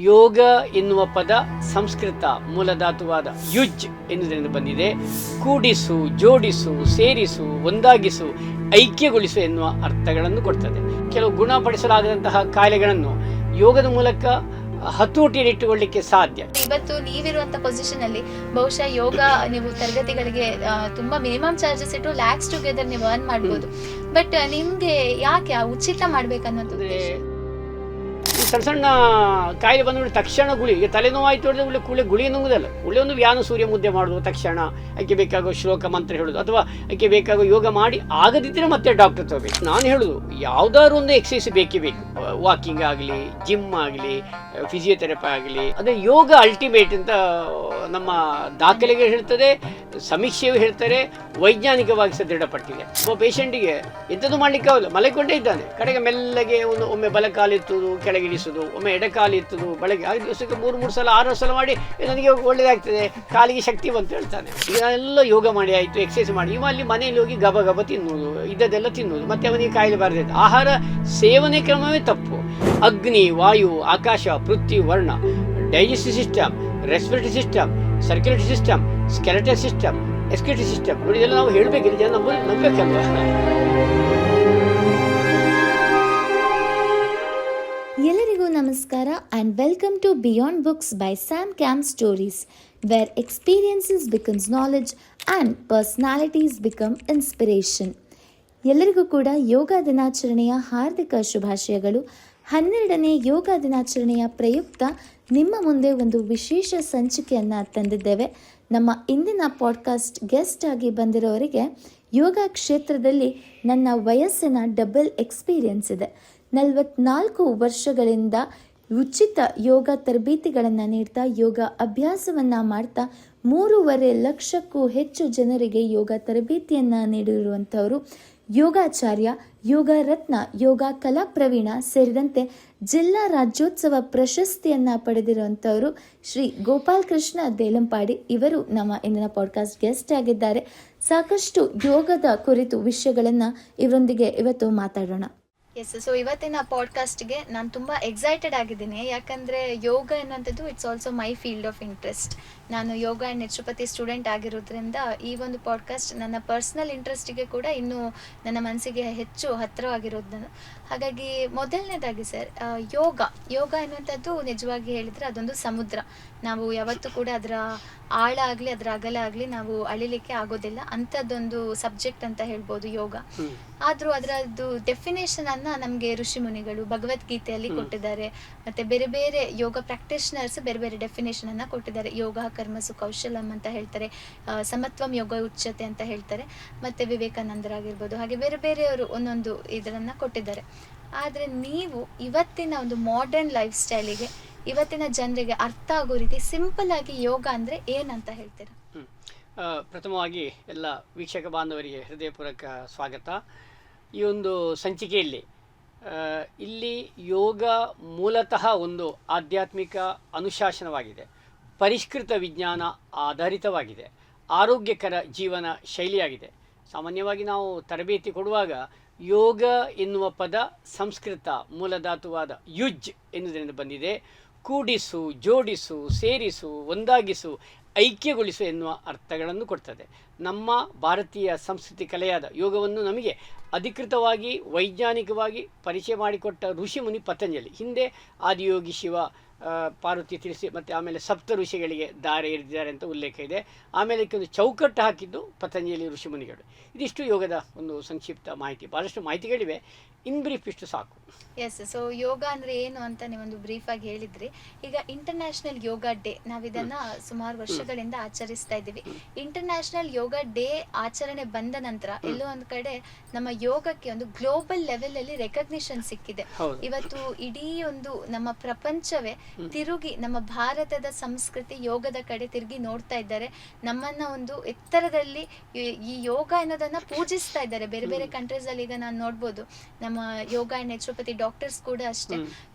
ಯೋಗ ಎನ್ನುವ ಪದ ಸಂಸ್ಕೃತ ಮೂಲಧಾತುವಾದ ಯುಜ್ ಎನ್ನುವುದರಿಂದ ಬಂದಿದೆ. ಕೂಡಿಸು, ಜೋಡಿಸು, ಸೇರಿಸು, ಒಂದಾಗಿಸು, ಐಕ್ಯಗೊಳಿಸು ಎನ್ನುವ ಅರ್ಥಗಳನ್ನು ಕೊಡ್ತದೆ. ಕೆಲವು ಗುಣಪಡಿಸಲಾಗದಂತಹ ಕಾಯಿಲೆಗಳನ್ನು ಯೋಗದ ಮೂಲಕ ಹತೋಟಿಯಲ್ಲಿಟ್ಟುಕೊಳ್ಳಿಕ್ಕೆ ಸಾಧ್ಯ. ಇವತ್ತು ನೀವಿರುವಂತ ಪೊಸಿಷನ್ ಅಲ್ಲಿ ಬಹುಶಃ ಯೋಗ ನೀವು ತರಗತಿಗಳಿಗೆ ತುಂಬಾ ಮಿನಿಮಮ್ ಚಾರ್ಜಸ್ ಇಟ್ಟು ಲ್ಯಾಕ್ಸ್ ಟುಗೆದರ್ ನೀವು ಅರ್ನ್ ಮಾಡ್ಬೋದು. ಬಟ್ ನಿಮ್ಗೆ ಯಾಕೆ ಉಚಿತ ಮಾಡ್ಬೇಕನ್ನೋದು? ಸಣ್ಣ ಸಣ್ಣ ಕಾಯಿಲೆ ಬಂದ ತಕ್ಷಣ ಗುಳಿ, ಈಗ ತಲೆನೋವಾಯ್ತು ಹೇಳಿದ್ರೆ ಕೂಡಲೇ ಗುಳಿ ನುಂಗುದಲ್ಲ, ಒಳ್ಳೆ ಒಂದು ವ್ಯಾನು ಸೂರ್ಯ ಮುದ್ದೆ ಮಾಡೋದು, ತಕ್ಷಣ ಅದಕ್ಕೆ ಬೇಕಾಗೋ ಶ್ಲೋಕ ಮಂತ್ರ ಹೇಳೋದು, ಅಥವಾ ಅದಕ್ಕೆ ಬೇಕಾಗೋ ಯೋಗ ಮಾಡಿ ಆಗದಿದ್ದರೆ ಮತ್ತೆ ಡಾಕ್ಟರ್ ತಗೋಬೇಕು. ನಾನು ಹೇಳೋದು ಯಾವುದಾದ್ರು ಒಂದು ಎಕ್ಸಸೈಸ್ ಬೇಕೇ ಬೇಕು. ವಾಕಿಂಗ್ ಆಗಲಿ, ಜಿಮ್ ಆಗಲಿ, ಫಿಸಿಯೋಥೆರಪಿ ಆಗಲಿ, ಅದೇ ಯೋಗ ಅಲ್ಟಿಮೇಟ್ ಅಂತ ನಮ್ಮ ದಾಖಲೆಗಳು ಹೇಳ್ತದೆ, ಸಮೀಕ್ಷೆಯು ಹೇಳ್ತಾರೆ, ವೈಜ್ಞಾನಿಕವಾಗಿ ಸಹ ದೃಢಪಟ್ಟಿದೆ. ಒಬ್ಬ ಪೇಷಂಟಿಗೆ ಎಂಥದ್ದು ಮಾಡಲಿಕ್ಕೆ ಆಗಲ್ಲ, ಮಲಗಿಕೊಂಡೇ ಇದ್ದಾನೆ, ಕಡೆಗೆ ಮೆಲ್ಲಗೆ ಒಮ್ಮೆ ಬಲಕಾಲಿತ್ತುದು ಕೆಳಗಿಳಿಸುವುದು, ಒಮ್ಮೆ ಎಡಕಾಲಿತ್ತುದು ಬೆಳಗ್ಗೆ, ಆ ದಿವಸಕ್ಕೆ 3 ಸಲ 6 ಸಲ ಮಾಡಿ ನನಗೆ ಒಳ್ಳೆಯದಾಗ್ತದೆ, ಕಾಲಿಗೆ ಶಕ್ತಿ ಬಂತು ಹೇಳ್ತಾನೆ. ಈಗ ನಾನೆಲ್ಲ ಯೋಗ ಮಾಡಿ ಆಯಿತು, ಎಕ್ಸಸೈಸ್ ಮಾಡಿ, ಇವ ಅಲ್ಲಿ ಮನೆಯಲ್ಲಿ ಹೋಗಿ ಗಬ ಗಬ ತಿನ್ನುವುದು, ಇದ್ದದೆಲ್ಲ ತಿನ್ನುವುದು, ಮತ್ತೆ ಅವನಿಗೆ ಕಾಯಿಲೆ ಬರದಿತ್ತು. ಆಹಾರ ಸೇವನೆ ಕ್ರಮವೇ ತಪ್ಪು. ಅಗ್ನಿ, ವಾಯು, ಆಕಾಶ, ಪೃಥ್ವಿ, ವರ್ಣ, digestive system, respiratory system, circulatory system, skeletal system, excretory system, ನೋಡಿ ಇದೆಲ್ಲ ನಾವು ಹೇಳಬೇಕಿಲ್ಲ, ಜನ ನಂಬಬೇಕಲ್ವ. ಎಲ್ಲರಿಗೂ ನಮಸ್ಕಾರ and welcome to Beyond Books by Sam Camp Stories, where experiences becomes knowledge and personalities become inspiration. ಎಲ್ಲರಿಗೂ ಕೂಡ ಯೋಗ ದಿನಾಚರಣೆಯ ಹಾರ್ದಿಕ ಶುಭಾಶಯಗಳು. 12ನೇ ಯೋಗ ದಿನಾಚರಣೆಯ ಪ್ರಯುಕ್ತ ನಿಮ್ಮ ಮುಂದೆ ಒಂದು ವಿಶೇಷ ಸಂಚಿಕೆಯನ್ನು ತಂದಿದ್ದೇವೆ. ನಮ್ಮ ಇಂದಿನ ಪಾಡ್ಕಾಸ್ಟ್ ಗೆಸ್ಟ್ ಆಗಿ ಬಂದಿರೋರಿಗೆ ಯೋಗ ಕ್ಷೇತ್ರದಲ್ಲಿ ನನ್ನ ವಯಸ್ಸಿನ ಡಬಲ್ ಎಕ್ಸ್ಪೀರಿಯನ್ಸ್ ಇದೆ. 44 ವರ್ಷಗಳಿಂದ ಉಚಿತ ಯೋಗ ತರಬೇತಿಗಳನ್ನು ನೀಡ್ತಾ ಯೋಗ ಅಭ್ಯಾಸವನ್ನು ಮಾಡ್ತಾ 3.5 ಲಕ್ಷಕ್ಕೂ ಹೆಚ್ಚು ಜನರಿಗೆ ಯೋಗ ತರಬೇತಿಯನ್ನು ನೀಡಿರುವಂಥವರು, ಯೋಗಾಚಾರ್ಯ, ಯೋಗ ರತ್ನ, ಯೋಗ ಕಲಾ ಪ್ರವೀಣ ಸೇರಿದಂತೆ ಜಿಲ್ಲಾ ರಾಜ್ಯೋತ್ಸವ ಪ್ರಶಸ್ತಿಯನ್ನು ಪಡೆದಿರುವಂಥವರು ಶ್ರೀ ಗೋಪಾಲ್ ಕೃಷ್ಣ ದೇಲಂಪಾಡಿ. ಇವರು ನಮ್ಮ ಇಂದಿನ ಪಾಡ್ಕಾಸ್ಟ್ ಗೆಸ್ಟ್ ಆಗಿದ್ದಾರೆ. ಸಾಕಷ್ಟು ಯೋಗದ ಕುರಿತು ವಿಷಯಗಳನ್ನು ಇವರೊಂದಿಗೆ ಇವತ್ತು ಮಾತಾಡೋಣ. ಎಸ್, ಸೊ ಇವತ್ತಿನ ಪಾಡ್ಕಾಸ್ಟ್ಗೆ ನಾನು ತುಂಬ ಎಕ್ಸೈಟೆಡ್ ಆಗಿದ್ದೀನಿ. ಯಾಕಂದರೆ ಯೋಗ ಎನ್ನುವಂಥದ್ದು it's also my field of interest. ನಾನು ಯೋಗ ಆ್ಯಂಡ್ ನ್ಯಾಚುರೋಪತಿ ಸ್ಟೂಡೆಂಟ್ ಆಗಿರೋದ್ರಿಂದ ಈ ಒಂದು ಪಾಡ್ಕಾಸ್ಟ್ ನನ್ನ ಪರ್ಸ್ನಲ್ ಇಂಟ್ರೆಸ್ಟಿಗೆ ಕೂಡ ಇನ್ನೂ ನನ್ನ ಮನಸ್ಸಿಗೆ ಹೆಚ್ಚು ಹತ್ತಿರವಾಗಿರೋದು ನಾನು. ಹಾಗಾಗಿ ಮೊದಲನೇದಾಗಿ ಸರ್, ಯೋಗ ಎನ್ನುವಂಥದ್ದು ನಿಜವಾಗಿ ಹೇಳಿದರೆ ಅದೊಂದು ಸಮುದ್ರ. ನಾವು ಯಾವತ್ತೂ ಕೂಡ ಅದರ ಆಳ ಆಗಲಿ ಅದರ ಅಗಲ ಆಗಲಿ ನಾವು ಅಳಿಲಿಕ್ಕೆ ಆಗೋದಿಲ್ಲ. ಅಂಥದ್ದೊಂದು ಸಬ್ಜೆಕ್ಟ್ ಅಂತ ಹೇಳ್ಬೋದು ಯೋಗ. ಆದರೂ ಅದರದ್ದು ಡೆಫಿನೇಷನನ್ನು ನಮಗೆ ಋಷಿ ಮುನಿಗಳು ಭಗವದ್ಗೀತೆಯಲ್ಲಿ ಕೊಟ್ಟಿದ್ದಾರೆ. ಮತ್ತು ಬೇರೆ ಬೇರೆ ಯೋಗ ಪ್ರಾಕ್ಟೀಷನರ್ಸ್ ಬೇರೆ ಬೇರೆ ಡೆಫಿನೇಷನನ್ನು ಕೊಟ್ಟಿದ್ದಾರೆ. ಯೋಗ ಕರ್ಮಸು ಕೌಶಲಂ ಅಂತ ಹೇಳ್ತಾರೆ, ಸಮತ್ವಂ ಯೋಗ ಉಚ್ಯತೆ ಅಂತ ಹೇಳ್ತಾರೆ, ಮತ್ತು ವಿವೇಕಾನಂದರಾಗಿರ್ಬೋದು, ಹಾಗೆ ಬೇರೆ ಬೇರೆಯವರು ಒಂದೊಂದು ಇದನ್ನು ಕೊಟ್ಟಿದ್ದಾರೆ. ಆದರೆ ನೀವು ಇವತ್ತಿನ ಒಂದು ಮಾಡರ್ನ್ ಲೈಫ್ ಸ್ಟೈಲಿಗೆ, ಇವತ್ತಿನ ಜನರಿಗೆ ಅರ್ಥ ಆಗೋ ರೀತಿ ಸಿಂಪಲ್ ಆಗಿ ಯೋಗ ಅಂದರೆ ಏನಂತ ಹೇಳ್ತೀರಾ? ಪ್ರಥಮವಾಗಿ ಎಲ್ಲ ವೀಕ್ಷಕ ಬಾಂಧವರಿಗೆ ಹೃದಯಪೂರ್ವಕ ಸ್ವಾಗತ. ಈ ಒಂದು ಸಂಚಿಕೆಯಲ್ಲಿ ಇಲ್ಲಿ ಯೋಗ ಮೂಲತಃ ಒಂದು ಆಧ್ಯಾತ್ಮಿಕ ಅನುಶಾಸನವಾಗಿದೆ, ಪರಿಷ್ಕೃತ ವಿಜ್ಞಾನ ಆಧಾರಿತವಾಗಿದೆ, ಆರೋಗ್ಯಕರ ಜೀವನ ಶೈಲಿಯಾಗಿದೆ. ಸಾಮಾನ್ಯವಾಗಿ ನಾವು ತರಬೇತಿ ಕೊಡುವಾಗ ಯೋಗ ಎನ್ನುವ ಪದ ಸಂಸ್ಕೃತ ಮೂಲಧಾತುವಾದ ಯುಜ್ ಎನ್ನುವುದರಿಂದ ಬಂದಿದೆ. ಕೂಡಿಸು, ಜೋಡಿಸು, ಸೇರಿಸು, ಒಂದಾಗಿಸು, ಐಕ್ಯಗೊಳಿಸು ಎನ್ನುವ ಅರ್ಥಗಳನ್ನು ಕೊಡ್ತದೆ. ನಮ್ಮ ಭಾರತೀಯ ಸಂಸ್ಕೃತಿ ಕಲೆಯಾದ ಯೋಗವನ್ನು ನಮಗೆ ಅಧಿಕೃತವಾಗಿ ವೈಜ್ಞಾನಿಕವಾಗಿ ಪರಿಚಯ ಮಾಡಿಕೊಟ್ಟ ಋಷಿ ಮುನಿ ಪತಂಜಲಿ. ಹಿಂದೆ ಆದಿಯೋಗಿ ಶಿವ, ಪಾರ್ವತಿ ತಿಳಿಸಿ, ಮತ್ತು ಆಮೇಲೆ ಸಪ್ತ ಋಷಿಗಳಿಗೆ ದಾರೆ ಎರೆದಿದ್ದಾರೆ ಅಂತ ಉಲ್ಲೇಖ ಇದೆ. ಆಮೇಲೆ ಇದಕ್ಕೊಂದು ಚೌಕಟ್ಟು ಹಾಕಿದ್ದು ಪತಂಜಲಿ ಋಷಿ ಮುನಿಗಳು. ಇದಿಷ್ಟು ಯೋಗದ ಒಂದು ಸಂಕ್ಷಿಪ್ತ ಮಾಹಿತಿ. ಭಾಳಷ್ಟು ಮಾಹಿತಿಗಳಿವೆ, ಇನ್ ಬ್ರೀಫ್ ಇಷ್ಟು ಸಾಕು. ಎಸ್, ಸೊ ಯೋಗ ಅಂದರೆ ಏನು ಅಂತ ನೀವೊಂದು ಬ್ರೀಫಾಗಿ ಹೇಳಿದ್ರಿ. ಈಗ ಇಂಟರ್ನ್ಯಾಷನಲ್ ಯೋಗ ಡೇ ನಾವಿದನ್ನು ಸುಮಾರು ವರ್ಷಗಳಿಂದ ಆಚರಿಸ್ತಾ ಇದ್ದೀವಿ. ಇಂಟರ್ನ್ಯಾಷನಲ್ ಯೋಗ ಡೇ ಆಚರಣೆ ಬಂದ ನಂತರ ಎಲ್ಲೋ ಒಂದು ಕಡೆ ನಮ್ಮ ಯೋಗಕ್ಕೆ ಒಂದು ಗ್ಲೋಬಲ್ ಲೆವೆಲಲ್ಲಿ ರೆಕಗ್ನಿಷನ್ ಸಿಕ್ಕಿದೆ. ಇವತ್ತು ಇಡೀ ಒಂದು ನಮ್ಮ ಪ್ರಪಂಚವೇ ತಿರುಗಿ ನಮ್ಮ ಭಾರತದ ಸಂಸ್ಕೃತಿ ಯೋಗದ ಕಡೆ ತಿರುಗಿ ನೋಡ್ತಾ ಇದ್ದಾರೆ. ನಮ್ಮನ್ನ ಒಂದು ಎತ್ತರದಲ್ಲಿ ಈ ಯೋಗ ಅನ್ನೋದನ್ನ ಪೂಜಿಸ್ತಾ ಇದ್ದಾರೆ. ಬೇರೆ ಬೇರೆ ಕಂಟ್ರೀಸ್ ಅಲ್ಲಿ ಈಗ ನಾನು ನೋಡ್ಬೋದು, ನಮ್ಮ ಯೋಗ ಅಂಡ್ ನ್ಯಾಚುರೋಪತಿ ಡಾಕ್ಟರ್ಸ್ ಕೂಡ ಅಷ್ಟೇ.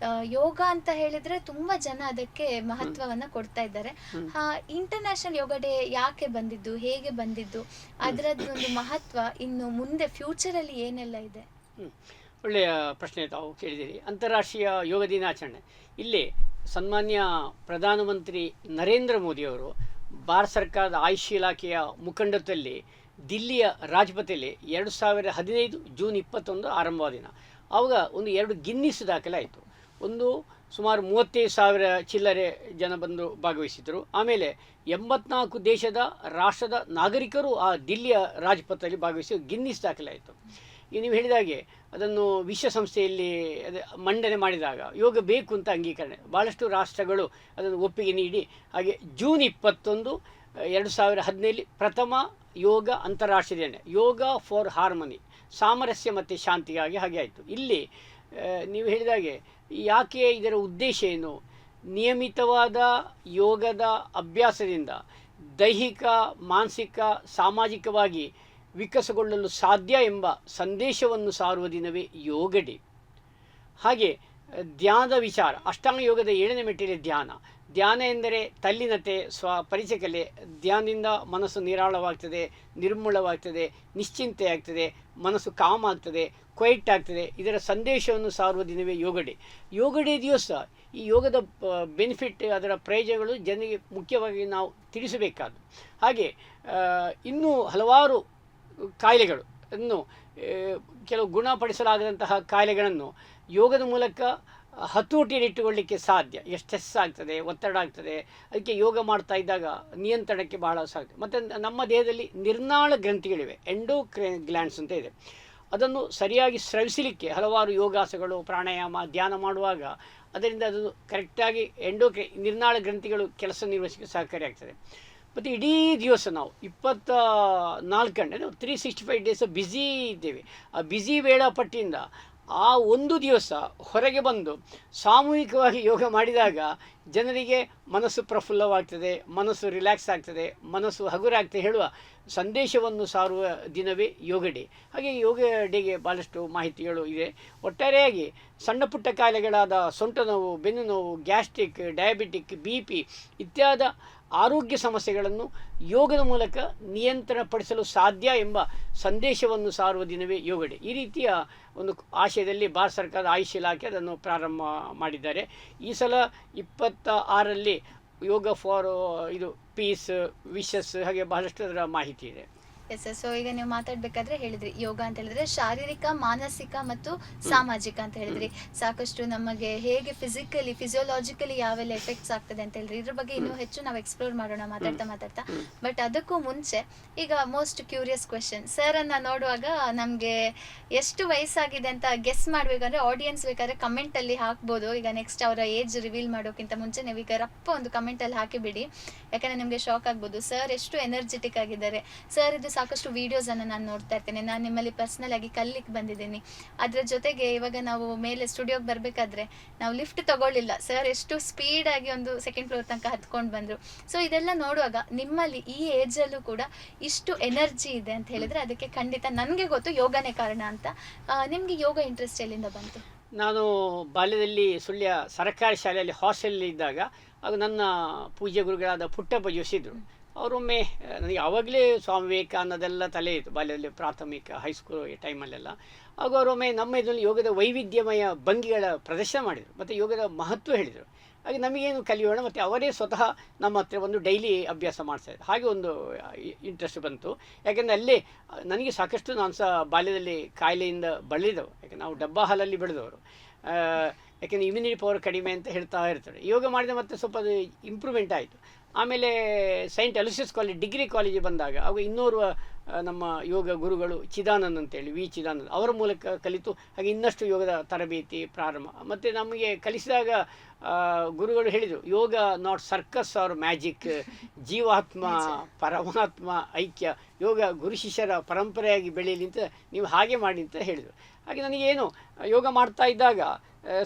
ಯೋಗ ಅಂತ ಹೇಳಿದ್ರೆ ತುಂಬಾ ಜನ ಅದಕ್ಕೆ ಮಹತ್ವವನ್ನ ಕೊಡ್ತಾ ಇದ್ದಾರೆ. ಇಂಟರ್ನ್ಯಾಷನಲ್ ಯೋಗ ಡೇ ಯಾಕೆ ಬಂದಿದ್ದು, ಹೇಗೆ ಬಂದಿದ್ದು, ಅದರದ್ದೊಂದು ಮಹತ್ವ ಇನ್ನು ಮುಂದೆ ಫ್ಯೂಚರ್ ಅಲ್ಲಿ ಏನೆಲ್ಲ ಇದೆ? ಒಳ್ಳೆಯ ಪ್ರಶ್ನೆ ತಾವು ಕೇಳಿದ್ದೀರಿ. ಅಂತಾರಾಷ್ಟ್ರೀಯ ಯೋಗ ದಿನಾಚರಣೆ ಇಲ್ಲಿ ಸನ್ಮಾನ್ಯ ಪ್ರಧಾನಮಂತ್ರಿ ನರೇಂದ್ರ ಮೋದಿಯವರು ಭಾರತ ಸರ್ಕಾರದ ಆಯುಷ್ ಇಲಾಖೆಯ ಮುಖಂಡತ್ವದಲ್ಲಿ ದಿಲ್ಲಿಯ ರಾಜ್ಪಥಲ್ಲಿ 2015 ಜೂನ್ 21 ಆರಂಭವಾದ ದಿನ. ಆವಾಗ ಒಂದು 2 ಗಿನ್ನಿಸ್ ದಾಖಲೆ ಆಯಿತು. ಒಂದು ಸುಮಾರು 35,000 ಚಿಲ್ಲರೆ ಜನ ಬಂದು ಭಾಗವಹಿಸಿದರು. ಆಮೇಲೆ 84 ದೇಶದ ರಾಷ್ಟ್ರದ ನಾಗರಿಕರು ಆ ದಿಲ್ಲಿಯ ರಾಜ್ಪಥದಲ್ಲಿ ಭಾಗವಹಿಸಿ ಗಿನ್ನಿಸ್ ದಾಖಲೆ ಆಯಿತು. ಈಗ ನೀವು ಹೇಳಿದಾಗೆ ಅದನ್ನು ವಿಶ್ವಸಂಸ್ಥೆಯಲ್ಲಿ ಮಂಡನೆ ಮಾಡಿದಾಗ ಯೋಗ ಬೇಕು ಅಂತ ಅಂಗೀಕರಣ, ಭಾಳಷ್ಟು ರಾಷ್ಟ್ರಗಳು ಅದನ್ನು ಒಪ್ಪಿಗೆ ನೀಡಿ ಹಾಗೆ ಜೂನ್ 21, 2017 ಪ್ರಥಮ ಯೋಗ ಅಂತಾರಾಷ್ಟ್ರೀಯ ದಿನ, ಯೋಗ ಫಾರ್ ಹಾರ್ಮನಿ, ಸಾಮರಸ್ಯ ಮತ್ತು ಶಾಂತಿಗಾಗಿ ಹಾಗೆ ಆಯಿತು. ಇಲ್ಲಿ ನೀವು ಹೇಳಿದಾಗೆ ಯಾಕೆ ಇದರ ಉದ್ದೇಶ ಏನು? ನಿಯಮಿತವಾದ ಯೋಗದ ಅಭ್ಯಾಸದಿಂದ ದೈಹಿಕ, ಮಾನಸಿಕ, ಸಾಮಾಜಿಕವಾಗಿ ವಿಕಸಗೊಳ್ಳಲು ಸಾಧ್ಯ ಎಂಬ ಸಂದೇಶವನ್ನು ಸಾರುವ ದಿನವೇ ಯೋಗ ಡೇ. ಹಾಗೆ ಧ್ಯಾನದ ವಿಚಾರ, ಅಷ್ಟಾಂಗ ಯೋಗದ 7ನೇ ಮೆಟ್ಟಿಲೆ ಧ್ಯಾನ. ಧ್ಯಾನ ಎಂದರೆ ತಲ್ಲೀನತೆ, ಪರಿಚಯ ಕಲೆ. ಧ್ಯಾನದಿಂದ ಮನಸ್ಸು ನಿರಾಳವಾಗ್ತದೆ, ನಿರ್ಮೂಲವಾಗ್ತದೆ, ನಿಶ್ಚಿಂತೆ ಆಗ್ತದೆ, ಮನಸ್ಸು ಕಾಮ್ ಆಗ್ತದೆ, ಕ್ವೈಟ್ ಆಗ್ತದೆ. ಇದರ ಸಂದೇಶವನ್ನು ಸಾರುವ ದಿನವೇ ಯೋಗ ಡೇ. ಯೋಗ ಡೇ ದಿವಸ ಈ ಯೋಗದ ಬೆನಿಫಿಟ್, ಅದರ ಪ್ರಯೋಜನಗಳು ಜನರಿಗೆ ಮುಖ್ಯವಾಗಿ ನಾವು ತಿಳಿಸಬೇಕಾದ್ದು. ಹಾಗೆ ಇನ್ನೂ ಹಲವಾರು ಕಾಯಿಲೆಗಳು, ಇನ್ನು ಕೆಲವು ಗುಣಪಡಿಸಲಾಗದಂತಹ ಕಾಯಿಲೆಗಳನ್ನು ಯೋಗದ ಮೂಲಕ ಹತೋಟಿಯಲ್ಲಿಟ್ಟುಕೊಳ್ಳಿಕ್ಕೆ ಸಾಧ್ಯ. ಎಷ್ಟು ಸ್ಟ್ರೆಸ್ ಆಗ್ತದೆ, ಒತ್ತಡ ಆಗ್ತದೆ, ಅದಕ್ಕೆ ಯೋಗ ಮಾಡ್ತಾ ಇದ್ದಾಗ ನಿಯಂತ್ರಣಕ್ಕೆ ಬಹಳ ಸಾಧ್ಯ. ಮತ್ತು ನಮ್ಮ ದೇಹದಲ್ಲಿ ನಿರ್ನಾಳ ಗ್ರಂಥಿಗಳಿವೆ, ಗ್ಲ್ಯಾಂಡ್ಸ್ ಅಂತ ಇದೆ. ಅದನ್ನು ಸರಿಯಾಗಿ ಸ್ರವಿಸಲಿಕ್ಕೆ ಹಲವಾರು ಯೋಗಾಸಗಳು, ಪ್ರಾಣಾಯಾಮ, ಧ್ಯಾನ ಮಾಡುವಾಗ ಅದರಿಂದ ಅದು ಕರೆಕ್ಟಾಗಿ ನಿರ್ನಾಳ ಗ್ರಂಥಿಗಳು ಕೆಲಸ ನಿರ್ವಹಿಸಲಿಕ್ಕೆ ಸಹಕಾರಿಯಾಗ್ತದೆ. ಮತ್ತು ಇಡೀ ದಿವಸ ನಾವು 24 ಗಂಟೆ 365 ಡೇಸ್ ಬ್ಯುಸಿ ಇದ್ದೇವೆ. ಆ ಬ್ಯುಸಿ ವೇಳಾಪಟ್ಟಿಯಿಂದ ಆ ಒಂದು ದಿವಸ ಹೊರಗೆ ಬಂದು ಸಾಮೂಹಿಕವಾಗಿ ಯೋಗ ಮಾಡಿದಾಗ ಜನರಿಗೆ ಮನಸ್ಸು ಪ್ರಫುಲ್ಲವಾಗ್ತದೆ, ಮನಸ್ಸು ರಿಲ್ಯಾಕ್ಸ್ ಆಗ್ತದೆ, ಮನಸ್ಸು ಹಗುರಾಗ್ತದೆ ಹೇಳುವ ಸಂದೇಶವನ್ನು ಸಾರುವ ದಿನವೇ ಯೋಗ ಡೇ. ಹಾಗೆ ಯೋಗ ಡೇಗೆ ಭಾಳಷ್ಟು ಮಾಹಿತಿಗಳು ಇದೆ. ಒಟ್ಟಾರೆಯಾಗಿ ಸಣ್ಣ ಪುಟ್ಟ ಕಾಯಿಲೆಗಳಾದ ಸೊಂಟ ನೋವು, ಬೆನ್ನು ನೋವು, ಗ್ಯಾಸ್ಟ್ರಿಕ್, ಡಯಾಬಿಟಿಕ್, BP ಇತ್ಯಾದಿ ಆರೋಗ್ಯ ಸಮಸ್ಯೆಗಳನ್ನು ಯೋಗದ ಮೂಲಕ ನಿಯಂತ್ರಣಪಡಿಸಲು ಸಾಧ್ಯ ಎಂಬ ಸಂದೇಶವನ್ನು ಸಾರುವ ದಿನವೇ ಯೋಗ ಡೇ. ಈ ರೀತಿಯ ಒಂದು ಆಶಯದಲ್ಲಿ ಭಾರತ ಸರ್ಕಾರದ ಆಯುಷ್ ಇಲಾಖೆ ಅದನ್ನು ಪ್ರಾರಂಭ ಮಾಡಿದ್ದಾರೆ. ಈ ಸಲ 26ರಲ್ಲಿ ಯೋಗ ಫಾರ್ ಇದು ಪೀಸ್, ವಿಶಸ್, ಹಾಗೆ ಬಹಳಷ್ಟು ಅದರ ಮಾಹಿತಿ ಇದೆ. Yes sir. ಸೊ ಈಗ ನೀವು ಮಾತಾಡಬೇಕಾದ್ರೆ ಹೇಳಿದ್ರಿ ಯೋಗ ಅಂತ ಹೇಳಿದ್ರೆ ಶಾರೀರಿಕ, ಮಾನಸಿಕ ಮತ್ತು ಸಾಮಾಜಿಕ ಅಂತ ಹೇಳಿದ್ರಿ. ಸಾಕಷ್ಟು ನಮಗೆ ಹೇಗೆ ಫಿಸಿಯೋಲಾಜಿಕಲಿ ಯಾವೆಲ್ಲ ಎಫೆಕ್ಟ್ಸ್ ಆಗ್ತದೆ ಅಂತ ಹೇಳಿದ್ರಿ. ಇದ್ರ ಬಗ್ಗೆ ಇನ್ನೂ ಹೆಚ್ಚು ನಾವು ಎಕ್ಸ್ಪ್ಲೋರ್ ಮಾಡೋಣ ಮಾತಾಡ್ತಾ. ಬಟ್ ಅದಕ್ಕೂ ಮುಂಚೆ ಈಗ ಮೋಸ್ಟ್ ಕ್ಯೂರಿಯಸ್ ಕ್ವೆಶನ್, ಸರ್ ಅನ್ನ ನೋಡುವಾಗ ನಮಗೆ ಎಷ್ಟು ವಯಸ್ಸಾಗಿದೆ ಅಂತ ಗೆಸ್ ಮಾಡ್ಬೇಕಂದ್ರೆ ಆಡಿಯನ್ಸ್ ಬೇಕಾದ್ರೆ ಕಮೆಂಟ್ ಅಲ್ಲಿ ಹಾಕ್ಬೋದು. ಈಗ ನೆಕ್ಸ್ಟ್ ಅವರ ಏಜ್ ರಿವೀಲ್ ಮಾಡೋಕ್ಕಿಂತ ಮುಂಚೆ ನೀವು ಈಗ ರಪ್ಪ ಒಂದು ಕಮೆಂಟ್ ಅಲ್ಲಿ ಹಾಕಿಬಿಡಿ, ಯಾಕಂದ್ರೆ ನಿಮಗೆ ಶಾಕ್ ಆಗ್ಬೋದು. ಸರ್ ಎಷ್ಟು ಎನರ್ಜೆಟಿಕ್ ಆಗಿದ್ದಾರೆ. ಸರ್ ಇದು ಸಾಕಷ್ಟು ವಿಡಿಯೋಸ್ ಅನ್ನು ನಾನು ನೋಡ್ತಾ ಇರ್ತೇನೆ. ನಾನು ನಿಮ್ಮಲ್ಲಿ ಪರ್ಸನಲ್ ಆಗಿ ಕಲಿಲಿಕ್ಕೆ ಬಂದಿದ್ದೀನಿ. ಅದ್ರ ಜೊತೆಗೆ ಇವಾಗ ನಾವು ಮೇಲೆ ಸ್ಟುಡಿಯೋಗೆ ಬರಬೇಕಾದ್ರೆ ನಾವು ಲಿಫ್ಟ್ ತಗೊಳ್ಳಿಲ್ಲ. ಸರ್ ಎಷ್ಟು ಸ್ಪೀಡ್ ಆಗಿ ಒಂದು 2nd ಫ್ಲೋರ್ ತನಕ ಹತ್ಕೊಂಡು ಬಂದರು. ಸೊ ಇದೆಲ್ಲ ನೋಡುವಾಗ ನಿಮ್ಮಲ್ಲಿ ಈ ಏಜಲ್ಲೂ ಕೂಡ ಇಷ್ಟು ಎನರ್ಜಿ ಇದೆ ಅಂತ ಹೇಳಿದ್ರೆ ಅದಕ್ಕೆ ಖಂಡಿತ ನನಗೆ ಗೊತ್ತು ಯೋಗನೇ ಕಾರಣ ಅಂತ. ನಿಮಗೆ ಯೋಗ ಇಂಟ್ರೆಸ್ಟ್ ಎಲ್ಲಿಂದ ಬಂತು? ನಾನು ಬಾಲ್ಯದಲ್ಲಿ ಸುಳ್ಯ ಸರ್ಕಾರಿ ಶಾಲೆಯಲ್ಲಿ ಹಾಸ್ಟೆಲಲ್ಲಿ ಇದ್ದಾಗ ಆಗ ನನ್ನ ಪೂಜ್ಯ ಗುರುಗಳಾದ ಪುಟ್ಟಪ್ಪ ಜೋಶಿ ಇದ್ದರು. ಅವರೊಮ್ಮೆ ನನಗೆ ಆವಾಗಲೇ ಸ್ವಾಮಿ ವಿವೇಕಾನಂದೆಲ್ಲ ತಲೆ ಇತ್ತು ಬಾಲ್ಯದಲ್ಲಿ, ಪ್ರಾಥಮಿಕ ಹೈಸ್ಕೂಲ್ ಟೈಮಲ್ಲೆಲ್ಲ. ಆಗ ಅವರೊಮ್ಮೆ ನಮ್ಮ ಇದರಲ್ಲಿ ಯೋಗದ ವೈವಿಧ್ಯಮಯ ಭಂಗಿಗಳ ಪ್ರದರ್ಶನ ಮಾಡಿದರು ಮತ್ತು ಯೋಗದ ಮಹತ್ವ ಹೇಳಿದರು. ಹಾಗೆ ನಮಗೇನು ಕಲಿಯೋಣ, ಮತ್ತು ಅವರೇ ಸ್ವತಃ ನಮ್ಮ ಹತ್ರ ಒಂದು ಡೈಲಿ ಅಭ್ಯಾಸ ಮಾಡ್ತಾಯಿದ್ರು. ಹಾಗೆ ಒಂದು ಇಂಟ್ರೆಸ್ಟ್ ಬಂತು. ಯಾಕೆಂದರೆ ಅಲ್ಲೇ ನನಗೆ ಸಾಕಷ್ಟು ನಾನು ಸಹ ಬಾಲ್ಯದಲ್ಲಿ ಕಾಯಿಲೆಯಿಂದ ಬಳಲಿದವು. ಯಾಕೆ ನಾವು ಡಬ್ಬಾ ಹಾಲಲ್ಲಿ ಬೆಳೆದವರು. ಯಾಕೆಂದರೆ ಇಮ್ಯುನಿಟಿ ಪವರ್ ಕಡಿಮೆ ಅಂತ ಹೇಳ್ತಾ ಇರ್ತಾರೆ. ಯೋಗ ಮಾಡಿದ ಮತ್ತೆ ಸ್ವಲ್ಪ ಅದು ಇಂಪ್ರೂವ್ಮೆಂಟ್ ಆಯಿತು. ಆಮೇಲೆ ಸೈಂಟ್ ಅಲೋಸಿಯಸ್ ಕಾಲೇಜ್, ಡಿಗ್ರಿ ಕಾಲೇಜಿಗೆ ಬಂದಾಗ ಆಗ ಇನ್ನೋರ್ವ ನಮ್ಮ ಯೋಗ ಗುರುಗಳು ಚಿದಾನಂದ್ ಅಂತೇಳಿ, ಚಿದಾನಂದ್ ಅವರ ಮೂಲಕ ಕಲಿತು ಹಾಗೆ ಇನ್ನಷ್ಟು ಯೋಗದ ತರಬೇತಿ ಪ್ರಾರಂಭ. ಮತ್ತು ನಮಗೆ ಕಲಿಸಿದಾಗ ಗುರುಗಳು ಹೇಳಿದರು, ಯೋಗ ನಾಟ್ ಸರ್ಕಸ್ ಆರ್ ಮ್ಯಾಜಿಕ್, ಜೀವಾತ್ಮ ಪರಮಾತ್ಮ ಐಕ್ಯ, ಯೋಗ ಗುರು ಶಿಷ್ಯರ ಪರಂಪರೆಯಾಗಿ ಬೆಳೆಯಲಿ ಅಂತ ನೀವು ಹಾಗೆ ಮಾಡಿ ಅಂತ ಹೇಳಿದರು. ಹಾಗೆ ನನಗೇನು ಯೋಗ ಮಾಡ್ತಾ ಇದ್ದಾಗ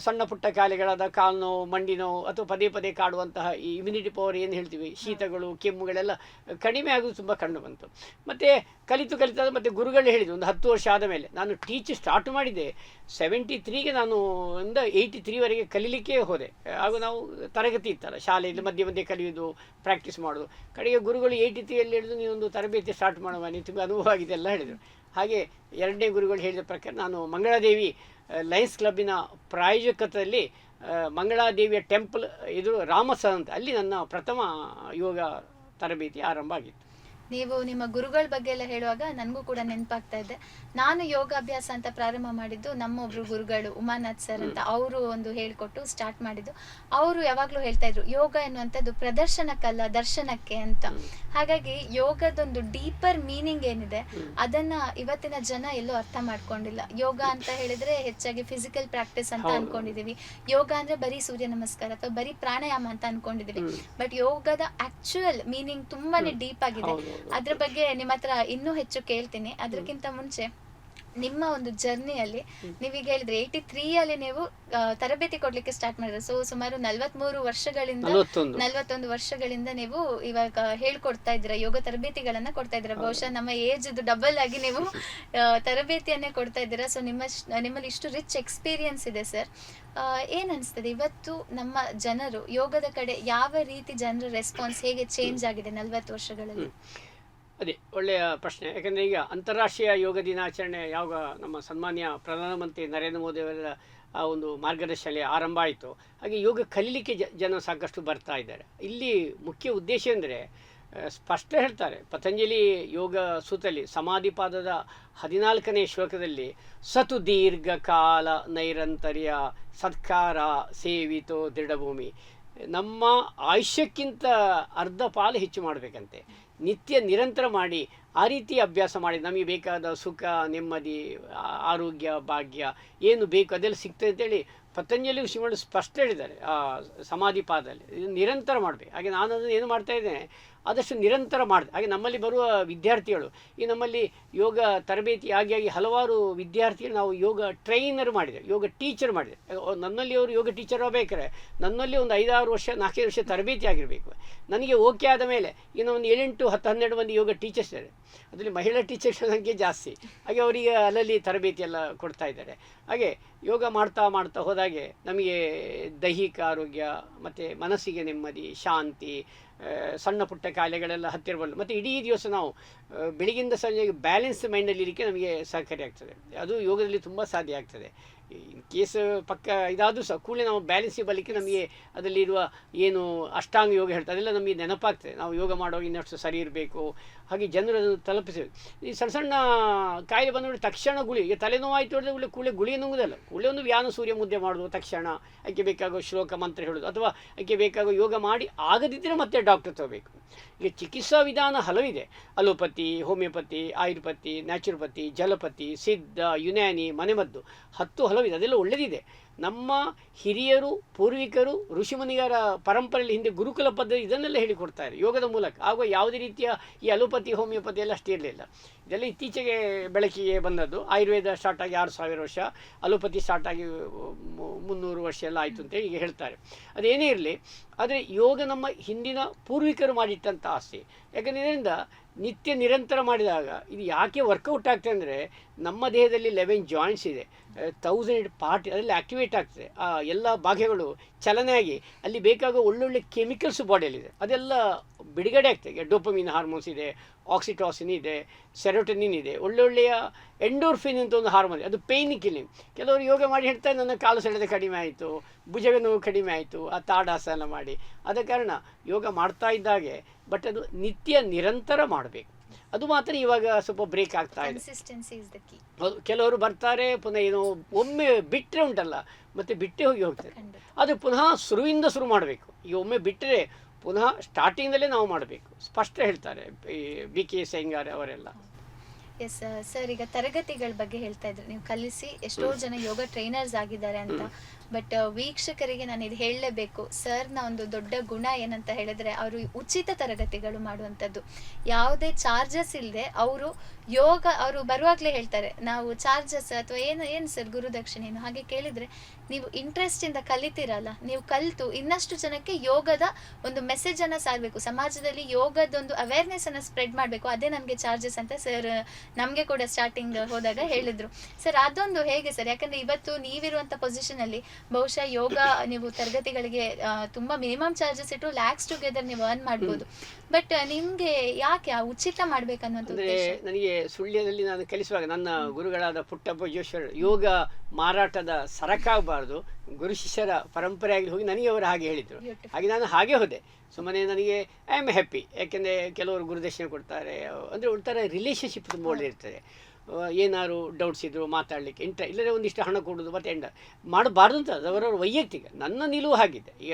ಸಣ್ಣ ಪುಟ್ಟ ಕಾಯಿಲೆಗಳಾದ ಕಾಲು ನೋವು, ಮಂಡಿ ನೋವು ಅಥವಾ ಪದೇ ಪದೇ ಕಾಡುವಂತಹ ಈ ಇಮ್ಯುನಿಟಿ ಪವರ್ ಏನು ಹೇಳ್ತೀವಿ, ಶೀತಗಳು, ಕೆಮ್ಮುಗಳೆಲ್ಲ ಕಡಿಮೆ ಆಗೋದು ತುಂಬ ಕಂಡು ಬಂತು. ಮತ್ತು ಕಲಿತಾದ ಮತ್ತು ಗುರುಗಳು ಹೇಳಿದರು, ಒಂದು 10 ವರ್ಷ ಆದ ಮೇಲೆ ನಾನು ಟೀಚ್ ಸ್ಟಾರ್ಟ್ ಮಾಡಿದ್ದೆ. 73ಗೆ ನಾನು 83ವರೆಗೆ ಕಲೀಲಿಕ್ಕೆ ಹೋದೆ. ಆಗ ನಾವು ತರಗತಿ ಇತ್ತಲ್ಲ ಶಾಲೆಯಲ್ಲಿ, ಮಧ್ಯೆ ಕಲಿಯೋದು, ಪ್ರಾಕ್ಟೀಸ್ ಮಾಡೋದು. ಕಡೆಗೆ ಗುರುಗಳು 83ಯಲ್ಲಿ ಹೇಳಿದ್ರು, ನೀವೊಂದು ತರಬೇತಿ ಸ್ಟಾರ್ಟ್ ಮಾಡುವ, ನೀವು ತುಂಬ ಅನುಭವ ಆಗಿದೆ ಎಲ್ಲ ಹೇಳಿದರು. ಹಾಗೆ 2ನೇ ಗುರುಗಳು ಹೇಳಿದ ಪ್ರಕಾರ ನಾನು ಮಂಗಳಾದೇವಿ ಲಯನ್ಸ್ ಕ್ಲಬ್ಬಿನ ಪ್ರಾಯೋಜಕತ್ವದಲ್ಲಿ ಮಂಗಳಾದೇವಿಯ ಟೆಂಪಲ್ ಎದುರು ರಾಮಸ ಅಂತ, ಅಲ್ಲಿ ನನ್ನ ಪ್ರಥಮ ಯೋಗ ತರಬೇತಿ ಆರಂಭ ಆಗಿತ್ತು. ನೀವು ನಿಮ್ಮ ಗುರುಗಳ ಬಗ್ಗೆ ಎಲ್ಲ ಹೇಳುವಾಗ ನನಗೂ ಕೂಡ ನೆನಪಾಗ್ತಾ ಇದೆ. ನಾನು ಯೋಗಾಭ್ಯಾಸ ಅಂತ ಪ್ರಾರಂಭ ಮಾಡಿದ್ದು ನಮ್ಮೊಬ್ರು ಗುರುಗಳು ಉಮಾನಾಥ್ ಸರ್ ಅಂತ, ಅವರು ಒಂದು ಹೇಳ್ಕೊಟ್ಟು ಸ್ಟಾರ್ಟ್ ಮಾಡಿದ್ದು. ಅವರು ಯಾವಾಗಲೂ ಹೇಳ್ತಾ ಇದ್ರು ಯೋಗ ಎನ್ನುವಂಥದ್ದು ಪ್ರದರ್ಶನಕ್ಕಲ್ಲ ದರ್ಶನಕ್ಕೆ ಅಂತ. ಹಾಗಾಗಿ ಯೋಗದೊಂದು ಡೀಪರ್ ಮೀನಿಂಗ್ ಏನಿದೆ ಅದನ್ನ ಇವತ್ತಿನ ಜನ ಎಲ್ಲೂ ಅರ್ಥ ಮಾಡ್ಕೊಂಡಿಲ್ಲ. ಯೋಗ ಅಂತ ಹೇಳಿದ್ರೆ ಹೆಚ್ಚಾಗಿ ಫಿಸಿಕಲ್ ಪ್ರಾಕ್ಟೀಸ್ ಅಂತ ಅನ್ಕೊಂಡಿದೀವಿ. ಯೋಗ ಅಂದ್ರೆ ಬರೀ ಸೂರ್ಯ ನಮಸ್ಕಾರ ಅಥವಾ ಬರೀ ಪ್ರಾಣಾಯಾಮ ಅಂತ ಅನ್ಕೊಂಡಿದೀವಿ. ಬಟ್ ಯೋಗದ ಆಕ್ಚುಯಲ್ ಮೀನಿಂಗ್ ತುಂಬಾನೇ ಡೀಪ್ ಆಗಿದೆ. ಅದ್ರ ಬಗ್ಗೆ ನಿಮ್ಮ ಹತ್ರ ಇನ್ನೂ ಹೆಚ್ಚು ಕೇಳ್ತೀನಿ. ಅದಕ್ಕಿಂತ ಮುಂಚೆ ನಿಮ್ಮ ಒಂದು ಜರ್ನಿಯಲ್ಲಿ ನೀವೀಗ ಹೇಳಿದ್ರೆ 83 ನೀವು ತರಬೇತಿ ಕೊಡ್ಲಿಕ್ಕೆ ಸ್ಟಾರ್ಟ್ ಮಾಡಿದ್ರೆ. ಸೊ ಸುಮಾರು 41 ವರ್ಷಗಳಿಂದ ನೀವು ಇವಾಗ ಹೇಳ್ಕೊಡ್ತಾ ಇದ್ದೀರಾ, ಯೋಗ ತರಬೇತಿಗಳನ್ನ ಕೊಡ್ತಾ ಇದ್ದೀರಾ. ಬಹುಶಃ ನಮ್ಮ ಏಜ್ ಡಬಲ್ ಆಗಿ ನೀವು ತರಬೇತಿಯನ್ನೇ ಕೊಡ್ತಾ ಇದ್ದೀರಾ. ಸೊ ನಿಮ್ಮಲ್ಲಿ ಇಷ್ಟು ರಿಚ್ ಎಕ್ಸ್ಪೀರಿಯನ್ಸ್ ಇದೆ ಸರ್. ಏನ್ ಅನಿಸ್ತದೆ ಇವತ್ತು ನಮ್ಮ ಜನರು ಯೋಗದ ಕಡೆ ಯಾವ ರೀತಿ ಜನರ ರೆಸ್ಪಾನ್ಸ್ ಹೇಗೆ ಚೇಂಜ್ ಆಗಿದೆ 40 ವರ್ಷಗಳಲ್ಲಿ? ಅದೇ ಒಳ್ಳೆಯ ಪ್ರಶ್ನೆ. ಯಾಕಂದರೆ ಈಗ ಅಂತಾರಾಷ್ಟ್ರೀಯ ಯೋಗ ದಿನಾಚರಣೆ ಯಾವಾಗ ನಮ್ಮ ಸನ್ಮಾನ್ಯ ಪ್ರಧಾನಮಂತ್ರಿ ನರೇಂದ್ರ ಮೋದಿ ಅವರ ಆ ಒಂದು ಮಾರ್ಗದರ್ಶನದಲ್ಲಿ ಆರಂಭ ಆಯಿತು, ಹಾಗೆ ಯೋಗ ಕಲೀಲಿಕ್ಕೆ ಜನ ಸಾಕಷ್ಟು ಬರ್ತಾ ಇದ್ದಾರೆ. ಇಲ್ಲಿ ಮುಖ್ಯ ಉದ್ದೇಶ ಅಂದರೆ ಸ್ಪಷ್ಟ ಹೇಳ್ತಾರೆ ಪತಂಜಲಿ ಯೋಗ ಸೂತಲ್ಲಿ ಸಮಾಧಿಪಾದದ 14ನೇ ಶ್ಲೋಕದಲ್ಲಿ ಸತು ದೀರ್ಘಕಾಲ ನೈರಂತರ್ಯ ಸತ್ಕಾರ ಸೇವಿತೋ ದೃಢಭೂಮಿ, ನಮ್ಮ ಆಯುಷ್ಯಕ್ಕಿಂತ ಅರ್ಧ ಪಾಲು ಹೆಚ್ಚು ಮಾಡಬೇಕಂತೆ, ನಿತ್ಯ ನಿರಂತರ ಮಾಡಿ ಆ ರೀತಿ ಅಭ್ಯಾಸ ಮಾಡಿ ನಮಗೆ ಬೇಕಾದ ಸುಖ ನೆಮ್ಮದಿ ಆರೋಗ್ಯ ಭಾಗ್ಯ ಏನು ಬೇಕು ಅದೆಲ್ಲ ಸಿಗ್ತದೆ ಅಂತೇಳಿ ಪತಂಜಲಿ ಋಷಿಗಳು ಸ್ಪಷ್ಟ ಹೇಳಿದ್ದಾರೆ ಆ ಸಮಾಧಿಪಾದದಲ್ಲಿ. ಇದು ನಿರಂತರ ಮಾಡಬೇಕು. ಹಾಗೆ ನಾನು ಅದನ್ನು ಏನು ಮಾಡ್ತಾಯಿದ್ದೇನೆ ಆದಷ್ಟು ನಿರಂತರ ಮಾಡಿದೆ. ಹಾಗೆ ನಮ್ಮಲ್ಲಿ ಬರುವ ವಿದ್ಯಾರ್ಥಿಗಳು ಈ ನಮ್ಮಲ್ಲಿ ಯೋಗ ತರಬೇತಿ ಆಗಿ ಹಲವಾರು ವಿದ್ಯಾರ್ಥಿಗಳು ನಾವು ಯೋಗ ಟ್ರೈನರ್ ಮಾಡಿದೆ, ಯೋಗ ಟೀಚರ್ ಮಾಡಿದೆ. ನನ್ನಲ್ಲಿ ಅವರು ಯೋಗ ಟೀಚರ್ ಆಗಬೇಕಾದ್ರೆ ನನ್ನಲ್ಲಿ ಒಂದು 5-6 ವರ್ಷ 4-5 ವರ್ಷ ತರಬೇತಿ ಆಗಿರಬೇಕು. ನನಗೆ ಓಕೆ ಆದ ಮೇಲೆ ಇನ್ನು ಒಂದು 7-8-10-12 ಮಂದಿ ಯೋಗ ಟೀಚರ್ಸ್ ಇದ್ದಾರೆ. ಅದರಲ್ಲಿ ಮಹಿಳಾ ಟೀಚರ್ಸ್ ಸಂಖ್ಯೆ ಜಾಸ್ತಿ. ಹಾಗೆ ಅವರಿಗೆ ಅಲ್ಲಲ್ಲಿ ತರಬೇತಿ ಎಲ್ಲ ಕೊಡ್ತಾ ಇದ್ದಾರೆ. ಹಾಗೆ ಯೋಗ ಮಾಡ್ತಾ ಮಾಡ್ತಾ ಹೋದಾಗೆ ನಮಗೆ ದೈಹಿಕ ಆರೋಗ್ಯ ಮತ್ತು ಮನಸ್ಸಿಗೆ ನೆಮ್ಮದಿ ಶಾಂತಿ, ಸಣ್ಣ ಪುಟ್ಟ ಕಾಯಿಲೆಗಳೆಲ್ಲ ಹತ್ತಿರ ಬರಲು, ಮತ್ತು ಇಡೀ ದಿವಸ ನಾವು ಬೆಳಗಿಂದ ಸಂಜೆಗೆ ಬ್ಯಾಲೆನ್ಸ್ ಮೈಂಡಲ್ಲಿ ಇರಲಿಕ್ಕೆ ನಮಗೆ ಸಹಕಾರಿ ಆಗ್ತದೆ. ಅದು ಯೋಗದಲ್ಲಿ ತುಂಬ ಸಾಧ್ಯ ಆಗ್ತದೆ. ಇನ್ ಕೇಸ್ ಪಕ್ಕ ಇದಾದರೂ ಸಹ ಕೂಡಲೇ ನಾವು ಬ್ಯಾಲೆನ್ಸಿಗೆ ಬರಲಿಕ್ಕೆ ನಮಗೆ ಅದರಲ್ಲಿರುವ ಏನು ಅಷ್ಟಾಂಗ ಯೋಗ ಹೇಳ್ತಾರೆ ಅದೆಲ್ಲ ನಮಗೆ ನೆನಪಾಗ್ತದೆ. ನಾವು ಯೋಗ ಮಾಡುವಾಗ ಇನ್ನಷ್ಟು ಸರಿ ಇರಬೇಕು. ಹಾಗೆ ಜನರು ಅದನ್ನು ತಲುಪಿಸಬೇಕು. ಈ ಸಣ್ಣ ಸಣ್ಣ ಕಾಯಿಲೆ ಬಂದ ತಕ್ಷಣ ಗುಳಿ, ಈಗ ತಲೆನೋವಾಯಿತು ಹೇಳಿದ್ರೆ ಕೂಡಲೇ ಗುಳಿ ನುಂಗುದಲ್ಲ, ಕೂಡಲೇ ಒಂದು ವ್ಯಾನು ಸೂರ್ಯ ಮುದ್ದೆ ಮಾಡೋದು, ತಕ್ಷಣ ಅದಕ್ಕೆ ಬೇಕಾಗೋ ಶ್ಲೋಕ ಮಂತ್ರ ಹೇಳೋದು, ಅಥವಾ ಅದಕ್ಕೆ ಬೇಕಾಗೋ ಯೋಗ ಮಾಡಿ ಆಗದಿದ್ದರೆ ಮತ್ತೆ ಡಾಕ್ಟರ್ ತಗೋಬೇಕು. ಈಗ ಚಿಕಿತ್ಸಾ ವಿಧಾನ ಹಲವಿದೆ. ಅಲೋಪತಿ, ಹೋಮಿಯೋಪತಿ, ಆಯುರ್ಪತಿ, ನ್ಯಾಚುರೋಪತಿ, ಜಲಪತಿ, ಸಿದ್ಧ, ಯುನಾನಿ, ಮನೆಮದ್ದು 10 ಹಲವಿದೆ. ಅದೆಲ್ಲ ಒಳ್ಳೆಯದಿದೆ. ನಮ್ಮ ಹಿರಿಯರು ಪೂರ್ವಿಕರು ಋಷಿಮುನಿಗರ ಪರಂಪರೆಯಲ್ಲಿ ಹಿಂದೆ ಗುರುಕುಲ ಪದ್ಧತಿ ಇದನ್ನೆಲ್ಲ ಹೇಳಿಕೊಡ್ತಾರೆ ಯೋಗದ ಮೂಲಕ. ಆಗ ಯಾವುದೇ ರೀತಿಯ ಈ ಅಲೋಪತಿ ಹೋಮಿಯೋಪತಿ ಎಲ್ಲ ಅಷ್ಟೇ ಇರಲಿಲ್ಲ. ಇದೆಲ್ಲ ಇತ್ತೀಚೆಗೆ ಬೆಳಕಿಗೆ ಬಂದದ್ದು. ಆಯುರ್ವೇದ ಸ್ಟಾರ್ಟ್ ಆಗಿ 6000 ವರ್ಷ, ಅಲೋಪತಿ ಸ್ಟಾರ್ಟ್ ಆಗಿ 300 ವರ್ಷ ಎಲ್ಲ ಆಯಿತು ಅಂತೇಳಿ ಈಗ ಹೇಳ್ತಾರೆ. ಅದೇನೇ ಇರಲಿ, ಆದರೆ ಯೋಗ ನಮ್ಮ ಹಿಂದಿನ ಪೂರ್ವಿಕರು ಮಾಡಿಟ್ಟಂಥ ಆಸ್ತಿ. ಯಾಕಂದರೆ ಇದರಿಂದ ನಿತ್ಯ ನಿರಂತರ ಮಾಡಿದಾಗ ಇದು ಯಾಕೆ ವರ್ಕೌಟ್ ಆಗ್ತದೆ ಅಂದರೆ ನಮ್ಮ ದೇಹದಲ್ಲಿ 11 ಜಾಯಿಂಟ್ಸ್ ಇದೆ, 1000 ಪಾರ್ಟ್ ಅದರಲ್ಲಿ ಆ್ಯಕ್ಟಿವೇಟ್ ಆಗ್ತದೆ. ಆ ಎಲ್ಲ ಭಾಗ್ಯಗಳು ಚಲನೆ ಆಗಿ ಅಲ್ಲಿ ಬೇಕಾಗೋ ಒಳ್ಳೊಳ್ಳೆ ಕೆಮಿಕಲ್ಸ್ ಬಾಡಿಯಲ್ಲಿದೆ, ಅದೆಲ್ಲ ಬಿಡುಗಡೆ ಆಗ್ತದೆ. ಈಗ ಡೋಪಮಿನ್ ಹಾರ್ಮೋನ್ಸ್ ಇದೆ, ಆಕ್ಸಿಟಾಸಿನ್ ಇದೆ, ಸೆರೋಟನಿನ್ ಇದೆ, ಒಳ್ಳೊಳ್ಳೆಯ ಎಂಡೋರ್ಫಿನ್ ಅಂತ ಒಂದು ಹಾರ್ಮೋನ್, ಅದು ಪೇಯ್ನ್ ಕಿಲ್ಲಿಂಗ್. ಕೆಲವರು ಯೋಗ ಮಾಡಿ ಹೇಳ್ತಾರೆ ನನ್ನ ಕಾಲು ಸೆಳೆತ ಕಡಿಮೆ ಆಯಿತು, ಭುಜಗ ನೋವು ಕಡಿಮೆ ಆಯಿತು, ಆ ತಾಡಾಸನ ಮಾಡಿ. ಆದ ಕಾರಣ ಯೋಗ ಮಾಡ್ತಾ ಇದ್ದಾಗೆ, ಬಟ್ ಅದು ನಿತ್ಯ ನಿರಂತರ ಮಾಡಬೇಕು. ಅದು ಮಾತ್ರ ಇವಾಗ ಸ್ವಲ್ಪ ಬ್ರೇಕ್ ಆಗ್ತಾ ಇದೆ. ಕೆಲವರು ಬರ್ತಾರೆ ಪುನಃ ಏನೋ ಒಮ್ಮೆ ಬಿಟ್ಟರೆ ಉಂಟಲ್ಲ ಮತ್ತೆ ಬಿಟ್ಟೇ ಹೋಗ್ತಾರೆ. ಅದು ಪುನಃ ಶುರುವಿಂದ ಶುರು ಮಾಡಬೇಕು. ಈಗ ಒಮ್ಮೆ ಬಿಟ್ಟರೆ ಪುನಃ ಸ್ಟಾರ್ಟಿಂಗಲ್ಲೇ ನಾವು ಮಾಡಬೇಕು, ಸ್ಪಷ್ಟ ಹೇಳ್ತಾರೆ BK ಸೆಂಗಾರ್ ಅವರೆಲ್ಲ. ಎಸ್ ಸರ್, ಈಗ ತರಗತಿಗಳ ಬಗ್ಗೆ ಹೇಳ್ತಾ ಇದ್ರು, ನೀವು ಕಲಿಸಿ ಎಷ್ಟೋ ಜನ ಯೋಗ ಟ್ರೈನರ್ಸ್ ಆಗಿದ್ದಾರೆ ಅಂತ. ಬಟ್ ವೀಕ್ಷಕರಿಗೆ ನಾನು ಇದು ಹೇಳಲೇಬೇಕು, ಸರ್ನ ಒಂದು ದೊಡ್ಡ ಗುಣ ಏನಂತ ಹೇಳಿದ್ರೆ ಅವರು ಉಚಿತ ತರಗತಿಗಳು ಮಾಡುವಂಥದ್ದು. ಯಾವುದೇ ಚಾರ್ಜಸ್ ಇಲ್ಲದೆ ಅವರು ಬರುವಾಗಲೇ ಹೇಳ್ತಾರೆ ನಾವು ಚಾರ್ಜಸ್ ಅಥವಾ ಏನು ಸರ್ ಗುರುದಕ್ಷಿಣೆನು ಹಾಗೆ ಕೇಳಿದರೆ, ನೀವು ಇಂಟ್ರೆಸ್ಟಿಂದ ಕಲಿತೀರಲ್ಲ, ನೀವು ಕಲಿತು ಇನ್ನಷ್ಟು ಜನಕ್ಕೆ ಯೋಗದ ಒಂದು ಮೆಸೇಜನ್ನು ಸಾರಬೇಕು, ಸಮಾಜದಲ್ಲಿ ಯೋಗದೊಂದು ಅವೇರ್ನೆಸ್ಸನ್ನು ಸ್ಪ್ರೆಡ್ ಮಾಡಬೇಕು, ಅದೇ ನನಗೆ ಚಾರ್ಜಸ್ ಅಂತ ಸರ್ ನಮಗೆ ಕೂಡ ಸ್ಟಾರ್ಟಿಂಗ್ ಹೋದಾಗ ಹೇಳಿದರು. ಸರ್ ಅದೊಂದು ಹೇಗೆ ಸರ್? ಯಾಕಂದರೆ ಇವತ್ತು ನೀವಿರುವಂಥ ಪೊಸಿಷನಲ್ಲಿ ಬಹುಶಃ ಯೋಗ ನೀವು ತರಗತಿಗಳಿಗೆ ತುಂಬ ಮಿನಿಮಮ್ ಚಾರ್ಜಸ್ ಇಟ್ಟು ಲ್ಯಾಕ್ಸ್ ಟುಗೆದರ್ ನೀವು ಅರ್ನ್ ಮಾಡ್ಬೋದು. ಬಟ್ ನಿಮಗೆ ಯಾಕೆ ಉಚಿತ ಮಾಡ್ಬೇಕನ್ನೋದು ಅಂದರೆ ನನಗೆ ಸುಳ್ಯದಲ್ಲಿ ನಾನು ಕಲಿಸುವಾಗ ನನ್ನ ಗುರುಗಳಾದ ಪುಟ್ಟಪ್ಪ ಜೋಶಿಯವರು ಯೋಗ ಮಾರಾಟದ ಸರಕಾಗಬಾರ್ದು, ಗುರು ಶಿಷ್ಯರ ಪರಂಪರೆಯಾಗಿ ಹೋಗಿ ನನಗೆ ಅವರು ಹಾಗೆ ಹೇಳಿದರು. ಹಾಗೆ ನಾನು ಹಾಗೆ ಹೋದೆ. ಸುಮ್ಮನೆ ನನಗೆ ಐ ಆಮ್ ಹ್ಯಾಪಿ, ಯಾಕೆಂದರೆ ಕೆಲವರು ಗುರುದರ್ಶನ ಕೊಡ್ತಾರೆ, ಅಂದರೆ ಒಂಥರ ರಿಲೇಷನ್ಶಿಪ್ ತುಂಬ ಒಳ್ಳೆ ಇರ್ತದೆ. ಏನಾದ್ರು ಡೌಟ್ಸ್ ಇದ್ದರು ಮಾತಾಡಲಿಕ್ಕೆ ಇಲ್ಲದೇ ಒಂದಿಷ್ಟು ಹಣ ಕೊಡೋದು ಮತ್ತು ಎಂಡ ಮಾಡಬಾರ್ದು ಅಂತ ಅದು ಅವರವ್ರ ವೈಯಕ್ತಿಕ. ನನ್ನ ನಿಲುವು ಹಾಗಿದೆ. ಈಗ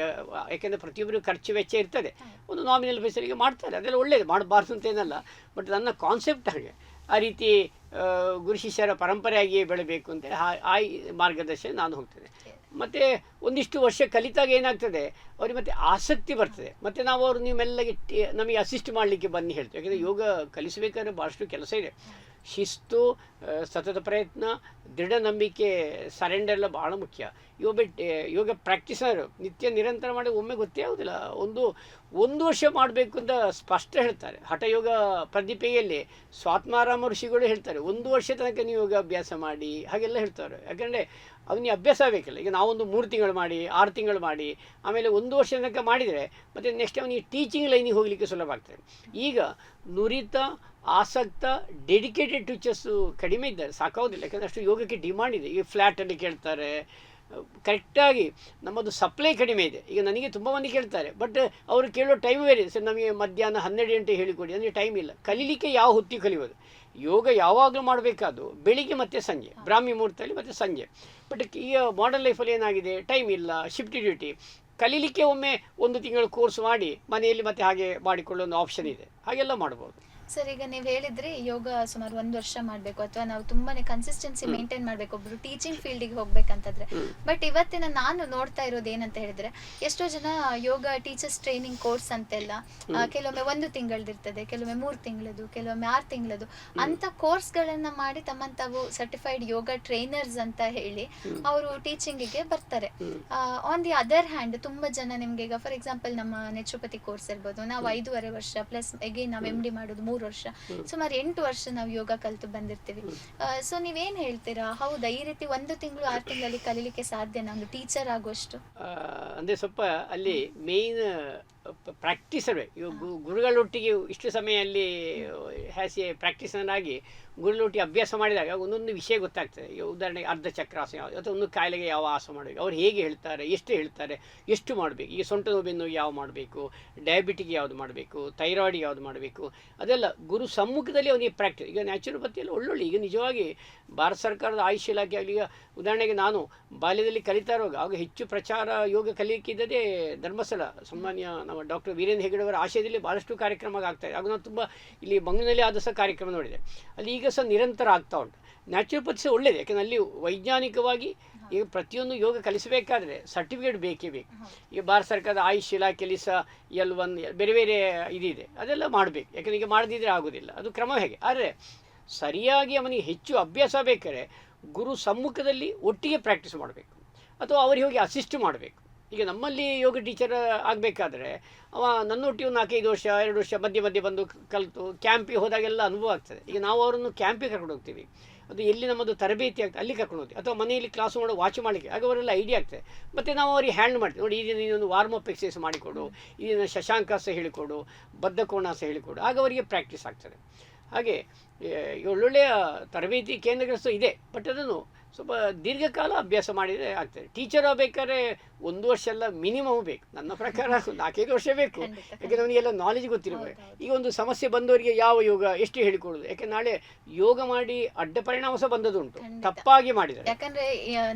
ಯಾಕೆಂದರೆ ಪ್ರತಿಯೊಬ್ಬರಿಗೂ ಖರ್ಚು ವೆಚ್ಚ ಇರ್ತದೆ, ಒಂದು ನಾಮಿನಲ್ ಬೇಸರಿಗೆ ಮಾಡ್ತಾರೆ, ಅದೆಲ್ಲ ಒಳ್ಳೆಯದು, ಮಾಡಬಾರ್ದು ಅಂತೇನಲ್ಲ. ಬಟ್ ನನ್ನ ಕಾನ್ಸೆಪ್ಟ್ ಹಾಗೆ, ಆ ರೀತಿ ಗುರು ಶಿಷ್ಯರ ಪರಂಪರೆಯಾಗಿಯೇ ಬೆಳಬೇಕು ಅಂತ ಆ ಮಾರ್ಗದರ್ಶನ ನಾನು ಹೋಗ್ತೇನೆ. ಮತ್ತು ಒಂದಿಷ್ಟು ವರ್ಷ ಕಲಿತಾಗ ಏನಾಗ್ತದೆ, ಅವ್ರಿಗೆ ಮತ್ತೆ ಆಸಕ್ತಿ ಬರ್ತದೆ. ಮತ್ತು ನಾವು ಅವರು ನೀವೆಲ್ಲಗೆ ನಮಗೆ ಅಸಿಸ್ಟ್ ಮಾಡಲಿಕ್ಕೆ ಬನ್ನಿ ಹೇಳ್ತೇವೆ. ಯಾಕೆಂದರೆ ಯೋಗ ಕಲಿಸಬೇಕಾದ್ರೆ ಭಾಳಷ್ಟು ಕೆಲಸ ಇದೆ. ಶಿಸ್ತು, ಸತತ ಪ್ರಯತ್ನ, ದೃಢ ನಂಬಿಕೆ, ಸರೆಂಡರ್ ಎಲ್ಲ ಭಾಳ ಮುಖ್ಯ. ಯೋಗ ಪ್ರಾಕ್ಟೀಸರ್ ನಿತ್ಯ ನಿರಂತರ ಮಾಡಿ ಒಮ್ಮೆ ಗೊತ್ತೇ ಆಗೋದಿಲ್ಲ. ಒಂದು ವರ್ಷ ಮಾಡಬೇಕು ಅಂತ ಸ್ಪಷ್ಟ ಹೇಳ್ತಾರೆ. ಹಠಯೋಗ ಪ್ರದೀಪಿಗೆಯಲ್ಲಿ ಸ್ವಾತ್ಮಾರಾಮ ಋಷಿಗಳು ಹೇಳ್ತಾರೆ, 1 ವರ್ಷ ತನಕ ನೀವು ಯೋಗ ಅಭ್ಯಾಸ ಮಾಡಿ ಹಾಗೆಲ್ಲ ಹೇಳ್ತಾರೆ. ಯಾಕಂದರೆ ಅವನಿಗೆ ಅಭ್ಯಾಸ ಆಗಬೇಕಲ್ಲ. ಈಗ ನಾವೊಂದು 3 ತಿಂಗಳು ಮಾಡಿ 6 ತಿಂಗಳು ಮಾಡಿ ಆಮೇಲೆ 1 ವರ್ಷ ತನಕ ಮಾಡಿದರೆ ಮತ್ತು ನೆಕ್ಸ್ಟ್ ಅವನಿಗೆ ಟೀಚಿಂಗ್ ಲೈನಿಗೆ ಹೋಗಲಿಕ್ಕೆ ಸುಲಭ ಆಗ್ತದೆ. ಈಗ ನುರಿತ ಆಸಕ್ತ ಡೆಡಿಕೇಟೆಡ್ ಟೀಚರ್ಸು ಕಡಿಮೆ ಇದ್ದಾರೆ, ಸಾಕಾಗೋದಿಲ್ಲ. ಯಾಕಂದರೆ ಅಷ್ಟು ಯೋಗಕ್ಕೆ ಡಿಮಾಂಡ್ ಇದೆ. ಈಗ ಫ್ಲ್ಯಾಟಲ್ಲಿ ಕೇಳ್ತಾರೆ, ಕರೆಕ್ಟಾಗಿ ನಮ್ಮದು ಸಪ್ಲೈ ಕಡಿಮೆ ಇದೆ. ಈಗ ನನಗೆ ತುಂಬ ಮಂದಿ ಕೇಳ್ತಾರೆ, ಬಟ್ ಅವರು ಕೇಳೋ ಟೈಮ್ ಬೇರೆ. ಸರ್ ನಮಗೆ ಮಧ್ಯಾಹ್ನ 12 ಗಂಟೆ ಹೇಳಿಕೊಡಿ, ನನಗೆ ಟೈಮ್ ಇಲ್ಲ. ಕಲೀಲಿಕ್ಕೆ ಯಾವ ಹೊತ್ತಿಗೆ ಕಲಿಯೋದು? ಯೋಗ ಯಾವಾಗಲೂ ಮಾಡಬೇಕಾದ್ದು ಬೆಳಿಗ್ಗೆ ಮತ್ತು ಸಂಜೆ, ಬ್ರಾಹ್ಮಿ ಮುಹೂರ್ತದಲ್ಲಿ ಮತ್ತು ಸಂಜೆ. ಬಟ್ ಈಗ ಮಾಡರ್ನ್ ಲೈಫಲ್ಲಿ ಏನಾಗಿದೆ, ಟೈಮ್ ಇಲ್ಲ, ಶಿಫ್ಟ್ ಡ್ಯೂಟಿ. ಕಲೀಲಿಕ್ಕೆ ಒಮ್ಮೆ 1 ತಿಂಗಳು ಕೋರ್ಸ್ ಮಾಡಿ ಮನೆಯಲ್ಲಿ ಮತ್ತೆ ಹಾಗೆ ಮಾಡಿಕೊಳ್ಳೋ ಒಂದು ಆಪ್ಷನ್ ಇದೆ, ಹಾಗೆಲ್ಲ ಮಾಡ್ಬೋದು. ಸರ್, ಈಗ ನೀವು ಹೇಳಿದ್ರಿ ಯೋಗ ಸುಮಾರು 1 ವರ್ಷ ಮಾಡಬೇಕು ಅಥವಾ ನಾವು ತುಂಬಾನೇ ಕನ್ಸಿಸ್ಟೆನ್ಸಿ ಮೇಂಟೈನ್ ಮಾಡಬೇಕು ಒಬ್ರು ಟೀಚಿಂಗ್ ಫೀಲ್ಡಿಗೆ ಹೋಗ್ಬೇಕಂತಂದ್ರೆ. ಬಟ್ ಇವತ್ತಿನ ನಾನು ನೋಡ್ತಾ ಇರೋದು ಏನಂತ ಹೇಳಿದ್ರೆ, ಎಷ್ಟೋ ಜನ ಯೋಗ ಟೀಚರ್ಸ್ ಟ್ರೈನಿಂಗ್ ಕೋರ್ಸ್ ಅಂತೆಲ್ಲ ಕೆಲವೊಮ್ಮೆ 1 ತಿಂಗಳದಿರ್ತದೆ, ಕೆಲವೊಮ್ಮೆ 3 ತಿಂಗಳದು, ಕೆಲವೊಮ್ಮೆ 6 ತಿಂಗಳದು ಅಂತ ಕೋರ್ಸ್ಗಳನ್ನ ಮಾಡಿ ತಮ್ಮನ್ನು ತಾವು ಸರ್ಟಿಫೈಡ್ ಯೋಗ ಟ್ರೈನರ್ಸ್ ಅಂತ ಹೇಳಿ ಅವರು ಟೀಚಿಂಗಿಗೆ ಬರ್ತಾರೆ. ಆನ್ ದಿ ಅದರ್ ಹ್ಯಾಂಡ್ ತುಂಬಾ ಜನ ನಿಮ್ಗೆ ಈಗ ಫಾರ್ ಎಕ್ಸಾಂಪಲ್ ನಮ್ಮ ನೆಚುರೋಪತಿ ಕೋರ್ಸ್ ಇರ್ಬೋದು, ನಾವು 5.5 ವರ್ಷ ಪ್ಲಸ್ ಅಗೇನ್ ನಾವು MD ಮಾಡೋದು 3 ವರ್ಷ, ಸುಮಾರು 8 ವರ್ಷ ನಾವು ಯೋಗ ಕಲಿತು ಬಂದಿರ್ತೀವಿ. ಸೊ ನೀವೇನ್ ಹೇಳ್ತೀರಾ, ಹೌದಾ ಈ ರೀತಿ 1 ತಿಂಗಳು 6 ತಿಂಗಳಲ್ಲಿ ಕಲೀಲಿಕ್ಕೆ ಸಾಧ್ಯನಾ ಒಂದು ಟೀಚರ್ ಆಗುವಷ್ಟು? ಅಂದರೆ ಸ್ವಲ್ಪ ಅಲ್ಲಿ ಮೇಯ್ನ್ ಪ್ರಾಕ್ಟೀಸ್ ಇರಬೇಕು. ಗುರುಗಳೊಟ್ಟಿಗೆ ಇಷ್ಟು ಸಮಯ ಅಲ್ಲಿ ಹ್ಯಾಸ್ ಎ ಪ್ರಾಕ್ಟೀಸರಾಗಿ ಗುರುಗಳೊಟ್ಟಿಗೆ ಅಭ್ಯಾಸ ಮಾಡಿದಾಗ ಒಂದೊಂದು ವಿಷಯ ಗೊತ್ತಾಗ್ತದೆ. ಈಗ ಉದಾಹರಣೆಗೆ ಅರ್ಧ ಚಕ್ರಾಸನ ಯಾವುದು, ಅಥವಾ ಒಂದು ಕಾಯಿಲೆಗೆ ಯಾವ ಆಸನ ಮಾಡಬೇಕು, ಅವ್ರು ಹೇಗೆ ಹೇಳ್ತಾರೆ, ಎಷ್ಟು ಮಾಡಬೇಕು. ಈಗ ಸೊಂಟ ನೋವಿನ ಯಾವ ಮಾಡಬೇಕು, ಡಯಾಬಿಟಿಗೆ ಯಾವುದು ಮಾಡಬೇಕು, ಥೈರಾಯ್ಡಿಗೆ ಯಾವುದು ಮಾಡಬೇಕು, ಅದೆಲ್ಲ ಗುರು ಸಮ್ಮುಖದಲ್ಲಿ ಅವನಿಗೆ ಪ್ರಾಕ್ಟೀಸ್. ಈಗ ನ್ಯಾಚುರೋಪತಿಯಲ್ಲಿ ಒಳ್ಳೊಳ್ಳೆ ಈಗ ನಿಜವಾಗಿ ಭಾರತ ಸರ್ಕಾರದ ಆಯುಷ್ ಇಲಾಖೆ ಆಗಲಿ, ಈಗ ಉದಾಹರಣೆಗೆ ನಾನು ಬಾಲ್ಯದಲ್ಲಿ ಕಲಿತಾ ಇರುವಾಗ ಆಗ ಹೆಚ್ಚು ಪ್ರಚಾರ ಯೋಗ ಕಲಿಯಕ್ಕಿದ್ದದೇ ಧರ್ಮಸ್ಥಳ. ಸಾಮಾನ್ಯ ನಮ್ಮ ಡಾಕ್ಟರ್ ವೀರೇಂದ್ರ ಹೆಗಡೆ ಅವರ ಆಶಯದಲ್ಲಿ ಭಾಳಷ್ಟು ಕಾರ್ಯಕ್ರಮ ಆಗ್ತಾಯಿದೆ. ಆಗ ನಾನು ತುಂಬ ಇಲ್ಲಿ ಮಂಗಳೂರಿನಲ್ಲಿ ಆದ ಸಹ ಕಾರ್ಯಕ್ರಮ ನೋಡಿದೆ. ಅಲ್ಲಿ ಈಗ ಸಹ ನಿರಂತರ ಆಗ್ತಾ ಉಂಟು. ನ್ಯಾಚುರೋಪತಿ ಸಹ ಒಳ್ಳೆಯದು, ಯಾಕೆಂದರೆ ಅಲ್ಲಿ ವೈಜ್ಞಾನಿಕವಾಗಿ ಈಗ ಪ್ರತಿಯೊಂದು ಯೋಗ ಕಲಿಸಬೇಕಾದ್ರೆ ಸರ್ಟಿಫಿಕೇಟ್ ಬೇಕೇ ಬೇಕು. ಈಗ ಭಾರತ ಸರ್ಕಾರದ ಆಯುಷ್ ಇಲಾಖೆಯಲ್ಲಿ ಸಹ L1 ಬೇರೆ ಬೇರೆ ಇದಿದೆ, ಅದೆಲ್ಲ ಮಾಡಬೇಕು. ಯಾಕೆಂದರೆ ಈಗ ಮಾಡದಿದ್ದರೆ ಆಗೋದಿಲ್ಲ, ಅದು ಕ್ರಮ ಹೇಗೆ. ಆದರೆ ಸರಿಯಾಗಿ ಅವನಿಗೆ ಹೆಚ್ಚು ಅಭ್ಯಾಸ ಬೇಕಾದ್ರೆ ಗುರು ಸಮ್ಮುಖದಲ್ಲಿ ಒಟ್ಟಿಗೆ ಪ್ರಾಕ್ಟೀಸ್ ಮಾಡಬೇಕು, ಅಥವಾ ಅವರಿಗೆ ಹೋಗಿ ಅಸಿಸ್ಟ್ ಮಾಡಬೇಕು. ಈಗ ನಮ್ಮಲ್ಲಿ ಯೋಗ ಟೀಚರ್ ಆಗಬೇಕಾದ್ರೆ ಅವ ನನ್ನೊಟ್ಟಿಗೆ 4-5 ವರ್ಷ 2 ವರ್ಷ ಮಧ್ಯೆ ಬಂದು ಕಲಿತು ಕ್ಯಾಂಪಿಗೆ ಹೋದಾಗೆಲ್ಲ ಅನುಭವ ಆಗ್ತದೆ. ಈಗ ನಾವು ಅವರನ್ನು ಕ್ಯಾಂಪಿಗೆ ಕರ್ಕೊಂಡು ಹೋಗ್ತೀವಿ, ಅದು ಎಲ್ಲಿ ನಮ್ಮದು ತರಬೇತಿ ಆಗ್ತದೆ ಅಲ್ಲಿ ಕರ್ಕೊಂಡು ಹೋಗ್ತೀವಿ, ಅಥವಾ ಮನೆಯಲ್ಲಿ ಕ್ಲಾಸ್ ಮಾಡೋ ವಾಚ್ ಮಾಡಲಿಕ್ಕೆ, ಆಗ ಅವರೆಲ್ಲ ಐಡಿಯಾ ಆಗ್ತದೆ. ಮತ್ತು ನಾವು ಅವ್ರಿಗೆ ಹ್ಯಾಂಡ್ ಮಾಡ್ತೀವಿ, ನೋಡಿ ಈ ದಿನ ನೀನೊಂದು ವಾರ್ಮ್ ಅಪ್ ಎಕ್ಸಸೈಸ್ ಮಾಡಿಕೊಡು, ಈ ದಿನ ಶಶಾಂಕಾಸ ಹೇಳಿಕೊಡು, ಬದ್ಧಕೋಣಾಸ ಹೇಳಿಕೊಡು, ಆಗ ಅವರಿಗೆ ಪ್ರಾಕ್ಟೀಸ್ ಆಗ್ತದೆ. ಹಾಗೆ ಒಳ್ಳೊಳ್ಳೆಯ ತರಬೇತಿ ಕೇಂದ್ರಗಳು ಸಹ ಇದೆ, ಬಟ್ ಅದನ್ನು ಸ್ವಲ್ಪ ದೀರ್ಘಕಾಲ ಅಭ್ಯಾಸ ಮಾಡಿದರೆ ಆಗ್ತದೆ. ಟೀಚರ್ ಆಗಬೇಕಾದ್ರೆ 1 ವರ್ಷ ಎಲ್ಲ ಮಿನಿಮಮ್ ಬೇಕು, ನನ್ನ ಪ್ರಕಾರ 4-5 ವರ್ಷ ಬೇಕು. ಯಾಕೆಂದರೆ ಅವನಿಗೆಲ್ಲ ನಾಲೆಜ್ ಗೊತ್ತಿರಬೇಕು. ಈಗ ಒಂದು ಸಮಸ್ಯೆ ಬಂದವರಿಗೆ ಯಾವ ಯೋಗ ಎಷ್ಟು ಹೇಳಿಕೊಡೋದು, ಯಾಕೆ ನಾಳೆ ಯೋಗ ಮಾಡಿ ಅಡ್ಡ ಪರಿಣಾಮ ಸಹ ಬಂದದುಂಟು ತಪ್ಪಾಗಿ ಮಾಡಿದರೆ. ಯಾಕಂದ್ರೆ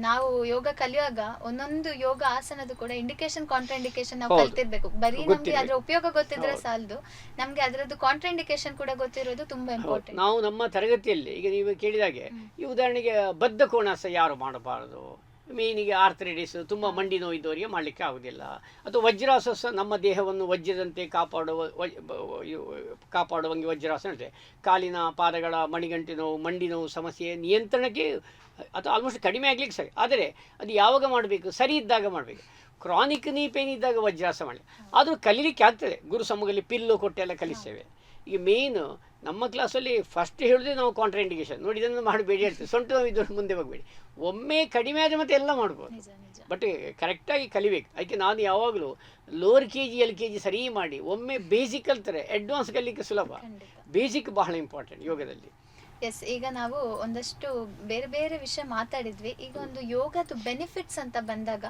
ನಾವು ಯೋಗ ಕಲಿಯುವಾಗ ಒಂದೊಂದು ಯೋಗ ಆಸನದ ಕೂಡ ಇಂಡಿಕೇಶನ್ ಕಾಂಟ್ರಾಂಡಿಕೇಶನ್ ನಾವು ಕಲ್ತಿರ್ಬೇಕು. ಬರೀ ನಮ್ಗೆ ಅದರ ಉಪಯೋಗ ಗೊತ್ತಿದ್ರೆ ಸಾಲದು, ನಮ್ಗೆ ಅದರದ್ದು ಕಾಂಟ್ರಾಂಡಿಕೇಶನ್ ಕೂಡ ಗೊತ್ತಿರೋದು ತುಂಬಾ ಇಂಪಾರ್ಟೆಂಟ್. ನಾವು ನಮ್ಮ ತರಗತಿಯಲ್ಲಿ ಈಗ ನೀವು ಕೇಳಿದಾಗೆ ಈ ಉದಾಹರಣೆಗೆ ಬದ್ಧಕೋಣಾಸ ಯಾರು ಮಾಡಬಾರದು, ಮೇನಿಗೆ ಆರ್ಥರೈಟಿಸ್ ತುಂಬ ಮಂಡಿ ನೋವಿದ್ದವರಿಗೆ ಮಾಡಲಿಕ್ಕೆ ಆಗೋದಿಲ್ಲ. ಅಥವಾ ವಜ್ರಾಸನ ಸಹ ನಮ್ಮ ದೇಹವನ್ನು ವಜ್ರದಂತೆ ಕಾಪಾಡುವಂಗೆ ವಜ್ರಾಸನ ಇದೆ. ಕಾಲಿನ ಪಾದಗಳ ಮಣಿಗಂಟು ನೋವು ಮಂಡಿ ನೋವು ಸಮಸ್ಯೆ ನಿಯಂತ್ರಣಕ್ಕೆ ಅಥವಾ ಆಲ್ಮೋಸ್ಟ್ ಕಡಿಮೆ ಆಗಲಿಕ್ಕೆ ಸರಿ. ಆದರೆ ಅದು ಯಾವಾಗ ಮಾಡಬೇಕು, ಸರಿ ಇದ್ದಾಗ ಮಾಡಬೇಕು. ಕ್ರಾನಿಕ್ ನೀ ಪೇನ್ ಇದ್ದಾಗ ವಜ್ರಾಸನ ಮಾಡಲಿ, ಆದರೂ ಕಲೀಲಿಕ್ಕೆ ಆಗ್ತದೆ. ಗುರು ಸಮ್ಮುಖದಲ್ಲಿ ಪಿಲ್ಲು ಕೊಟ್ಟೆಲ್ಲ ಕಲಿಸ್ತೇವೆ. ಈಗ ಮೇಯ್ನು ನಮ್ಮ ಕ್ಲಾಸಲ್ಲಿ ಫಸ್ಟ್ ಹೇಳಿದ್ರೆ ನಾವು ಕಾಂಟ್ರಾ ಇಂಡಿಕೇಶನ್ ನೋಡಿ ಇದನ್ನು ಮಾಡಬೇಡಿ ಹೇಳ್ತೀವಿ, ಸೊಂಟು ನೋವು ಇದ್ದು ಮುಂದೆ ಹೋಗಬೇಡಿ. ಒಮ್ಮೆ ಕಡಿಮೆ ಆದರೆ ಮತ್ತೆ ಎಲ್ಲ ಮಾಡ್ಬೋದು, ನಿಜ ನಿಜ. ಬಟ್ ಕರೆಕ್ಟಾಗಿ ಕಲಿಬೇಕು. ಅದಕ್ಕೆ ನಾನು ಯಾವಾಗಲೂ ಲೋವರ್ KG LKG ಸರಿ ಮಾಡಿ ಒಮ್ಮೆ ಬೇಸಿಕ್ ಕಲ್ತಾರೆ ಅಡ್ವಾನ್ಸ್ ಕಲಿಲಿಕ್ಕೆ ಸುಲಭ. ಖಂಡಿತ. ಬೇಸಿಕ್ ಬಹಳ ಇಂಪಾರ್ಟೆಂಟ್ ಯೋಗದಲ್ಲಿ. ಎಸ್, ಈಗ ನಾವು ಒಂದಷ್ಟು ಬೇರೆ ಬೇರೆ ವಿಷಯ ಮಾತಾಡಿದ್ವಿ. ಈಗ ಒಂದು ಯೋಗದ ಬೆನಿಫಿಟ್ಸ್ ಅಂತ ಬಂದಾಗ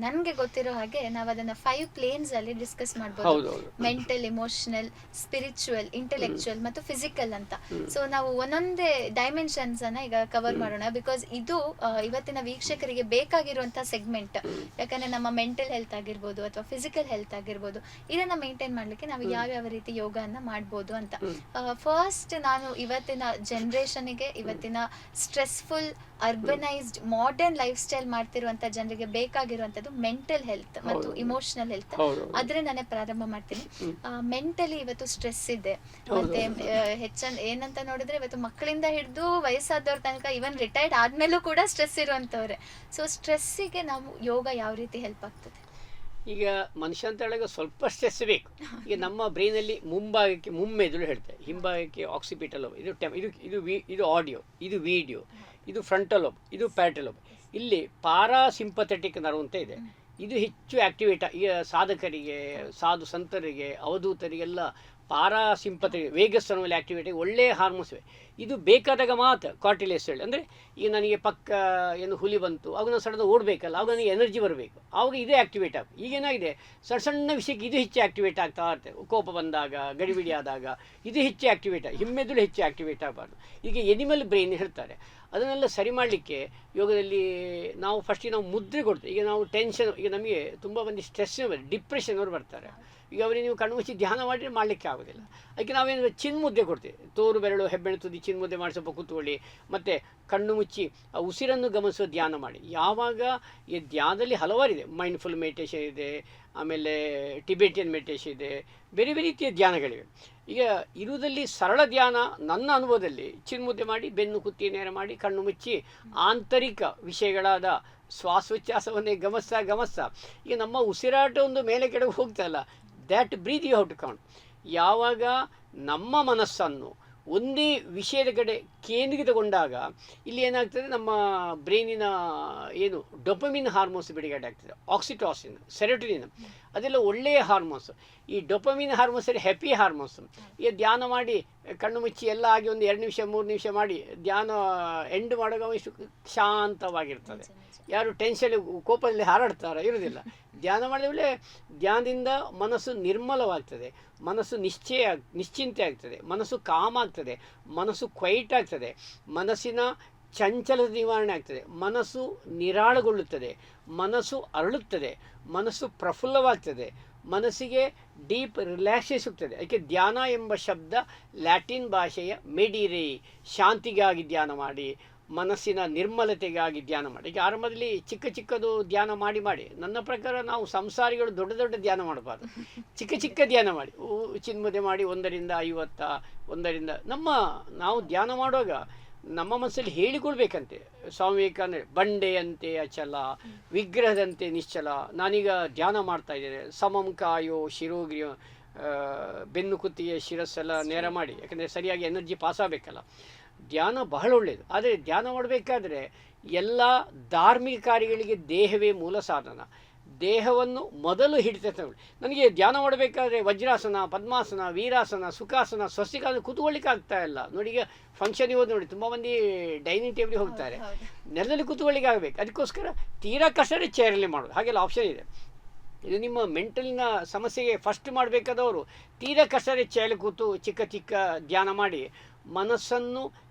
ನನ್ಗೆ ಗೊತ್ತಿರೋ ಹಾಗೆ ನಾವು ಅದನ್ನ 5 ಪ್ಲೇನ್ಸ್ ಅಲ್ಲಿ ಡಿಸ್ಕಸ್ ಮಾಡ್ಬೋದು. ಹೌದೌದು. ಮೆಂಟಲ್, ಇಮೋಷನಲ್, ಸ್ಪಿರಿಚುವಲ್, ಇಂಟೆಲೆಕ್ಚುಯಲ್ ಮತ್ತು ಫಿಸಿಕಲ್ ಅಂತ. ಸೊ ನಾವು ಒಂದೊಂದೇ ಡೈಮೆನ್ಷನ್ಸ್ ಅನ್ನ ಈಗ ಕವರ್ ಮಾಡೋಣ, ಬಿಕಾಸ್ ಇದು ಇವತ್ತಿನ ವೀಕ್ಷಕರಿಗೆ ಬೇಕಾಗಿರುವಂತಹ ಸೆಗ್ಮೆಂಟ್. ಯಾಕಂದ್ರೆ ನಮ್ಮ ಮೆಂಟಲ್ ಹೆಲ್ತ್ ಆಗಿರ್ಬೋದು ಅಥವಾ ಫಿಸಿಕಲ್ ಹೆಲ್ತ್ ಆಗಿರ್ಬೋದು, ಇದನ್ನ ಮೇಂಟೈನ್ ಮಾಡ್ಲಿಕ್ಕೆ ನಾವು ಯಾವ್ಯಾವ ರೀತಿ ಯೋಗವನ್ನ ಮಾಡ್ಬೋದು ಅಂತ. ಫಸ್ಟ್ ನಾನು ಇವತ್ತಿನ ಜನರೇಷನ್ಗೆ, ಇವತ್ತಿನ stressful urbanised modern life style ಮಾಡ್ತಿರುವಂತ ಜನರಿಗೆ ಬೇಕಾಗಿರುವಂತದ್ದು ಮೆಂಟಲ್ ಹೆಲ್ತ್ ಮತ್ತು ಇಮೋಷನಲ್ ಹೆಲ್ತ್. ಆದ್ರೆ ನಾನೇ ಪ್ರಾರಂಭ ಮಾಡ್ತೀನಿ. ಮೆಂಟಲಿ ಇವತ್ತು ಸ್ಟ್ರೆಸ್ ಇದೆ, ಮತ್ತೆ ಏನಂತ ನೋಡಿದ್ರೆ ಇವತ್ತು ಮಕ್ಕಳಿಂದ ಹಿಡಿದು ವಯಸ್ಸಾದವ್ರ ತನಕ, ಇವನ್ ರಿಟೈರ್ಡ್ ಆದ್ಮೇಲೂ ಕೂಡ ಸ್ಟ್ರೆಸ್ ಇರುವಂತವ್ರೆ. ಸೊ ಸ್ಟ್ರೆಸ್ಸಿಗೆ ನಾವು ಯೋಗ ಯಾವ ರೀತಿ ಹೆಲ್ಪ್ ಆಗ್ತದೆ? ಈಗ ಮನುಷ್ಯ ಅಂತ ಹೇಳಿದಾಗ ಸ್ವಲ್ಪ ಸ್ಟ್ರೆಸ್ ಬೇಕು. ಈಗ ನಮ್ಮ ಬ್ರೈನಲ್ಲಿ ಮುಂಭಾಗಕ್ಕೆ ಮುಮ್ಮೆದುಳು ಹೇಳ್ತೇವೆ, ಹಿಂಭಾಗಕ್ಕೆ ಆಕ್ಸಿಪಿಟಲ್ ಲೋಬ್, ಇದು ಆಡಿಯೋ, ಇದು ವಿಡಿಯೋ, ಇದು ಫ್ರಂಟಲ್ ಲೋಬ್, ಇದು ಪ್ಯಾರಟಲ್ ಲೋಬ್. ಇಲ್ಲಿ ಪಾರಾಸಿಂಪಥೆಟಿಕ್ ನರ್ವ್ ಅಂತ ಇದೆ, ಇದು ಹೆಚ್ಚು ಆಕ್ಟಿವೇಟ್. ಈಗ ಸಾಧಕರಿಗೆ, ಸಾಧು ಸಂತರಿಗೆ, ಅವಧೂತರಿಗೆಲ್ಲ ಪಾರಾಸಿಂಪಥೆಟಿಕ್ ವೇಗಸ್ ಅನ್ನೋಲ್ಲಿ ಆಕ್ಟಿವೇಟ್ ಆಗಿ ಒಳ್ಳೆಯ ಹಾರ್ಮೋನ್ಸ್ ಇವೆ. ಇದು ಬೇಕಾದಾಗ ಮಾತ್ರ ಕಾರ್ಟಿಲೇಸ್ ಹೇಳಿ, ಅಂದರೆ ಈಗ ನನಗೆ ಪಕ್ಕ ಏನು ಹುಲಿ ಬಂತು ಆಗ ನಾನು ಸಡನ್ ಓಡಬೇಕಲ್ಲ, ಆಗ ನನಗೆ ಎನರ್ಜಿ ಬರಬೇಕು, ಆವಾಗ ಇದೇ ಆಕ್ಟಿವೇಟ್ ಆಗ. ಈಗೇನಾಗಿದೆ ಸಣ್ಣ ಸಣ್ಣ ವಿಷಯಕ್ಕೆ ಇದು ಹೆಚ್ಚು ಆಕ್ಟಿವೇಟ್ ಆಗ್ತಾ ಇರ್ತದೆ. ಕೋಪ ಬಂದಾಗ, ಗಡಿಬಿಡಿ ಆದಾಗ ಇದು ಹೆಚ್ಚು ಆಕ್ಟಿವೇಟ್ ಆಗಿ, ಹಿಮ್ಮೆದುಳು ಹೆಚ್ಚು ಆಕ್ಟಿವೇಟ್ ಆಗಬಾರ್ದು. ಈಗ ಎನಿಮಲ್ ಬ್ರೈನ್ ಹೇಳ್ತಾರೆ, ಅದನ್ನೆಲ್ಲ ಸರಿ ಮಾಡಲಿಕ್ಕೆ ಯೋಗದಲ್ಲಿ ನಾವು ಫಸ್ಟಿಗೆ ನಾವು ಮುದ್ರೆ ಕೊಡ್ತೇವೆ. ಈಗ ನಾವು ಟೆನ್ಷನ್, ಈಗ ನಮಗೆ ತುಂಬ ಮಂದಿ ಸ್ಟ್ರೆಸ್, ಡಿಪ್ರೆಷನ್ ಅವರು ಬರ್ತಾರೆ. ಈಗ ಅವರಿಗೆ ನೀವು ಕಣ್ಣು ಮುಚ್ಚಿ ಧ್ಯಾನ ಮಾಡಿದರೆ ಮಾಡಲಿಕ್ಕೆ ಆಗೋದಿಲ್ಲ. ಅದಕ್ಕೆ ನಾವೇನು ಚಿನ್ಮುದ್ದೆ ಕೊಡ್ತೇವೆ, ತೋರು ಬೆರಳು ಹೆಬ್ಬೆಣ್ಣೆ ತುದಿ ಚಿನ್ಮುದ್ದೆ ಮಾಡಿ ಸ್ವಲ್ಪ ಕೂತ್ಕೊಳ್ಳಿ, ಮತ್ತು ಕಣ್ಣು ಮುಚ್ಚಿ ಆ ಉಸಿರನ್ನು ಗಮನಿಸೋ ಧ್ಯಾನ ಮಾಡಿ. ಯಾವಾಗ ಈ ಧ್ಯಾನದಲ್ಲಿ ಹಲವಾರಿದೆ, ಮೈಂಡ್ಫುಲ್ ಮೆಡಿಟೇಷನ್ ಇದೆ, ಆಮೇಲೆ ಟಿಬೆಟಿಯನ್ ಮೆಡಿಟೇಷನ್ ಇದೆ, ಬೇರೆ ಬೇರೆ ರೀತಿಯ ಧ್ಯಾನಗಳಿವೆ. ಈಗ ಇರುವುದಲ್ಲಿ ಸರಳ ಧ್ಯಾನ ನನ್ನ ಅನುಭವದಲ್ಲಿ ಚಿನ್ಮುದ್ದೆ ಮಾಡಿ, ಬೆನ್ನು ಕುತ್ತಿ ನೇರ ಮಾಡಿ, ಕಣ್ಣು ಮುಚ್ಚಿ ಆಂತರಿಕ ವಿಷಯಗಳಾದ ಶ್ವಾಸೋಚ್ಛ್ವಾಸವನ್ನೇ ಗಮನಿಸ್ತಾ ಈಗ ನಮ್ಮ ಉಸಿರಾಟ ಒಂದು ಮೇಲೆ ಕೆಳಗೆ ಹೋಗ್ತಾ ಇಲ್ಲ, that breath you have to count. ಯಾವಾಗ ನಮ್ಮ ಮನಸ್ಸನ್ನು ಒಂದೇ ವಿಷಯದ ಕಡೆ ಕೇಂದ್ರೀಕೃತಗೊಂಡಾಗ ಇಲ್ಲಿ ಏನಾಗ್ತದೆ, ನಮ್ಮ ಬ್ರೈನಿನ ಏನು ಡೊಪಮಿನ್ ಹಾರ್ಮೋನ್ಸ್ ಬಿಡುಗಡೆ ಆಗ್ತದೆ, ಆಕ್ಸಿಟಾಸಿನ್, ಸೆರೋಟೋನಿನ್, ಅದೆಲ್ಲ ಒಳ್ಳೆಯ ಹಾರ್ಮೋನ್ಸ್. ಈ ಡೊಪಮಿನ್ ಹಾರ್ಮೋನ್ಸ್ ಹ್ಯಾಪಿ ಹಾರ್ಮೋನ್ಸ್. ಈಗ ಧ್ಯಾನ ಮಾಡಿ ಕಣ್ಣು ಮುಚ್ಚಿ ಎಲ್ಲ ಆಗಿ ಒಂದು 2 ನಿಮಿಷ 3 ನಿಮಿಷ ಮಾಡಿ ಧ್ಯಾನ ಎಂಡ್ ಮಾಡುವಾಗ ಇಷ್ಟು ಶಾಂತವಾಗಿರ್ತದೆ. ಯಾರು ಟೆನ್ಷನ್ ಕೋಪದಲ್ಲಿ ಹಾರಾಡ್ತಾರ ಇರೋದಿಲ್ಲ. ಧ್ಯಾನ ಮಾಡಿದ ಮೇಲೆ ಧ್ಯಾನದಿಂದ ಮನಸ್ಸು ನಿರ್ಮಲವಾಗ್ತದೆ, ಮನಸ್ಸು ನಿಶ್ಚಿಂತೆ ಆಗ್ತದೆ, ಮನಸ್ಸು ಕಾಮ್ ಆಗ್ತದೆ, ಮನಸ್ಸು ಕ್ವೈಟ್ ಆಗ್ತದೆ, ಮನಸ್ಸಿನ ಚಂಚಲದ ನಿವಾರಣೆ ಆಗ್ತದೆ, ಮನಸ್ಸು ನಿರಾಳಗೊಳ್ಳುತ್ತದೆ, ಮನಸ್ಸು ಅರಳುತ್ತದೆ, ಮನಸ್ಸು ಪ್ರಫುಲ್ಲವಾಗ್ತದೆ, ಮನಸ್ಸಿಗೆ ಡೀಪ್ ರಿಲ್ಯಾಕ್ಸೇಷನ್ ಸಿಗ್ತದೆ. ಅದಕ್ಕೆ ಧ್ಯಾನ ಎಂಬ ಶಬ್ದ ಲ್ಯಾಟಿನ್ ಭಾಷೆಯ ಮೆಡಿರೇ, ಶಾಂತಿಗಾಗಿ ಧ್ಯಾನ ಮಾಡಿ, ಮನಸ್ಸಿನ ನಿರ್ಮಲತೆಗಾಗಿ ಧ್ಯಾನ ಮಾಡಿ. ಈಗ ಆರಂಭದಲ್ಲಿ ಚಿಕ್ಕದು ಧ್ಯಾನ ಮಾಡಿ ನನ್ನ ಪ್ರಕಾರ ನಾವು ಸಂಸಾರಿಗಳು ದೊಡ್ಡ ಧ್ಯಾನ ಮಾಡಬಾರ್ದು, ಚಿಕ್ಕ ಧ್ಯಾನ ಮಾಡಿ, ಚಿನ್ಮುದ್ದೆ ಮಾಡಿ 1 ರಿಂದ 50, 1 ರಿಂದ ನಾವು ಧ್ಯಾನ ಮಾಡುವಾಗ ನಮ್ಮ ಮನಸ್ಸಲ್ಲಿ ಹೇಳಿಕೊಳ್ಬೇಕಂತೆ. ಸ್ವಾಮಿ ವಿವೇಕಾನಂದ ಬಂಡೆಯಂತೆ ಅಚಲ, ವಿಗ್ರಹದಂತೆ ನಿಶ್ಚಲ. ನಾನೀಗ ಧ್ಯಾನ ಮಾಡ್ತಾ ಇದ್ದೇನೆ, ಸಮಂ ಕಾಯೋ ಶಿರೋಗ್ರಿಯೋ, ಬೆನ್ನು ಕುತ್ತಿಗೆ ಶಿರಸ್ಸೆಲ್ಲ ನೇರ ಮಾಡಿ, ಯಾಕಂದರೆ ಸರಿಯಾಗಿ ಎನರ್ಜಿ ಪಾಸ್ ಆಗಬೇಕಲ್ಲ. ಧ್ಯಾನ ಬಹಳ ಒಳ್ಳೆಯದು. ಆದರೆ ಧ್ಯಾನ ಮಾಡಬೇಕಾದ್ರೆ ಎಲ್ಲ ಧಾರ್ಮಿಕ ಕಾರ್ಯಗಳಿಗೆ ದೇಹವೇ ಮೂಲ ಸಾಧನ. ದೇಹವನ್ನು ಮೊದಲು ಹಿಡಿತೈತೆ. ನನಗೆ ಧ್ಯಾನ ಮಾಡಬೇಕಾದ್ರೆ ವಜ್ರಾಸನ, ಪದ್ಮಾಸನ, ವೀರಾಸನ, ಸುಖಾಸನ, ಸ್ವಸ್ತಿಕಾಸನ ಕೂತ್ಕೊಳ್ಳಿಕ್ಕೆ ಆಗ್ತಾ ಇಲ್ಲ. ನೋಡಿ, ಈಗ ಫಂಕ್ಷನಿಗೆ ಹೋದ್ ನೋಡಿ ತುಂಬ ಮಂದಿ ಡೈನಿಂಗ್ ಟೇಬಲ್ಗೆ ಹೋಗ್ತಾರೆ, ನೆಲದಲ್ಲಿ ಕೂತ್ಕೊಳ್ಳಿಕ್ಕೆ ಆಗಬೇಕು. ಅದಕ್ಕೋಸ್ಕರ ತೀರಾ ಕಷ್ಟನೇ ಚೇರಲ್ಲಿ ಮಾಡೋದು, ಹಾಗೆಲ್ಲ ಆಪ್ಷನ್ ಇದೆ. ಇದು ನಿಮ್ಮ ಮೆಂಟಲಿನ ಸಮಸ್ಯೆಗೆ ಫಸ್ಟ್ ಮಾಡಬೇಕಾದವರು ತೀರಾ ಕಷ್ಟನೇ ಚೇರಲ್ಲಿ ಕೂತು ಚಿಕ್ಕ ಧ್ಯಾನ ಮಾಡಿ ಮನಸ್ಸನ್ನು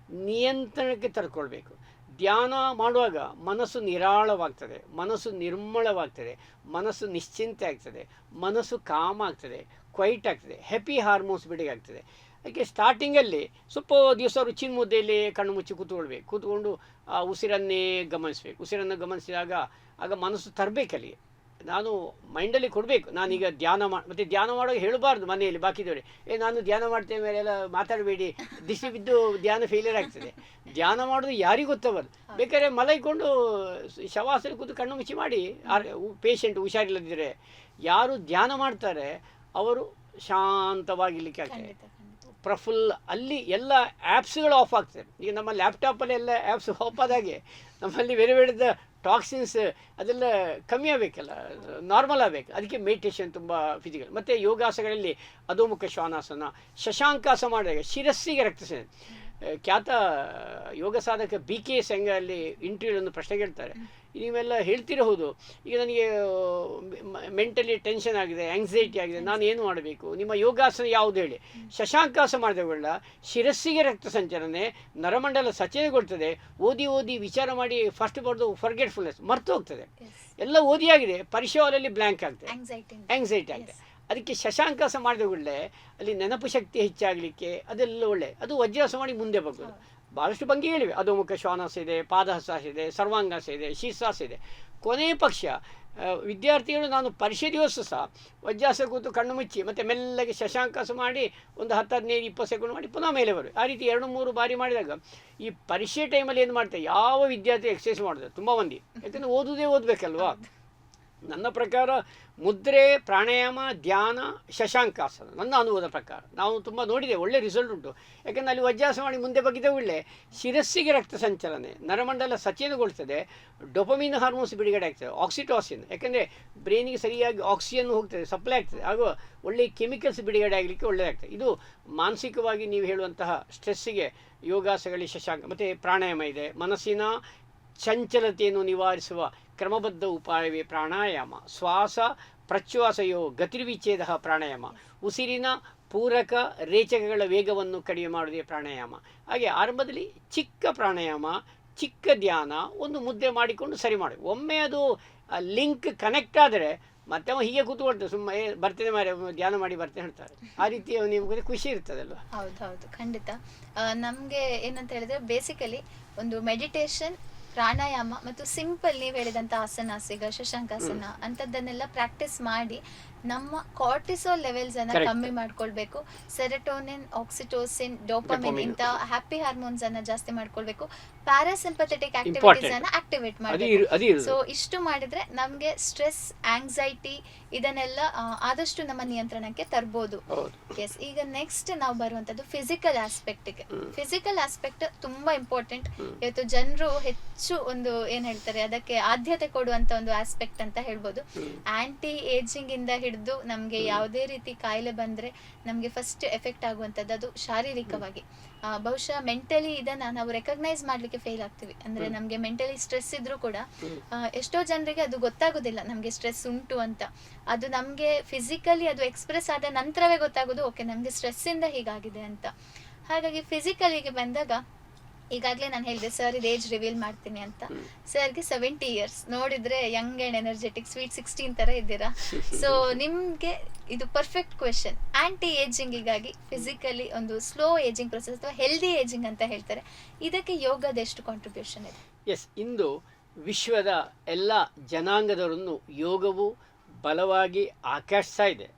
ನಿಯಂತ್ರಣಕ್ಕೆ ತರ್ಕೊಳ್ಬೇಕು. ಧ್ಯಾನ ಮಾಡುವಾಗ ಮನಸ್ಸು ನಿರಾಳವಾಗ್ತದೆ, ಮನಸ್ಸು ನಿರ್ಮಳವಾಗ್ತದೆ, ಮನಸ್ಸು ನಿಶ್ಚಿಂತೆ ಆಗ್ತದೆ, ಮನಸ್ಸು ಕಾಮ್ ಆಗ್ತದೆ, ಕ್ವೈಟ್ ಆಗ್ತದೆ, ಹ್ಯಾಪಿ ಹಾರ್ಮೋನ್ಸ್ ಬಿಡುಗಡೆ ಆಗ್ತದೆ. ಅದಕ್ಕೆ ಸ್ಟಾರ್ಟಿಂಗಲ್ಲಿ ಸ್ವಲ್ಪ ದಿವಸ ಅವರು ಚಿನ್ಮುದ್ದೆಯಲ್ಲಿ ಕಣ್ಣು ಮುಚ್ಚಿ ಕೂತ್ಕೊಂಡು ಆ ಉಸಿರನ್ನೇ ಗಮನಿಸಬೇಕು. ಉಸಿರನ್ನು ಗಮನಿಸಿದಾಗ ಆಗ ಮನಸ್ಸು ತರಬೇಕಲ್ಲಿ. ನಾನು ಮೈಂಡಲ್ಲಿ ಕೊಡಬೇಕು, ನಾನೀಗ ಧ್ಯಾನ ಮತ್ತು ಧ್ಯಾನ ಮಾಡುವಾಗ ಹೇಳಬಾರ್ದು ಮನೆಯಲ್ಲಿ ಬಾಕಿದವರೇ, ನಾನು ಧ್ಯಾನ ಮಾಡ್ತೇವೆ ಮೇಲೆ ಎಲ್ಲ ಮಾತಾಡಬೇಡಿ, ದಿಶೆ ಬಿದ್ದು ಧ್ಯಾನ ಫೇಲಿಯರ್ ಆಗ್ತದೆ. ಧ್ಯಾನ ಮಾಡೋದು ಯಾರಿಗೂ ಗೊತ್ತವಲ್ಲ. ಬೇಕಾದ್ರೆ ಮಲಗಿಕೊಂಡು ಶವಾಸನ ಕೂತು ಕಣ್ಣು ಮುಚ್ಚಿ ಮಾಡಿ. ಪೇಷಂಟ್ ಹುಷಾರಿಲ್ಲದಿದ್ದರೆ ಯಾರು ಧ್ಯಾನ ಮಾಡ್ತಾರೆ ಅವರು ಶಾಂತವಾಗಿರ್ಲಿಕ್ಕೆ ಆಗ್ತದೆ. ಪ್ರಫುಲ್, ಅಲ್ಲಿ ಎಲ್ಲ ಆ್ಯಪ್ಸ್ಗಳು ಆಫ್ ಆಗ್ತದೆ. ಈಗ ನಮ್ಮ ಲ್ಯಾಪ್ಟಾಪಲ್ಲಿ ಎಲ್ಲ ಆ್ಯಪ್ಸ್ ಆಫ್ ಆದಾಗೆ ನಮ್ಮಲ್ಲಿ ಬೇರೆ ಬೇರೆದ ಟಾಕ್ಸಿನ್ಸ್ ಅದೆಲ್ಲ ಕಮ್ಮಿ ಆಗಬೇಕಲ್ಲ, ನಾರ್ಮಲ್ ಆಗಬೇಕು. ಅದಕ್ಕೆ ಮೆಡಿಟೇಷನ್ ತುಂಬ ಫಿಸಿಕಲ್. ಮತ್ತು ಯೋಗಾಸನಗಳಲ್ಲಿ ಅಧೋಮುಖ ಶ್ವಾನಾಸನ, ಶಶಾಂಕಾಸ ಮಾಡಿದಾಗ ಶಿರಸ್ಸಿಗೆ ರಕ್ತ ಖ್ಯಾತ ಯೋಗ ಸಾಧಕ BK ಸಂಘ ಅಲ್ಲಿ ಇಂಟರ್ವ್ಯೂ ಒಂದು ಪ್ರಶ್ನೆ ಕೇಳ್ತಾರೆ, ನೀವೆಲ್ಲ ಹೇಳ್ತಿರಬಹುದು, ಈಗ ನನಗೆ ಮೆಂಟಲಿ ಟೆನ್ಷನ್ ಆಗಿದೆ, ಆಂಗ್ಸೈಟಿ ಆಗಿದೆ, ನಾನು ಏನು ಮಾಡಬೇಕು, ನಿಮ್ಮ ಯೋಗಾಸನ ಯಾವುದು ಹೇಳಿ. ಶಶಾಂಕಾಸ ಮಾಡಿದವುಗಳ ಶಿರಸ್ಸಿಗೆ ರಕ್ತ ಸಂಚಲನೆ, ನರಮಂಡಲ ಸಚೇತನಗೊಳ್ತದೆ. ಓದಿ ಓದಿ ವಿಚಾರ ಮಾಡಿ ಫಸ್ಟ್ ಬರೆದು ಫರ್ಗೆಟ್ಫುಲ್ನೆಸ್ ಮರ್ತು ಹೋಗ್ತದೆ. ಎಲ್ಲ ಓದಿಯಾಗಿದೆ, ಪರೀಕ್ಷೆ ಹಾಲಲ್ಲಿ ಬ್ಲ್ಯಾಂಕ್ ಆಗ್ತದೆ, ಆಂಗ್ಸೈಟಿ ಆಗಿದೆ. ಅದಕ್ಕೆ ಶಶಾಂಕಾಸ ಮಾಡಿದವುಗಳೇ ಅಲ್ಲಿ ನೆನಪು ಶಕ್ತಿ ಹೆಚ್ಚಾಗಲಿಕ್ಕೆ ಅದೆಲ್ಲ ಒಳ್ಳೆ. ಅದು ವಜ್ರಾಸ ಮಾಡಿ ಮುಂದೆ ಬಗ್ಗೋದು. ಭಾಳಷ್ಟು ಭಂಗಿಗಳಿವೆ. ಅಧೋಮುಖ ಶ್ವಾನಾಸ ಇದೆ, ಪಾದಹಸಾಸ ಇದೆ, ಸರ್ವಾಂಗಾಸ ಇದೆ, ಶೀರ್ಷಾಸ ಇದೆ. ಕೊನೆಯ ಪಕ್ಷ ವಿದ್ಯಾರ್ಥಿಗಳು ನಾನು ಪರೀಕ್ಷೆ ದಿವಸ ಸಹ ವಜ್ರಾಸ ಕೂತು ಕಣ್ಣು ಮುಚ್ಚಿ ಮತ್ತು ಮೆಲ್ಲಗೆ ಶಶಾಂಕಾಸ ಮಾಡಿ ಒಂದು 10-15-20 ಸೆಕೆಂಡ್ ಮಾಡಿ ಪುನಃ ಮೇಲೆ ಬರು. ಆ ರೀತಿ 2-3 ಬಾರಿ ಮಾಡಿದಾಗ ಈ ಪರೀಕ್ಷೆ ಟೈಮಲ್ಲಿ ಏನು ಮಾಡ್ತಾರೆ, ಯಾವ ವಿದ್ಯಾರ್ಥಿ ಎಕ್ಸಸೈಸ್ ಮಾಡಿದ್ರೆ ತುಂಬ ಮಂದಿ, ಯಾಕಂದರೆ ಓದುವುದೇ ಓದಬೇಕಲ್ವಾ. ನನ್ನ ಪ್ರಕಾರ ಮುದ್ರೆ, ಪ್ರಾಣಾಯಾಮ, ಧ್ಯಾನ, ಶಶಾಂಕಾಸನ ನನ್ನ ಅನುಭವದ ಪ್ರಕಾರ ನಾವು ತುಂಬ ನೋಡಿದೆ, ಒಳ್ಳೆ ರಿಸಲ್ಟ್ ಉಂಟು. ಯಾಕೆಂದರೆ ಅಲ್ಲಿ ವಜ್ರಾಸ ಮಾಡಿ ಮುಂದೆ ಬಗ್ಗಿದ ಒಳ್ಳೆ ಶಿರಸ್ಸಿಗೆ ರಕ್ತ ಸಂಚಲನೆ, ನರಮಂಡಲ ಸಚೇತನಗೊಳ್ತದೆ, ಡೊಪಮಿನ್ ಹಾರ್ಮೋನ್ಸ್ ಬಿಡುಗಡೆ ಆಗ್ತದೆ, ಆಕ್ಸಿಟೋಸಿನ್, ಯಾಕೆಂದರೆ ಬ್ರೈನಿಗೆ ಸರಿಯಾಗಿ ಆಕ್ಸಿಜನ್ ಹೋಗ್ತದೆ, ಸಪ್ಲೈ ಆಗ್ತದೆ, ಹಾಗೂ ಒಳ್ಳೆಯ ಕೆಮಿಕಲ್ಸ್ ಬಿಡುಗಡೆ ಆಗಲಿಕ್ಕೆ ಒಳ್ಳೆಯದಾಗ್ತದೆ. ಇದು ಮಾನಸಿಕವಾಗಿ ನೀವು ಹೇಳುವಂತಹ ಸ್ಟ್ರೆಸ್ಸಿಗೆ ಯೋಗಾಸನಗಳಲ್ಲಿ ಶಶಾಂಕ. ಮತ್ತು ಪ್ರಾಣಾಯಾಮ ಇದೆ, ಮನಸ್ಸಿನ ಚಂಚಲತೆಯನ್ನು ನಿವಾರಿಸುವ ಕ್ರಮಬದ್ಧ ಉಪಾಯವೇ ಪ್ರಾಣಾಯಾಮ. ಶ್ವಾಸ ಪ್ರಶ್ವಾಸಯೋ ಗತಿರ್ವಿಚ್ಛೇದ ಪ್ರಾಣಾಯಾಮ. ಉಸಿರಿನ ಪೂರಕ ರೇಚಕಗಳ ವೇಗವನ್ನು ಕಡಿಮೆ ಮಾಡುವುದೇ ಪ್ರಾಣಾಯಾಮ. ಹಾಗೆ ಆರಂಭದಲ್ಲಿ ಚಿಕ್ಕ ಪ್ರಾಣಾಯಾಮ, ಚಿಕ್ಕ ಧ್ಯಾನ, ಒಂದು ಮುದ್ದೆ ಮಾಡಿಕೊಂಡು ಸರಿ ಮಾಡಿ. ಒಮ್ಮೆ ಅದು ಲಿಂಕ್ ಕನೆಕ್ಟ್ ಆದರೆ ಮತ್ತೆ ಅವ ಹೀಗೆ ಕೂತ್ಕೊಳ್ತದೆ, ಸುಮ್ಮನೆ ಬರ್ತೇನೆ ಮಾರೆ ಧ್ಯಾನ ಮಾಡಿ ಬರ್ತೇನೆ ಹೇಳ್ತಾರೆ. ಆ ರೀತಿ ನಿಮ್ಗೆ ಖುಷಿ ಇರ್ತದಲ್ವ? ಹೌದು, ಖಂಡಿತ. ನಮಗೆ ಏನಂತ ಹೇಳಿದ್ರೆ ಬೇಸಿಕಲಿ ಒಂದು ಮೆಡಿಟೇಷನ್, ಪ್ರಾಣಾಯಾಮ ಮತ್ತು ಸಿಂಪಲ್ ನೀವು ಹೇಳಿದಂಥ ಆಸನಾಸ್, ಈಗ ಶಶಾಂಕಾಸನ ಅಂಥದ್ದನ್ನೆಲ್ಲ ಪ್ರಾಕ್ಟೀಸ್ ಮಾಡಿ ನಮ್ಮ ಕಾರ್ಟಿಸೋಲ್ ಲೆವೆಲ್ಸ್ ಅನ್ನ ಕಮ್ಮಿ ಮಾಡ್ಕೊಳ್ಬೇಕು. ಸೆರೆಟೋನಿನ್, ಆಕ್ಸಿಟೋಸಿನ್, ಡೋಪಮಿನ್ ಇಂಥ ಹ್ಯಾಪಿ ಹಾರ್ಮೋನ್ಸ್ ಅನ್ನ ಜಾಸ್ತಿ ಮಾಡ್ಕೊಳ್ಬೇಕು. ಪ್ಯಾರಾಸಿಂಪಥೆಟಿಕ್ ಆಕ್ಟಿವಿಟೀಸ್ ಅನ್ನ ಆಕ್ಟಿವೇಟ್ ಮಾಡಬೇಕು. ಸೊ ಇಷ್ಟು ಮಾಡಿದ್ರೆ ನಮ್ಗೆ ಸ್ಟ್ರೆಸ್, ಆಂಗ್ಸೈಟಿ ಇದನ್ನೆಲ್ಲ ಆದಷ್ಟು ನಮ್ಮ ನಿಯಂತ್ರಣಕ್ಕೆ ತರ್ಬೋದು. ಎಸ್, ಈಗ ನೆಕ್ಸ್ಟ್ ನಾವು ಬರುವಂತದ್ದು ಫಿಸಿಕಲ್ ಆಸ್ಪೆಕ್ಟ್ಗೆ. ಫಿಸಿಕಲ್ ಆಸ್ಪೆಕ್ಟ್ ತುಂಬಾ ಇಂಪಾರ್ಟೆಂಟ್. ಇವತ್ತು ಜನರು ಹೆಚ್ಚು ಒಂದು ಏನ್ ಹೇಳ್ತಾರೆ, ಅದಕ್ಕೆ ಆದ್ಯತೆ ಕೊಡುವಂತ ಒಂದು ಆಸ್ಪೆಕ್ಟ್ ಅಂತ ಹೇಳ್ಬೋದು. ಆಂಟಿ ಏಜಿಂಗ್ ಇಂದ ಹಿಡಿದು ನಮ್ಗೆ ಯಾವುದೇ ರೀತಿ ಕಾಯಿಲೆ ಬಂದ್ರೆ ನಮ್ಗೆ ಫಸ್ಟ್ ಎಫೆಕ್ಟ್ ಆಗುವಂತದ್ದು ಅದು ಶಾರೀರಿಕವಾಗಿ. ಬಹುಶಃ ಮೆಂಟಲಿ ಇದನ್ನ ನಾವು ರೆಕಗ್ನೈಸ್ ಮಾಡ್ಲಿಕ್ಕೆ ಫೇಲ್ ಆಗ್ತೀವಿ. ಅಂದ್ರೆ ನಮ್ಗೆ ಮೆಂಟಲಿ ಸ್ಟ್ರೆಸ್ ಇದ್ರೂ ಕೂಡ ಎಷ್ಟೋ ಜನರಿಗೆ ಅದು ಗೊತ್ತಾಗೋದಿಲ್ಲ ನಮ್ಗೆ ಸ್ಟ್ರೆಸ್ ಉಂಟು ಅಂತ. ಅದು ನಮ್ಗೆ ಫಿಸಿಕಲಿ ಅದು ಎಕ್ಸ್ಪ್ರೆಸ್ ಆದ ನಂತರವೇ ಗೊತ್ತಾಗೋದು, ಓಕೆ ನಮ್ಗೆ ಸ್ಟ್ರೆಸ್ ಇಂದ ಹೀಗಾಗಿದೆ ಅಂತ. ಹಾಗಾಗಿ ಫಿಸಿಕಲಿಗೆ ಬಂದಾಗ ಈಗಾಗಲೇ ನಾನು ಹೇಳಿದೆ ಸರ್ ಇದು ಏಜ್ ರಿವೀಲ್ ಮಾಡ್ತೀನಿ ಅಂತ. ಸರ್ಗೆ 70 years, ನೋಡಿದ್ರೆ ಯಂಗ್ ಅಂಡ್ ಎನರ್ಜೆಟಿಕ್, ಸ್ವೀಟ್ 16 ತರ ಇದ್ದೀರಾ. ಸೊ ನಿಮ್ಗೆ ಇದು ಪರ್ಫೆಕ್ಟ್ ಕ್ವೆಶನ್. ಆಂಟಿ ಏಜಿಂಗಿಗಾಗಿ ಫಿಸಿಕಲಿ ಒಂದು ಸ್ಲೋ ಏಜಿಂಗ್ ಪ್ರೊಸೆಸ್ ಅಥವಾ ಹೆಲ್ದಿ ಏಜಿಂಗ್ ಅಂತ ಹೇಳ್ತಾರೆ, ಇದಕ್ಕೆ ಯೋಗದ ಎಷ್ಟು ಕಾಂಟ್ರಿಬ್ಯೂಷನ್ ಇದೆ? ಎಸ್, ಇಂದು ವಿಶ್ವದ ಎಲ್ಲ ಜನಾಂಗದವರನ್ನು ಯೋಗವು ಬಲವಾಗಿ ಆಕರ್ಷಿಸ್ತಾ ಇದೆ.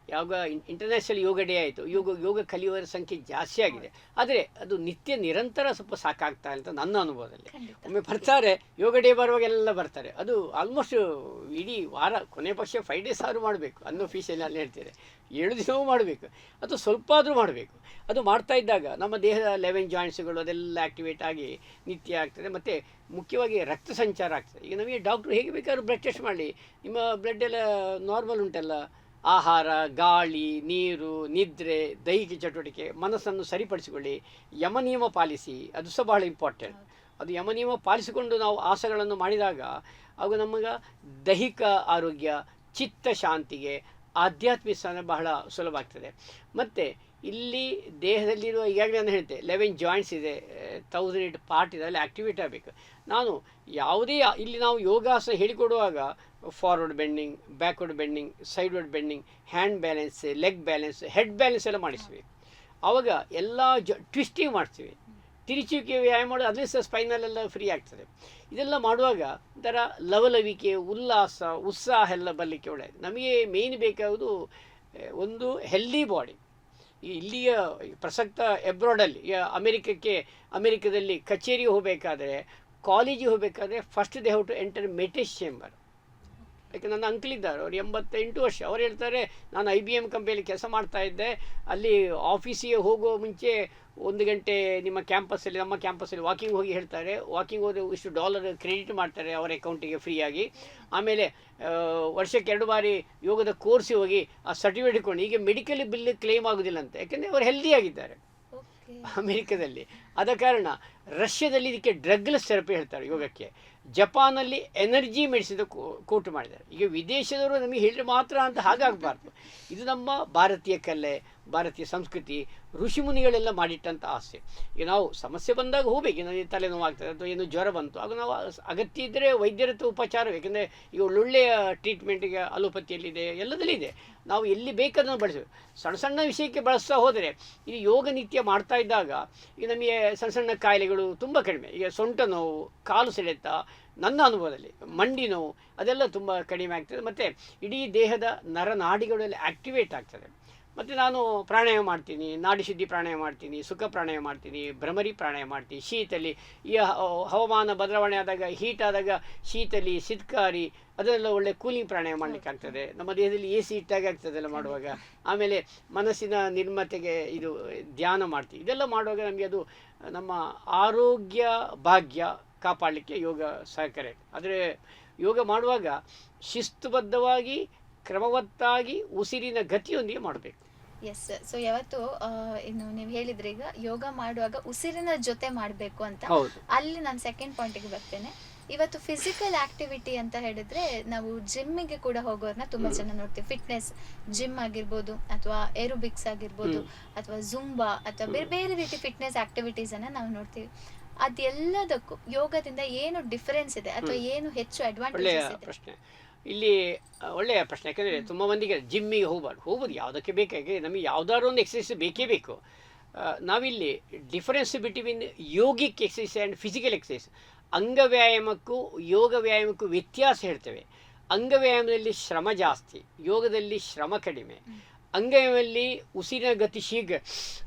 ಯಾವಾಗ ಇಂಟರ್ನ್ಯಾಷನಲ್ ಯೋಗ ಡೇ ಆಯಿತು, ಯೋಗ ಕಲಿಯುವವರ ಸಂಖ್ಯೆ ಜಾಸ್ತಿ ಆಗಿದೆ. ಆದರೆ ಅದು ನಿತ್ಯ ನಿರಂತರ ಸ್ವಲ್ಪ ಸಾಕಾಗ್ತಾ ಅಂತ ನನ್ನ ಅನುಭವದಲ್ಲಿ. ಒಮ್ಮೆ ಬರ್ತಾರೆ, ಯೋಗ ಡೇ ಬರುವಾಗೆಲ್ಲ ಬರ್ತಾರೆ, ಅದು ಆಲ್ಮೋಸ್ಟ್ ಇಡೀ ವಾರ, ಕೊನೆ ಪಕ್ಷ 5 days ಆದರೂ ಮಾಡಬೇಕು ಅನ್ನೋ ಫೀಸಲ್ಲಿ ಅಲ್ಲಿ ಹೇಳ್ತಾರೆ. 7 ದಿನವೂ ಮಾಡಬೇಕು, ಅದು ಸ್ವಲ್ಪ ಆದರೂ ಮಾಡಬೇಕು. ಅದು ಮಾಡ್ತಾ ಇದ್ದಾಗ ನಮ್ಮ ದೇಹದ 11 ಜಾಯಿಂಟ್ಸ್ಗಳು ಅದೆಲ್ಲ ಆ್ಯಕ್ಟಿವೇಟ್ ಆಗಿ ನಿತ್ಯ ಆಗ್ತದೆ. ಮತ್ತು ಮುಖ್ಯವಾಗಿ ರಕ್ತ ಸಂಚಾರ ಆಗ್ತದೆ. ಈಗ ನಮಗೆ ಡಾಕ್ಟ್ರು ಹೇಗೆ ಬೇಕಾದ್ರೂ ಬ್ಲಡ್ ಟೆಸ್ಟ್ ಮಾಡಲಿ, ನಿಮ್ಮ ಬ್ಲಡ್ ಎಲ್ಲ ನಾರ್ಮಲ್ ಉಂಟಲ್ಲ, ಆಹಾರ, ಗಾಳಿ, ನೀರು, ನಿದ್ರೆ, ದೈಹಿಕ ಚಟುವಟಿಕೆ, ಮನಸ್ಸನ್ನು ಸರಿಪಡಿಸಿಕೊಳ್ಳಿ, ಯಮನಿಯಮ ಪಾಲಿಸಿ, ಅದು ಸಹ ಬಹಳ ಇಂಪಾರ್ಟೆಂಟ್. ಅದು ಯಮನಿಯಮ ಪಾಲಿಸಿಕೊಂಡು ನಾವು ಆಸನಗಳನ್ನು ಮಾಡಿದಾಗ ಆಗ ನಮಗೆ ದೈಹಿಕ ಆರೋಗ್ಯ, ಚಿತ್ತ ಶಾಂತಿಗೆ, ಆಧ್ಯಾತ್ಮಿಕ ಸ್ಥಾನ ಬಹಳ ಸುಲಭ ಆಗ್ತದೆ. ಮತ್ತು ಇಲ್ಲಿ ದೇಹದಲ್ಲಿರುವ ಈಗಾಗಲೇ ನಾನು ಹೇಳ್ತೆ 11 ಜಾಯಿಂಟ್ಸ್ ಇದೆ, 1008 ಪಾರ್ಟ್ ಇದೆ, ಅಲ್ಲಿ ಆ್ಯಕ್ಟಿವೇಟ್ ಆಗಬೇಕು. ನಾನು ಯಾವುದೇ ಇಲ್ಲಿ ನಾವು ಯೋಗಾಸನ ಹೇಳಿಕೊಡುವಾಗ forward bending, backward bending, sideward bending, hand balance, leg balance, head balance ಎಲ್ಲ ಮಾಡಿಸ್ಬೇಕು. ಆವಾಗ ಎಲ್ಲ ಟ್ವಿಸ್ಟಿಂಗ್ ಮಾಡ್ತೀವಿ, ತಿರುಚುವಿಕೆ ವ್ಯಾಯಾಮ ಮಾಡೋದು, ಅದರಲ್ಲಿ ಸಹ ಸ್ಪೈನಲ್ಲೆಲ್ಲ ಫ್ರೀ ಆಗ್ತದೆ. ಇದೆಲ್ಲ ಮಾಡುವಾಗ ಒಂಥರ ಲವಲವಿಕೆ, ಉಲ್ಲಾಸ, ಉತ್ಸಾಹ ಎಲ್ಲ ಬರಲಿಕ್ಕೆ ಒಳ್ಳೆಯದು. ನಮಗೆ ಮೇಯ್ನ್ ಬೇಕಾಗೋದು ಒಂದು ಹೆಲ್ದಿ ಬಾಡಿ. ಇಲ್ಲಿಯ ಪ್ರಸಕ್ತ ಎಬ್ರಾಡಲ್ಲಿ, ಅಮೆರಿಕದಲ್ಲಿ ಕಚೇರಿಗೆ ಹೋಗಬೇಕಾದ್ರೆ, ಕಾಲೇಜಿಗೆ ಹೋಗಬೇಕಾದ್ರೆ first they have to enter meditation chamber. ಯಾಕೆ ನನ್ನ ಅಂಕಲ್ ಇದ್ದಾರೆ, ಅವರು 88 ವರ್ಷ. ಅವ್ರು ಹೇಳ್ತಾರೆ, ನಾನು IBM ಕಂಪನಿಯಲ್ಲಿ ಕೆಲಸ ಮಾಡ್ತಾ ಇದ್ದೆ, ಅಲ್ಲಿ ಆಫೀಸಿಗೆ ಹೋಗೋ ಮುಂಚೆ 1 ಗಂಟೆ ನಮ್ಮ ಕ್ಯಾಂಪಸ್ಸಲ್ಲಿ ವಾಕಿಂಗ್ ಹೋಗಿ ಹೇಳ್ತಾರೆ, ವಾಕಿಂಗ್ ಹೋದರೆ ಇಷ್ಟು $1 ಕ್ರೆಡಿಟ್ ಮಾಡ್ತಾರೆ ಅವರ ಅಕೌಂಟಿಗೆ ಫ್ರೀಯಾಗಿ. ಆಮೇಲೆ ವರ್ಷಕ್ಕೆ 2 ಬಾರಿ ಯೋಗದ ಕೋರ್ಸಿಗೆ ಹೋಗಿ ಆ ಸರ್ಟಿಫಿಕೇಟ್ ಕೊಂಡು ಈಗ ಮೆಡಿಕಲ್ ಬಿಲ್ ಕ್ಲೇಮ್ ಆಗೋದಿಲ್ಲ ಅಂತ, ಯಾಕೆಂದರೆ ಅವರು ಹೆಲ್ದಿಯಾಗಿದ್ದಾರೆ ಅಮೆರಿಕದಲ್ಲಿ. ಆದ ಕಾರಣ ರಷ್ಯಾದಲ್ಲಿ ಇದಕ್ಕೆ ಡ್ರಗ್ಲೆಸ್ ಥೆರಪಿ ಹೇಳ್ತಾರೆ ಯೋಗಕ್ಕೆ. ಜಪಾನಲ್ಲಿ ಎನರ್ಜಿ ಮೆಡಿಸಿನ್ ಕೋಟ್ ಮಾಡಿದ್ದಾರೆ. ಈಗ ವಿದೇಶದವರು ನಮಗೆ ಹೇಳಿದ್ರೆ ಮಾತ್ರ ಅಂತ ಹಾಗಾಗಬಾರ್ದು. ಇದು ನಮ್ಮ ಭಾರತೀಯ ಕಲೆ, ಭಾರತೀಯ ಸಂಸ್ಕೃತಿ, ಋಷಿಮುನಿಗಳೆಲ್ಲ ಮಾಡಿಟ್ಟಂಥ ಆಸೆ. ಈಗ ನಾವು ಸಮಸ್ಯೆ ಬಂದಾಗ ಹೋಗ್ಬೇಕು, ನನಗೆ ತಲೆನೋವಾಗ್ತದೆ ಅಥವಾ ಏನು ಜ್ವರ ಬಂತು, ಆಗ ನಾವು ಅಗತ್ಯ ಇದ್ದರೆ ವೈದ್ಯರ ಹತ್ರ ಉಪಚಾರ, ಏಕೆಂದರೆ ಈಗ ಒಳ್ಳೊಳ್ಳೆಯ ಟ್ರೀಟ್ಮೆಂಟಿಗೆ ಅಲೋಪತಿಯಲ್ಲಿದೆ, ಎಲ್ಲದಲ್ಲಿದೆ. ನಾವು ಎಲ್ಲಿ ಬೇಕಾದನ್ನು ಬಳಸಬೇಕು. ಸಣ್ಣ ಸಣ್ಣ ವಿಷಯಕ್ಕೆ ಬಳಸ್ತಾ ಹೋದರೆ, ಇದು ಯೋಗ ನಿತ್ಯ ಮಾಡ್ತಾ ಇದ್ದಾಗ ಈಗ ನಮಗೆ ಸಣ್ಣ ಸಣ್ಣ ಕಾಯಿಲೆಗಳು ತುಂಬ ಕಡಿಮೆ. ಈಗ ಸೊಂಟ ನೋವು, ಕಾಲು ಸೆಳೆತ, ನನ್ನ ಅನುಭವದಲ್ಲಿ ಮಂಡಿ ನೋವು ಅದೆಲ್ಲ ತುಂಬ ಕಡಿಮೆ ಆಗ್ತದೆ. ಮತ್ತು ಇಡೀ ದೇಹದ ನರನಾಡಿಗಳಲ್ಲಿ ಆ್ಯಕ್ಟಿವೇಟ್ ಆಗ್ತದೆ. ಮತ್ತು ನಾನು ಪ್ರಾಣಾಯಾಮ ಮಾಡ್ತೀನಿ, ನಾಡಿ ಶುದ್ಧಿ ಪ್ರಾಣಾಯಾಮ ಮಾಡ್ತೀನಿ, ಸುಖ ಪ್ರಾಣಾಯಾಮ ಮಾಡ್ತೀನಿ, ಭ್ರಮರಿ ಪ್ರಾಣಾಯಾಮ ಮಾಡ್ತೀನಿ. ಶೀತಲಿ ಈ ಹವಾಮಾನ ಬದಲಾವಣೆ ಆದಾಗ, ಹೀಟ್ ಆದಾಗ ಶೀತಲಿ, ಸಿದ್ಕಾರಿ ಅದನ್ನೆಲ್ಲ ಒಳ್ಳೆ ಕೂಲಿಂಗ್ ಪ್ರಾಣಾಯಾಮ ಮಾಡಲಿಕ್ಕೆ ಆಗ್ತದೆ. ನಮ್ಮ ದೇಹದಲ್ಲಿ AC ಇಟ್ಟಾಗ ಆಗ್ತದೆಲ್ಲ ಮಾಡುವಾಗ. ಆಮೇಲೆ ಮನಸ್ಸಿನ ನಿರ್ಮತೆಗೆ ಇದು ಧ್ಯಾನ ಮಾಡ್ತೀವಿ. ಇದೆಲ್ಲ ಮಾಡುವಾಗ ನಮಗೆ ಅದು ನಮ್ಮ ಆರೋಗ್ಯ ಭಾಗ್ಯ ಕಾಪಾಡಲಿಕ್ಕೆ ಯೋಗ ಸಹಕಾರಿ. ಆದರೆ ಯೋಗ ಮಾಡುವಾಗ ಶಿಸ್ತುಬದ್ಧವಾಗಿ, ಕ್ರಮವತ್ತಾಗಿ, ಉಸಿರಿನ ಗತಿಯೊಂದಿಗೆ ಮಾಡಬೇಕು. ಎಸ್. ಸೊ ಯಾವತ್ತು ಇನ್ನು ನೀವು ಹೇಳಿದ್ರೆ ಈಗ ಯೋಗ ಮಾಡುವಾಗ ಉಸಿರಿನ ಜೊತೆ ಮಾಡಬೇಕು ಅಂತ, ಅಲ್ಲಿ ನಾನು ಸೆಕೆಂಡ್ ಪಾಯಿಂಟಿಗೆ ಬರ್ತೇನೆ. ಇವತ್ತು ಫಿಸಿಕಲ್ ಆಕ್ಟಿವಿಟಿ ಅಂತ ಹೇಳಿದ್ರೆ ನಾವು ಜಿಮ್ಮಿಗೆ ಕೂಡ ಹೋಗೋರ್ನ ತುಂಬಾ ಜನ ನೋಡ್ತೀವಿ. ಫಿಟ್ನೆಸ್ ಜಿಮ್ ಆಗಿರ್ಬೋದು, ಅಥವಾ ಏರೋಬಿಕ್ಸ್ ಆಗಿರ್ಬೋದು, ಅಥವಾ ಜುಂಬಾ, ಅಥವಾ ಬೇರೆ ಬೇರೆ ರೀತಿ ಫಿಟ್ನೆಸ್ ಆಕ್ಟಿವಿಟೀಸ್ ಅನ್ನ ನಾವು ನೋಡ್ತೀವಿ. ಅದೆಲ್ಲದಕ್ಕೂ ಯೋಗದಿಂದ ಏನು ಡಿಫರೆನ್ಸ್ ಇದೆ ಅಥವಾ ಏನು ಹೆಚ್ಚು ಅಡ್ವಾಂಟೇಜಸ್ ಇದೆ? ಪ್ರಶ್ನೆ ಇಲ್ಲಿ ಒಳ್ಳೆಯ ಪ್ರಶ್ನೆ. ಯಾಕಂದರೆ ತುಂಬ ಮಂದಿಗೆ ಜಿಮ್ಮಿಗೆ ಹೋಗ್ಬೋದು ಯಾವುದಕ್ಕೆ ಬೇಕಾಗಿ, ನಮಗೆ ಯಾವುದಾದ್ರು ಒಂದು ಎಕ್ಸಸೈಸ್ ಬೇಕೇ ಬೇಕು. ನಾವಿಲ್ಲಿ difference between yogic exercise and physical exercise, ಅಂಗವ್ಯಾಯಾಮಕ್ಕೂ ಯೋಗ ವ್ಯಾಯಾಮಕ್ಕೂ ವ್ಯತ್ಯಾಸ ಹೇಳ್ತೇವೆ. ಅಂಗವ್ಯಾಯಾಮದಲ್ಲಿ ಶ್ರಮ ಜಾಸ್ತಿ, ಯೋಗದಲ್ಲಿ ಶ್ರಮ ಕಡಿಮೆ. ಅಂಗವ್ಯಾಯಾಮದಲ್ಲಿ ಉಸಿರಿನ ಗತಿ ಶೀಘ್ರ,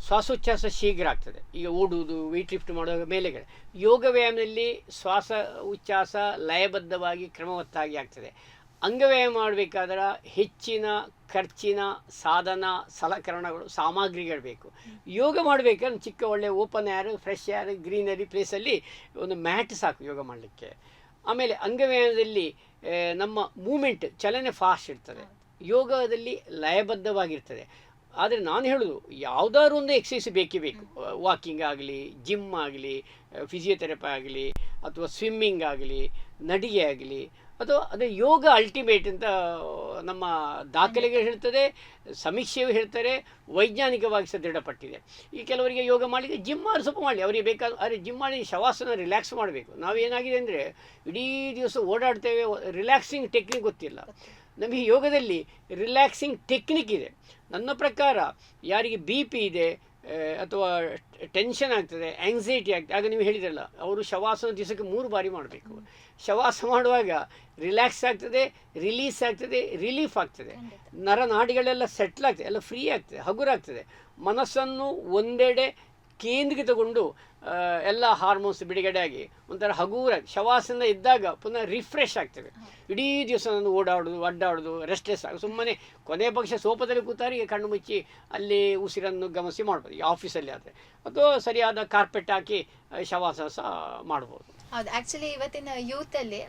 ಶ್ವಾಸೋಚ್ಛ್ವಾಸ ಶೀಘ್ರ ಆಗ್ತದೆ. ಈಗ ಓಡುವುದು, ವೆಯ್ಟ್ ಲಿಫ್ಟ್ ಮಾಡುವಾಗ ಮೇಲೆಗಡೆ. ಯೋಗ ವ್ಯಾಯಾಮದಲ್ಲಿ ಶ್ವಾಸ ಉಚ್ಛ್ವಾಸ ಲಯಬದ್ಧವಾಗಿ ಕ್ರಮವತ್ತಾಗಿ ಆಗ್ತದೆ. ಅಂಗವ್ಯಾಯಾಮ ಮಾಡಬೇಕಾದ್ರೆ ಹೆಚ್ಚಿನ ಖರ್ಚಿನ ಸಾಧನ, ಸಲಕರಣೆಗಳು, ಸಾಮಗ್ರಿಗಳು ಬೇಕು. ಯೋಗ ಮಾಡಬೇಕಾದ್ರೆ ಚಿಕ್ಕ ಒಳ್ಳೆ open air, fresh air, greenery ಪ್ಲೇಸಲ್ಲಿ ಒಂದು ಮ್ಯಾಟ್ ಸಾಕು ಯೋಗ ಮಾಡಲಿಕ್ಕೆ. ಆಮೇಲೆ ಅಂಗವ್ಯಾಯಾಮದಲ್ಲಿ ನಮ್ಮ ಮೂಮೆಂಟ್, ಚಲನೆ ಫಾಸ್ಟ್ ಇರ್ತದೆ. ಯೋಗದಲ್ಲಿ ಲಯಬದ್ಧವಾಗಿರ್ತದೆ. ಆದರೆ ನಾನು ಹೇಳೋದು, ಯಾವುದಾದ್ರು ಒಂದು ಎಕ್ಸಸೈಸ್ ಬೇಕೇ ಬೇಕು. ವಾಕಿಂಗ್ ಆಗಲಿ, ಜಿಮ್ ಆಗಲಿ, ಫಿಸಿಯೋಥೆರಪಿ ಆಗಲಿ, ಅಥವಾ ಸ್ವಿಮ್ಮಿಂಗ್ ಆಗಲಿ, ನಡಿಗೆ ಆಗಲಿ, ಅಥವಾ ಅದೇ ಯೋಗ ಅಲ್ಟಿಮೇಟ್ ಅಂತ ನಮ್ಮ ದಾಖಲೆಗಳು ಹೇಳ್ತದೆ, ಸಮೀಕ್ಷೆಯು ಹೇಳ್ತಾರೆ, ವೈಜ್ಞಾನಿಕವಾಗಿ ಸಹ ದೃಢಪಟ್ಟಿದೆ. ಈ ಕೆಲವರಿಗೆ ಯೋಗ ಮಾಡಲಿಕ್ಕೆ ಜಿಮ್ ಮಾಡಿ ಸ್ವಲ್ಪ ಮಾಡಲಿ, ಅವರಿಗೆ ಬೇಕಾದ. ಆದರೆ ಜಿಮ್ ಮಾಡಿ ಶವಾಸನ ರಿಲ್ಯಾಕ್ಸ್ ಮಾಡಬೇಕು. ನಾವೇನಾಗಿದೆ ಅಂದರೆ ಇಡೀ ದಿವಸ ಓಡಾಡ್ತೇವೆ, ರಿಲ್ಯಾಕ್ಸಿಂಗ್ ಟೆಕ್ನಿಕ್ ಗೊತ್ತಿಲ್ಲ ನಮಗೆ. ಯೋಗದಲ್ಲಿ ರಿಲ್ಯಾಕ್ಸಿಂಗ್ ಟೆಕ್ನಿಕ್ ಇದೆ. ನನ್ನ ಪ್ರಕಾರ ಯಾರಿಗೆ BP ಇದೆ ಅಥವಾ ಟೆನ್ಷನ್ ಆಗ್ತದೆ, ಆ್ಯಂಗ್ಸೈಟಿ ಆಗ್ತದೆ, ಆಗ ನೀವು ಹೇಳಿದ್ರಲ್ಲ, ಅವರು ಶವಾಸನ ದಿವಸಕ್ಕೆ 3 ಬಾರಿ ಮಾಡಬೇಕು. ಶವಾಸ ಮಾಡುವಾಗ ರಿಲ್ಯಾಕ್ಸ್ ಆಗ್ತದೆ, ರಿಲೀಸ್ ಆಗ್ತದೆ, ರಿಲೀಫ್ ಆಗ್ತದೆ, ನರನಾಡಿಗಳೆಲ್ಲ ಸೆಟ್ಲ್ ಆಗ್ತದೆ, ಎಲ್ಲ ಫ್ರೀ ಆಗ್ತದೆ, ಹಗುರಾಗ್ತದೆ. ಮನಸ್ಸನ್ನು ಒಂದೆಡೆ ಕೇಂದ್ರೀಕೃತಗೊಂಡು ಎಲ್ಲ ಹಾರ್ಮೋನ್ಸ್ ಬಿಡುಗಡೆ ಆಗಿ ಒಂಥರ ಹಗೂರಾಗಿ ಶವಾಸನ ಇದ್ದಾಗ ಪುನಃ ರಿಫ್ರೆಶ್ ಆಗ್ತವೆ. ಇಡೀ ದಿವಸ ನಾನು ಓಡಾಡೋದು, ಅಡ್ಡಾಡೋದು, ರೆಸ್ಟ್ಲೆಸ್ ಆಗೋದು, ಸುಮ್ಮನೆ ಕೊನೆಯ ಪಕ್ಷ ಸೋಫಾದಲ್ಲಿ ಕೂತಾರಿಗೆ ಕಣ್ಣು ಮುಚ್ಚಿ ಅಲ್ಲಿ ಉಸಿರನ್ನು ಗಮನಿಸಿ ಮಾಡ್ಬೋದು. ಈ ಆಫೀಸಲ್ಲಿ ಆದರೆ ಅಥವಾ ಸರಿಯಾದ ಕಾರ್ಪೆಟ್ ಹಾಕಿ ಶವಾಸ ಸಹ ಮಾಡ್ಬೋದು. ಹೌದು. ಆಕ್ಚುಲಿ ಇವತ್ತಿನ ಯೂತ್ ಅಲ್ಲಿ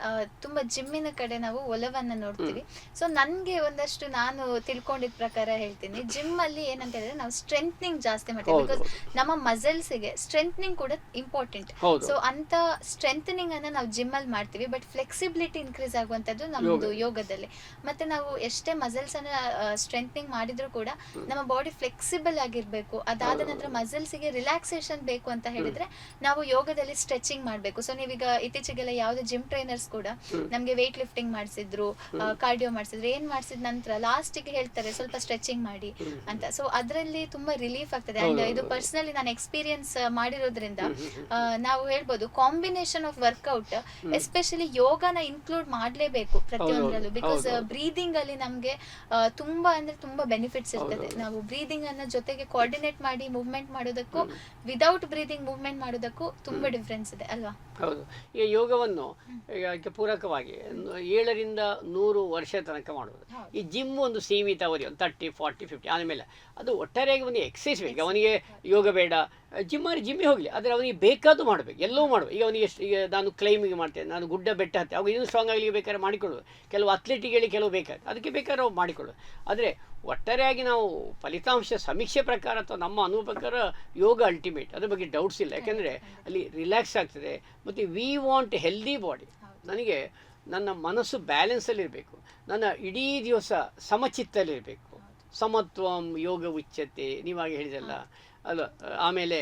ತುಂಬಾ ಜಿಮ್ಮಿನ ಕಡೆ ನಾವು ಒಲವನ್ನ ನೋಡ್ತೀವಿ. ಸೊ ನನ್ಗೆ ಒಂದಷ್ಟು ನಾನು ತಿಳ್ಕೊಂಡಿದ್ ಪ್ರಕಾರ ಹೇಳ್ತೀನಿ, ಜಿಮ್ ಅಲ್ಲಿ ಏನಂತ ಹೇಳಿದ್ರೆ ನಾವು ಸ್ಟ್ರೆಂಥನಿಂಗ್ ಜಾಸ್ತಿ ಮಾಡ್ತೀವಿ. ಬಿಕಾಸ್ ನಮ್ಮ ಮಸಲ್ಸ್ ಗೆ ಸ್ಟ್ರೆಂಥನಿಂಗ್ ಕೂಡ ಇಂಪಾರ್ಟೆಂಟ್. ಸೊ ಅಂತ ಸ್ಟ್ರೆಂಥನಿಂಗ್ ಅನ್ನ ನಾವು ಜಿಮ್ ಅಲ್ಲಿ ಮಾಡ್ತೀವಿ. ಬಟ್ ಫ್ಲೆಕ್ಸಿಬಿಲಿಟಿ ಇನ್ಕ್ರೀಸ್ ಆಗುವಂತದ್ದು ನಮ್ದು ಯೋಗದಲ್ಲಿ. ಮತ್ತೆ ನಾವು ಎಷ್ಟೇ ಮಸಲ್ಸ್ ಅನ್ನ ಸ್ಟ್ರೆಂಥನಿಂಗ್ ಮಾಡಿದ್ರು ಕೂಡ ನಮ್ಮ ಬಾಡಿ ಫ್ಲೆಕ್ಸಿಬಲ್ ಆಗಿರ್ಬೇಕು. ಅದಾದ ನಂತರ ಮಸಲ್ಸ್ ಗೆ ರಿಲ್ಯಾಕ್ಸೇಷನ್ ಬೇಕು ಅಂತ ಹೇಳಿದ್ರೆ ನಾವು ಯೋಗದಲ್ಲಿ ಸ್ಟ್ರೆಚಿಂಗ್ ಮಾಡ್ಬೇಕು. ಸೊ ನೀವೀಗ ಇತ್ತೀಚೆಗೆಲ್ಲ ಯಾವ್ದು ಜಿಮ್ ಟ್ರೈನರ್ಸ್ ಕೂಡ ನಮ್ಗೆ ವೇಟ್ ಲಿಫ್ಟಿಂಗ್ ಮಾಡಿಸಿದ್ರು, ಕಾರ್ಡಿಯೋ ಮಾಡಿಸಿದ್ರು, ಏನ್ ಮಾಡಿಸಿದ ನಂತರ ಲಾಸ್ಟ್ ಗೆ ಹೇಳ್ತಾರೆ ಸ್ವಲ್ಪ ಸ್ಟ್ರೆಚಿಂಗ್ ಮಾಡಿ ಅಂತ. ಸೊ ಅದ್ರಲ್ಲಿ ತುಂಬಾ ರಿಲೀಫ್ ಆಗ್ತದೆ. ಅಂಡ್ ಇದು ಪರ್ಸನಲಿ ನಾನು ಎಕ್ಸ್ಪೀರಿಯನ್ಸ್ ಮಾಡಿರೋದ್ರಿಂದ ನಾವು ಹೇಳ್ಬೋದು, ಕಾಂಬಿನೇಷನ್ ಆಫ್ ವರ್ಕ್ಔಟ್, ಎಸ್ಪೆಷಲಿ ಯೋಗನ ಇನ್ಕ್ಲೂಡ್ ಮಾಡ್ಲೇಬೇಕು ಪ್ರತಿಯೊಂದರಲ್ಲೂ. ಬಿಕಾಸ್ ಬ್ರೀದಿಂಗ್ ಅಲ್ಲಿ ನಮ್ಗೆ ತುಂಬಾ ಅಂದ್ರೆ ತುಂಬಾ ಬೆನಿಫಿಟ್ಸ್ ಇರ್ತದೆ. ನಾವು ಬ್ರೀದಿಂಗ್ ಅನ್ನ ಜೊತೆಗೆ ಕೋಆರ್ಡಿನೇಟ್ ಮಾಡಿ ಮೂವ್ಮೆಂಟ್ ಮಾಡೋದಕ್ಕೂ ವಿದೌಟ್ ಬ್ರೀದಿಂಗ್ ಮೂವ್ಮೆಂಟ್ ಮಾಡೋದಕ್ಕೂ ತುಂಬಾ ಡಿಫ್ರೆನ್ಸ್ ಇದೆ ಅಲ್ವಾ? ಹೌದು. ಮಾಡ್ಬೋದು. ಈಗ ಯೋಗವನ್ನು ಇದಕ್ಕೆ ಪೂರಕವಾಗಿ 7ರಿಂದ 100 ವರ್ಷ ತನಕ ಮಾಡ್ಬೋದು. ಈ ಜಿಮ್ ಒಂದು ಸೀಮಿತ ಅವಧಿ, ಒಂದು 30, 40, 50 ಆದಮೇಲೆ ಅದು ಒಟ್ಟಾರೆಯಾಗಿ ಒಂದು ಎಕ್ಸಸೈಸ್ ಬೇಕು. ಅವನಿಗೆ ಯೋಗ ಬೇಡ, ಜಿಮ್ಮಿಗೆ ಹೋಗಲಿ, ಆದರೆ ಅವನಿಗೆ ಬೇಕಾದ್ದು ಮಾಡಬೇಕು, ಎಲ್ಲವೂ ಮಾಡಬೇಕು. ಈಗ ಅವನಿಗೆ ಈಗ ನಾನು ಕ್ಲೈಮಿಂಗ್ ಮಾಡ್ತೇನೆ, ನಾನು ಗುಡ್ಡ ಬೆಟ್ಟ ಹತ್ತೆ, ಅವಾಗ ಇನ್ನೂ ಸ್ಟ್ರಾಂಗ್ ಆಗಲಿ ಬೇಕಾದ್ರೆ ಮಾಡಿಕೊಳ್ಳೋದು. ಕೆಲವು ಅಥ್ಲೆಟಿಕ್ಗಳಿಗೆ ಕೆಲವು ಬೇಕಾದ್ರೆ ಅದಕ್ಕೆ ಬೇಕಾದ್ರೆ ಅವು ಮಾಡಿಕೊಳ್ಳೋದು. ಆದರೆ ಒಟ್ಟಾರೆಯಾಗಿ ನಾವು ಫಲಿತಾಂಶ ಸಮೀಕ್ಷೆ ಪ್ರಕಾರ ಅಥವಾ ನಮ್ಮ ಅನುಭವ ಪ್ರಕಾರ ಯೋಗ ಅಲ್ಟಿಮೇಟ್, ಅದ್ರ ಬಗ್ಗೆ ಡೌಟ್ಸ್ ಇಲ್ಲ. ಯಾಕೆಂದರೆ ಅಲ್ಲಿ ರಿಲ್ಯಾಕ್ಸ್ ಆಗ್ತದೆ ಮತ್ತು ವಿ ವಾಂಟ್ ಹೆಲ್ದಿ ಬಾಡಿ. ನನಗೆ ನನ್ನ ಮನಸ್ಸು ಬ್ಯಾಲೆನ್ಸಲ್ಲಿರಬೇಕು, ನನ್ನ ಇಡೀ ದಿವಸ ಸಮಚಿತ್ತಲ್ಲಿರಬೇಕು. ಸಮತ್ವಂ ಯೋಗ ಉಚ್ಯತೆ, ನೀವಾಗಿ ಹೇಳಿದಲ್ಲ ಅಲ್ಲ. ಆಮೇಲೆ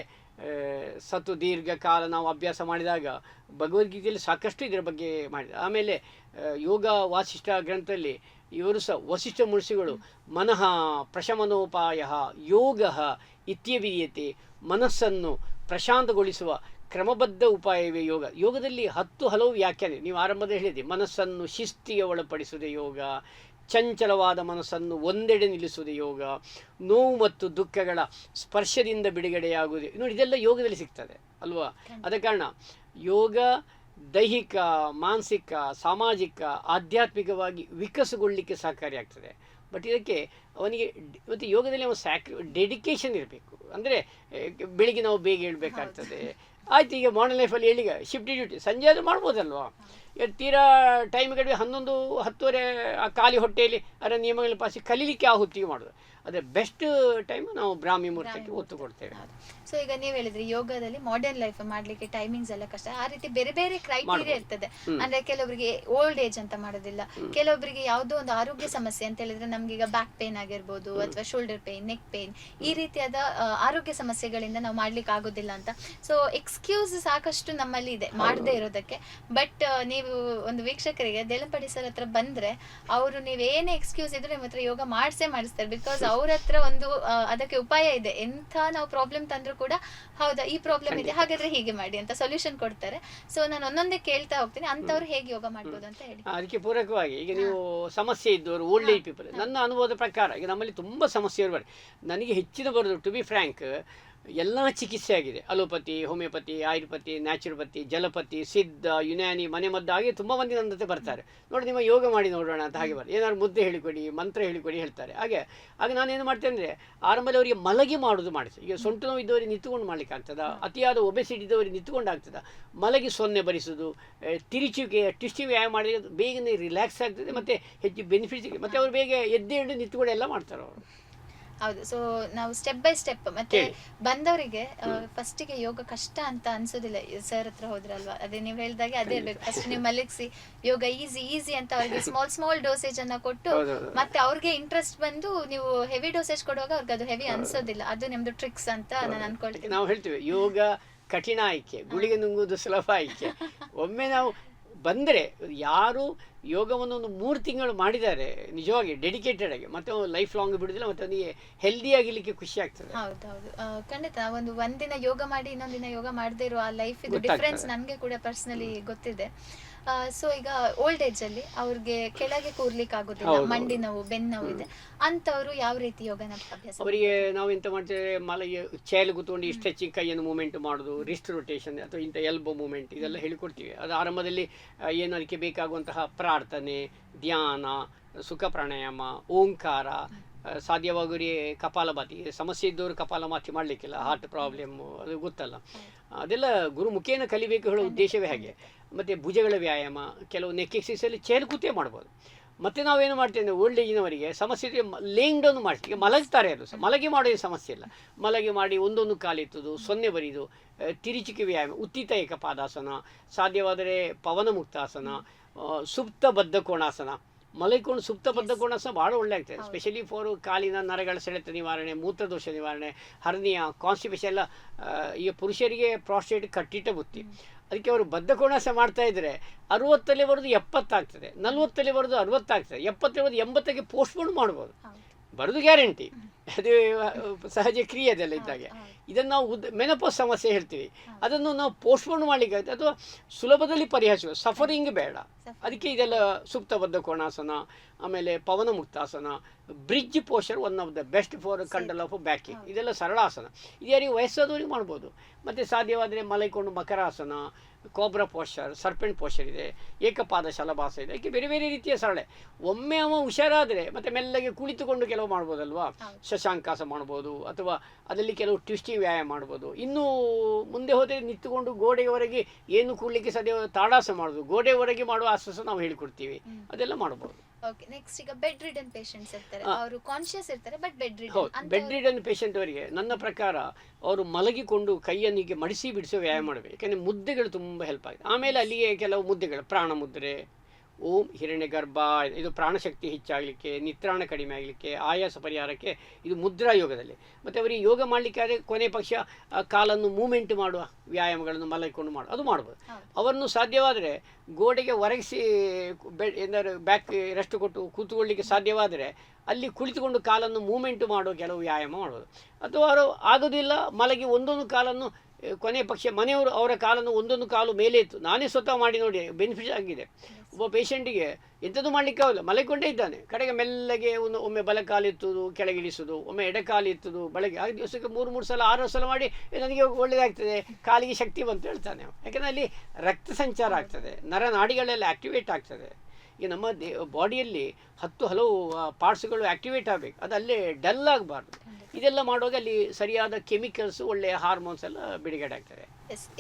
ಸತ್ತು ದೀರ್ಘಕಾಲ ನಾವು ಅಭ್ಯಾಸ ಮಾಡಿದಾಗ ಭಗವದ್ಗೀತೆಯಲ್ಲಿ ಸಾಕಷ್ಟು ಇದರ ಬಗ್ಗೆ ಮಾಡಿದೆ. ಆಮೇಲೆ ಯೋಗ ವಾಸಿಷ್ಠ ಗ್ರಂಥದಲ್ಲಿ ಇವರು ಸಹ ವಸಿಷ್ಠ ಮುನಿಗಳು ಮನಃ ಪ್ರಶಮನೋಪಾಯ ಯೋಗ ಇತ್ಯವಿದ್ಯತೆ, ಮನಸ್ಸನ್ನು ಪ್ರಶಾಂತಗೊಳಿಸುವ ಕ್ರಮಬದ್ಧ ಉಪಾಯವೇ ಯೋಗ. ಯೋಗದಲ್ಲಿ 10 ಹಲವು ವ್ಯಾಖ್ಯಾನ. ನೀವು ಆರಂಭದಲ್ಲಿ ಹೇಳಿದೆ, ಮನಸ್ಸನ್ನು ಶಿಸ್ತಿಗೆ ಒಳಪಡಿಸುವುದೇ ಯೋಗ, ಚಂಚಲವಾದ ಮನಸ್ಸನ್ನು ಒಂದೆಡೆ ನಿಲ್ಲಿಸುವುದೇ ಯೋಗ, ನೋವು ಮತ್ತು ದುಃಖಗಳ ಸ್ಪರ್ಶದಿಂದ ಬಿಡುಗಡೆಯಾಗುವುದೇ. ನೋಡಿ, ಇದೆಲ್ಲ ಯೋಗದಲ್ಲಿ ಸಿಗ್ತದೆ ಅಲ್ವಾ? ಆದ ಕಾರಣ ಯೋಗ ದೈಹಿಕ, ಮಾನಸಿಕ, ಸಾಮಾಜಿಕ, ಆಧ್ಯಾತ್ಮಿಕವಾಗಿ ವಿಕಸಗೊಳ್ಳಲಿಕ್ಕೆ ಸಹಕಾರಿಯಾಗ್ತದೆ. ಬಟ್ ಇದಕ್ಕೆ ಅವನಿಗೆ ಮತ್ತು ಯೋಗದಲ್ಲಿ ಅವನು ಡೆಡಿಕೇಶನ್ ಇರಬೇಕು. ಅಂದರೆ ಬೆಳಿಗ್ಗೆ ನಾವು ಬೇಗ ಹೇಳ್ಬೇಕಾಗ್ತದೆ. ಆಯ್ತು, ಈಗ ಮಾಡರ್ನ್ ಲೈಫಲ್ಲಿ ಹೇಳಿಗ ಶಿಫ್ಟ್ ಡ್ಯೂಟಿ ಸಂಜೆ ಆದರೂ ಮಾಡ್ಬೋದಲ್ವಾ? ತೀರಾ ಟೈಮ್ ಕಡಿಮೆ 11, 10 ಆ ಖಾಲಿ ಹೊಟ್ಟೆಯಲ್ಲಿ ಅದರ ನಿಯಮಗಳ ಪಾಸಿ ಕಲೀಲಿಕ್ಕೆ ಆ ಹೊತ್ತಿಗೆ ಮಾಡೋದು. ಆದರೆ ಬೆಸ್ಟ್ ಟೈಮ್ ನಾವು ಬ್ರಾಹ್ಮಿ ಮುಹೂರ್ತಕ್ಕೆ ಒತ್ತು ಕೊಡ್ತೇವೆ. ಸೊ ಈಗ ನೀವು ಹೇಳಿದ್ರಿ ಯೋಗದಲ್ಲಿ ಮಾಡರ್ನ್ ಲೈಫ್ ಮಾಡ್ಲಿಕ್ಕೆ ಟೈಮಿಂಗ್ಸ್ ಎಲ್ಲ ಕಷ್ಟ. ಆ ರೀತಿ ಬೇರೆ ಬೇರೆ ಕ್ರೈಟೀರಿಯಾ ಇರ್ತದೆ. ಅಂದ್ರೆ ಕೆಲವರಿಗೆ ಓಲ್ಡ್ ಏಜ್ ಅಂತ ಮಾಡೋದಿಲ್ಲ, ಕೆಲವೊಬ್ಬರಿಗೆ ಯಾವುದೋ ಒಂದು ಆರೋಗ್ಯ ಸಮಸ್ಯೆ ಅಂತ ಹೇಳಿದ್ರೆ ನಮ್ಗೆ ಈಗ ಬ್ಯಾಕ್ ಪೇನ್ ಆಗಿರ್ಬೋದು ಅಥವಾ ಶೋಲ್ಡರ್ ಪೇನ್, ನೆಕ್ ಪೇನ್, ಈ ರೀತಿಯಾದ ಆರೋಗ್ಯ ಸಮಸ್ಯೆಗಳಿಂದ ನಾವು ಮಾಡ್ಲಿಕ್ಕೆ ಆಗೋದಿಲ್ಲ ಅಂತ. ಸೊ ಎಕ್ಸ್ಕ್ಯೂಸ್ ಸಾಕಷ್ಟು ನಮ್ಮಲ್ಲಿ ಇದೆ ಮಾಡದೇ ಇರೋದಕ್ಕೆ. ಬಟ್ ನೀವು ಒಂದು ವೀಕ್ಷಕರಿಗೆ ದೇಲಂಪಡಿ ಸರ್ ಹತ್ರ ಬಂದ್ರೆ ಅವರು ನೀವೇನೇ ಎಕ್ಸ್ಕ್ಯೂಸ್ ಇದ್ರೆ ನಿಮ್ಮ ಹತ್ರ ಯೋಗ ಮಾಡಿಸ್ತಾರೆ. ಬಿಕಾಸ್ ಅವ್ರ ಹತ್ರ ಒಂದು ಅದಕ್ಕೆ ಉಪಾಯ ಇದೆ. ಎಂಥ ನಾವು ಪ್ರಾಬ್ಲಮ್ ತಂದ್ರು ಕೂಡ, ಹೌದಾ ಈ ಪ್ರಾಬ್ಲಮ್ ಇದೆ ಹಾಗಾದ್ರೆ ಹೀಗೆ ಮಾಡಿ ಅಂತ ಸೊಲ್ಯೂಷನ್ ಕೊಡ್ತಾರೆ. ಸೊ ನಾನು ಒಂದೊಂದೇ ಕೇಳ್ತಾ ಹೋಗ್ತೀನಿ, ಅಂತವ್ರು ಹೇಗೆ ಯೋಗ ಮಾಡ್ಬೋದು ಅಂತ ಹೇಳಿ. ಅದಕ್ಕೆ ಪೂರಕವಾಗಿ ಈಗ ನೀವು ಸಮಸ್ಯೆ ಇದ್ದವರು, ಓಲ್ಡ್ ಏಜ್ ಪೀಪಲ್, ನನ್ನ ಅನುಭವದ ಪ್ರಕಾರ ಈಗ ನಮ್ಮಲ್ಲಿ ತುಂಬ ಸಮಸ್ಯೆ ಇರಬಾರ್ದು. ನನಗೆ ಹೆಚ್ಚಿನ ಬರೋದು, ಟು ಬಿ ಫ್ರ್ಯಾಂಕ್, ಎಲ್ಲ ಚಿಕಿತ್ಸೆ ಆಗಿದೆ. ಅಲೋಪತಿ, ಹೋಮಿಯೋಪತಿ, ಆಯುರ್ಪತಿ, ನ್ಯಾಚುರೋಪತಿ, ಜಲಪತಿ, ಸಿದ್ಧ, ಯುನಾನಿ, ಮನೆಮದ್ದು, ಹಾಗೆ ತುಂಬ ಮಂದಿ ನನ್ನ ಜೊತೆ ಬರ್ತಾರೆ. ನೋಡಿ ನಿಮ್ಮ ಯೋಗ ಮಾಡಿ ನೋಡೋಣ ಅಂತ. ಹಾಗೆ ಬರ್ತಾರೆ, ಏನಾದ್ರು ಮುದ್ದೆ ಹೇಳಿಕೊಡಿ, ಮಂತ್ರ ಹೇಳಿಕೊಡಿ ಹೇಳ್ತಾರೆ. ಆಗ ನಾನೇನು ಮಾಡ್ತೇನೆ ಅಂದರೆ ಆರಂಭದಲ್ಲಿ ಅವರಿಗೆ ಮಲಗಿ ಮಾಡೋದು ಮಾಡಿಸಿ. ಈಗ ಸೊಂಟು ನೋವು ಇದ್ದವರಿಗೆ ನಿಂತುಕೊಂಡು ಮಾಡ್ಲಿಕ್ಕೆ ಆಗ್ತದ, ಅತಿಯಾದ ಒಬೆಸಿಟಿ ಇದ್ದವರಿಗೆ ನಿಂತುಕೊಂಡು ಆಗ್ತದೆ. ಮಲಗಿ ಸೊನ್ನೆ ಬರಿಸೋದು, ತಿರುಚುವಿಕೆ, ಟ್ವಿಸ್ಟಿಂಗ್ ವ್ಯಾಯಾಮ ಮಾಡಿದ್ರೆ ಬೇಗನೆ ರಿಲ್ಯಾಕ್ಸ್ ಆಗ್ತದೆ ಮತ್ತು ಹೆಚ್ಚು ಬೆನಿಫಿಟ್ಸ್ ಸಿಗುತ್ತೆ. ಮತ್ತು ಅವರು ಬೇಗ ಎದ್ದೇಳು ನಿಂತುಕೊಂಡು ಎಲ್ಲ ಮಾಡ್ತಾರೆ ಅವರು. ಹೌದು. ಸೊ ನಾವು ಸ್ಟೆಪ್ ಬೈ ಸ್ಟೆಪ್ ಮತ್ತೆ ಬಂದವರಿಗೆ ಫಸ್ಟಿಗೆ ಯೋಗ ಕಷ್ಟ ಅಂತ ಅನ್ಸೋದಿಲ್ಲ. ಸರ್ ಹತ್ರ ಹೋದ್ರಲ್ವಾ, ಅದೇ ನೀವು ಹೇಳಿದಾಗೆ ಅದೇ ಇರ್ಬೇಕು. ಫಸ್ಟ್ ನೀವು ಮಲಗಿಸಿ ಯೋಗ ಈಸಿ ಅಂತ ಅವ್ರಿಗೆ ಸ್ಮಾಲ್ ಡೋಸೇಜ್ ಅನ್ನ ಕೊಟ್ಟು ಮತ್ತೆ ಅವ್ರಿಗೆ ಇಂಟ್ರೆಸ್ಟ್ ಬಂದು ನೀವು ಹೆವಿ ಡೋಸೇಜ್ ಕೊಡುವಾಗ ಅವ್ರಿಗೆ ಅದು ಹೆವಿ ಅನ್ಸೋದಿಲ್ಲ. ಅದು ನಿಮ್ದು ಟ್ರಿಕ್ಸ್ ಅಂತ ನಾನು ಅನ್ಕೊಳ್ತೀನಿ. ನಾವು ಹೇಳ್ತೀವಿ ಯೋಗ ಕಠಿಣ ಆಯ್ಕೆ, ಗುಳಿಗೆ ನುಂಗುವುದು ಸುಲಭ ಆಯ್ಕೆ. ಒಮ್ಮೆ ನಾವು ಬಂದರೆ ಯಾರು ಯೋಗವನ್ನು ಒಂದು 3 ತಿಂಗಳು ಮಾಡಿದ್ದಾರೆ ನಿಜವಾಗಿ ಡೆಡಿಕೇಟೆಡ್ ಆಗಿ, ಮತ್ತೆ ಲೈಫ್ ಲಾಂಗ್ ಬಿಡುದಿಲ್ಲ, ಮತ್ತೆ ಅವನಿಗೆ ಹೆಲ್ದಿ ಆಗಿರ್ಲಿಕ್ಕೆ ಖುಷಿ ಆಗ್ತದೆ. ಹೌದೌದು, ಖಂಡಿತ. ಒಂದಿನ ಯೋಗ ಮಾಡಿ ಇನ್ನೊಂದಿನ ಯೋಗ ಮಾಡದೇ ಇರುವ ಆ ಲೈಫ್ ಇದು ಡಿಫ್ರೆನ್ಸ್ ನನಗೆ ಕೂಡ ಪರ್ಸನಲಿ ಗೊತ್ತಿದೆ. ಸೊ ಈಗ ಓಲ್ಡ್ ಏಜ್ ಅಲ್ಲಿ ಅವ್ರಿಗೆ ಕೆಳಗೆ ಕೂರ್ಲಿಕ್ಕೆ ಆಗೋದಿಲ್ಲ, ಮಂಡಿ ನೋವು, ಬೆನ್ನು ನೋವು ಇದೆ, ಅಂತವ್ರು ಯಾವ ರೀತಿ ಯೋಗನ ಅಭ್ಯಾಸ? ಅವರಿಗೆ ನಾವು ಎಂತ ಮಾಡ್ತೇವೆ, ಚೇಲ್ ಕೂತ್ಕೊಂಡು ಸ್ಟ್ರೆಚಿಂಗ್, ಕೈಯನ್ನು ಮೂವ್ಮೆಂಟ್ ಮಾಡೋದು, ರಿಸ್ಟ್ ರೊಟೇಷನ್ ಅಥವಾ ಇಂಥ ಎಲ್ಬೋ ಮೂವ್ಮೆಂಟ್ ಇದೆಲ್ಲ ಹೇಳಿಕೊಡ್ತೀವಿ. ಅದು ಆರಂಭದಲ್ಲಿ ಏನು ಅದಕ್ಕೆ ಬೇಕಾಗುವಂತಹ ಪ್ರಾರ್ಥನೆ, ಧ್ಯಾನ, ಸುಖ ಪ್ರಾಣಾಯಾಮ, ಓಂಕಾರ, ಸಾಧ್ಯವಾಗುವರಿಗೆ ಕಪಾಲಭಾತಿ. ಸಮಸ್ಯೆ ಇದ್ದವರು ಕಪಾಲಭಾತಿ ಮಾಡಲಿಕ್ಕಿಲ್ಲ, ಹಾರ್ಟ್ ಪ್ರಾಬ್ಲಮ್ಮು ಅದು ಗೊತ್ತಲ್ಲ, ಅದೆಲ್ಲ ಗುರು ಮುಖೇನ ಕಲಿಬೇಕು ಹೇಳೋ ಉದ್ದೇಶವೇ ಹಾಗೆ. ಮತ್ತು ಭುಜಗಳ ವ್ಯಾಯಾಮ, ಕೆಲವು ನೆಕ್ ಎಕ್ಸಸೈಸಲ್ಲಿ ಚೇರ್ ಕೂತೇ ಮಾಡ್ಬೋದು. ಮತ್ತು ನಾವೇನು ಮಾಡ್ತೇವೆ, ಓಲ್ಡ್ ಏಜಿನವರಿಗೆ ಸಮಸ್ಯೆ ಇದ್ದರೆ ಲೇಯಿಂಗ್ ಡೌನ್ ಮಾಡ್ತೀವಿ. ಮಲಗ್ತಾರೆ, ಅದು ಸಹ ಮಲಗಿ ಮಾಡೋದು ಸಮಸ್ಯೆ ಇಲ್ಲ. ಮಲಗಿ ಮಾಡಿ ಒಂದೊಂದು ಕಾಲೆತ್ತುದು, ಸೊನ್ನೆ ಬರಿದು, ತಿರುಚಿಕೆ ವ್ಯಾಯಾಮ, ಉತ್ತಿತ ಏಕಪಾದಾಸನ, ಸಾಧ್ಯವಾದರೆ ಪವನ ಮುಕ್ತಾಸನ, ಸುಪ್ತ ಬದ್ಧ ಕೋಣಾಸನ. ಮಲಗಿಕೊಂಡು ಸುಪ್ತ ಬದ್ಧ ಕೋಣಾಸನ ಭಾಳ ಒಳ್ಳೆ ಆಗ್ತದೆ, ಸ್ಪೆಷಲಿ ಫಾರ್ ಕಾಲಿನ ನರಗಳ ಸೆಳೆತ ನಿವಾರಣೆ, ಮೂತ್ರದೋಷ ನಿವಾರಣೆ, ಹರ್ನಿಯಾ, ಕಾನ್ಸ್ಟಿಪೇಷನ್ ಎಲ್ಲ. ಈಗ ಪುರುಷರಿಗೆ ಪ್ರಾಸ್ಟೇಟ್ ಕಟ್ಟಿಟ್ಟ ಬುತ್ತಿ, ಅದಕ್ಕೆ ಅವರು ಬದ್ಧ ಕೋಣಾಸನ ಮಾಡ್ತಾ ಇದ್ದರೆ 60 ಬರೋದು 70 ಆಗ್ತದೆ, 40 ಬರೋದು 60 ಆಗ್ತದೆ, 70 ಬರೋದು 80ಗೆ ಪೋಸ್ಟ್ಪೋನ್ ಮಾಡ್ಬೋದು. ಬರೋದು ಗ್ಯಾರಂಟಿ, ಅದು ಸಹಜ ಕ್ರಿಯೆ ಅದೆಲ್ಲ ಇದ್ದಾಗೆ. ಇದನ್ನು ನಾವು ಮೆನೋಪಾಸ್ ಸಮಸ್ಯೆ ಹೇಳ್ತೀವಿ, ಅದನ್ನು ನಾವು ಪೋಸ್ಟ್ಪೋನ್ ಮಾಡಲಿಕ್ಕೆ ಆಗುತ್ತೆ ಅಥವಾ ಸುಲಭದಲ್ಲಿ ಪರಿಹರಿಸುವ, ಸಫರಿಂಗ್ ಬೇಡ. ಅದಕ್ಕೆ ಇದೆಲ್ಲ ಸೂಕ್ತಬದ್ಧ ಕೋಣಾಸನ, ಆಮೇಲೆ ಪವನ ಮುಕ್ತಾಸನ, bridge posture one of the best for candle of backing. ಇದೆಲ್ಲ ಸರಳ ಆಸನ, ಇದು ಯಾರಿಗೆ ವಯಸ್ಸಾದವರಿಗೆ ಮಾಡ್ಬೋದು. ಮತ್ತು ಸಾಧ್ಯವಾದರೆ ಮಲೈಕೊಂಡು ಮಕರಾಸನ, ಕೋಬ್ರಾ ಪೋಸ್ಚರ್, ಸರ್ಪೆಂಟ್ ಪೋಸ್ಚರ್ ಇದೆ, ಏಕಪಾದ ಶಲಭಾಸ ಇದೆ. ಅದಕ್ಕೆ ಬೇರೆ ಬೇರೆ ರೀತಿಯ ಸರಳೆ. ಒಮ್ಮೆ ಅವ ಹುಷಾರಾದರೆ ಮತ್ತೆ ಮೆಲ್ಲಗೆ ಕುಳಿತುಕೊಂಡು ಕೆಲವು ಮಾಡ್ಬೋದಲ್ವಾ, ಶಶಾಂಕಾಸ ಮಾಡ್ಬೋದು, ಅಥವಾ ಅದರಲ್ಲಿ ಕೆಲವು ಟ್ವಿಸ್ಟಿಂಗ್ ವ್ಯಾಯಾಮ ಮಾಡ್ಬೋದು. ಇನ್ನೂ ಮುಂದೆ ಹೋದರೆ ನಿಂತುಕೊಂಡು ಗೋಡೆಯವರೆಗೆ ಏನು ಕೂಡಲಿಕ್ಕೆ ಸಾಧ್ಯ ತಾಡಾಸ ಮಾಡೋದು, ಗೋಡೆಯವರೆಗೆ ಮಾಡುವ ಆಸನ ನಾವು ಹೇಳಿಕೊಡ್ತೀವಿ, ಅದೆಲ್ಲ ಮಾಡ್ಬೋದು. ಓಕೆ, ನೆಕ್ಸ್ಟ್ ಈಗ ಬೆಡ್ ರಿಡನ್ ಪೇಷಂಟ್ಸ್ ಇರ್ತಾರೆ, ಅವರು ಕಾನ್ಶಿಯಸ್ ಇರ್ತಾರೆ ಬಟ್ ಬೆಡ್ ಹೌದು, ರಿಡನ್. ಬೆಡ್ ರಿಡನ್ ಪೇಷಂಟ್ ಅವರಿಗೆ ನನ್ನ ಪ್ರಕಾರ ಅವರು ಮಲಗಿಕೊಂಡು ಕೈಯನ್ನು ಹೀಗೆ ಮಡಿಸಿ ಬಿಡಿಸೋ ವ್ಯಾಯಾಮ ಮಾಡಬೇಕು. ಯಾಕೆಂದರೆ ಮುದ್ದೆಗಳು ತುಂಬ ಹೆಲ್ಪ್ ಆಗಿದೆ. ಆಮೇಲೆ ಅಲ್ಲಿಗೆ ಕೆಲವು ಮುದ್ದೆಗಳು, ಪ್ರಾಣ ಮುದ್ರೆ, ಓಂ ಹಿರಣ್ಯ ಗರ್ಭ, ಇದು ಪ್ರಾಣಶಕ್ತಿ ಹೆಚ್ಚಾಗಲಿಕ್ಕೆ, ನಿತ್ರಾಣ ಕಡಿಮೆ ಆಗಲಿಕ್ಕೆ, ಆಯಾಸ ಪರಿಹಾರಕ್ಕೆ ಇದು ಮುದ್ರಾ ಯೋಗದಲ್ಲಿ. ಮತ್ತು ಅವರಿಗೆ ಯೋಗ ಮಾಡಲಿಕ್ಕೆ ಆದರೆ ಕೊನೆ ಪಕ್ಷ ಕಾಲನ್ನು ಮೂಮೆಂಟ್ ಮಾಡುವ ವ್ಯಾಯಾಮಗಳನ್ನು ಮಲಗಿಕೊಂಡು ಅದು ಮಾಡ್ಬೋದು. ಅವರನ್ನು ಸಾಧ್ಯವಾದರೆ ಗೋಡೆಗೆ ಒರಗಿಸಿ ಏನಾದ್ರು ಬ್ಯಾಕ್ ರೆಸ್ಟ್ ಕೊಟ್ಟು ಕೂತ್ಕೊಳ್ಳಿಕ್ಕೆ ಸಾಧ್ಯವಾದರೆ ಅಲ್ಲಿ ಕುಳಿತುಕೊಂಡು ಕಾಲನ್ನು ಮೂಮೆಂಟ್ ಮಾಡುವ ಕೆಲವು ವ್ಯಾಯಾಮ ಮಾಡ್ಬೋದು. ಅಥವಾ ಅವರು ಆಗೋದಿಲ್ಲ, ಮಲಗಿ ಒಂದೊಂದು ಕಾಲನ್ನು ಕೊನೆ ಪಕ್ಷ ಮನೆಯವರು ಅವರ ಕಾಲನ್ನು ಒಂದೊಂದು ಕಾಲು ಮೇಲೆ ಇತ್ತು. ನಾನೇ ಸ್ವತಃ ಮಾಡಿ ನೋಡಿ, ಬೆನಿಫಿಟ್ ಆಗಿದೆ. ಒಬ್ಬ ಪೇಷಂಟಿಗೆ ಎಂಥದ್ದು ಮಾಡಲಿಕ್ಕೆ ಆಗಲ್ಲ, ಮಲಗಿಕೊಂಡೇ ಇದ್ದಾನೆ, ಕಡೆಗೆ ಮೆಲ್ಲಗೆ ಒಮ್ಮೆ ಬಲಕಾಲಿತ್ತುದು ಕೆಳಗಿಳಿಸೋದು, ಒಮ್ಮೆ ಎಡಕಾಲಿತ್ತುದು ಬೆಳಗ್ಗೆ, ಆ ದಿವಸಕ್ಕೆ 3 ಸಲ 6 ಸಲ ಮಾಡಿ ನನಗೆ ಒಳ್ಳೆಯದಾಗ್ತದೆ, ಕಾಲಿಗೆ ಶಕ್ತಿ ಬಂತು ಹೇಳ್ತಾನೆ. ಯಾಕೆಂದರೆ ಅಲ್ಲಿ ರಕ್ತ ಸಂಚಾರ ಆಗ್ತದೆ, ನರನಾಡಿಗಳೆಲ್ಲ ಆ್ಯಕ್ಟಿವೇಟ್ ಆಗ್ತದೆ. ಈಗ ನಮ್ಮ ಬಾಡಿಯಲ್ಲಿ ಹಲವು ಪಾರ್ಟ್ಸ್ಗಳು ಆ್ಯಕ್ಟಿವೇಟ್ ಆಗಬೇಕು, ಅದು ಅಲ್ಲೇ ಡಲ್ ಆಗಬಾರ್ದು. ಇದೆಲ್ಲ ಮಾಡುವಾಗ ಅಲ್ಲಿ ಸರಿಯಾದ ಕೆಮಿಕಲ್ಸ್, ಒಳ್ಳೆಯ ಹಾರ್ಮೋನ್ಸ್ ಎಲ್ಲ ಬಿಡುಗಡೆ ಆಗ್ತದೆ.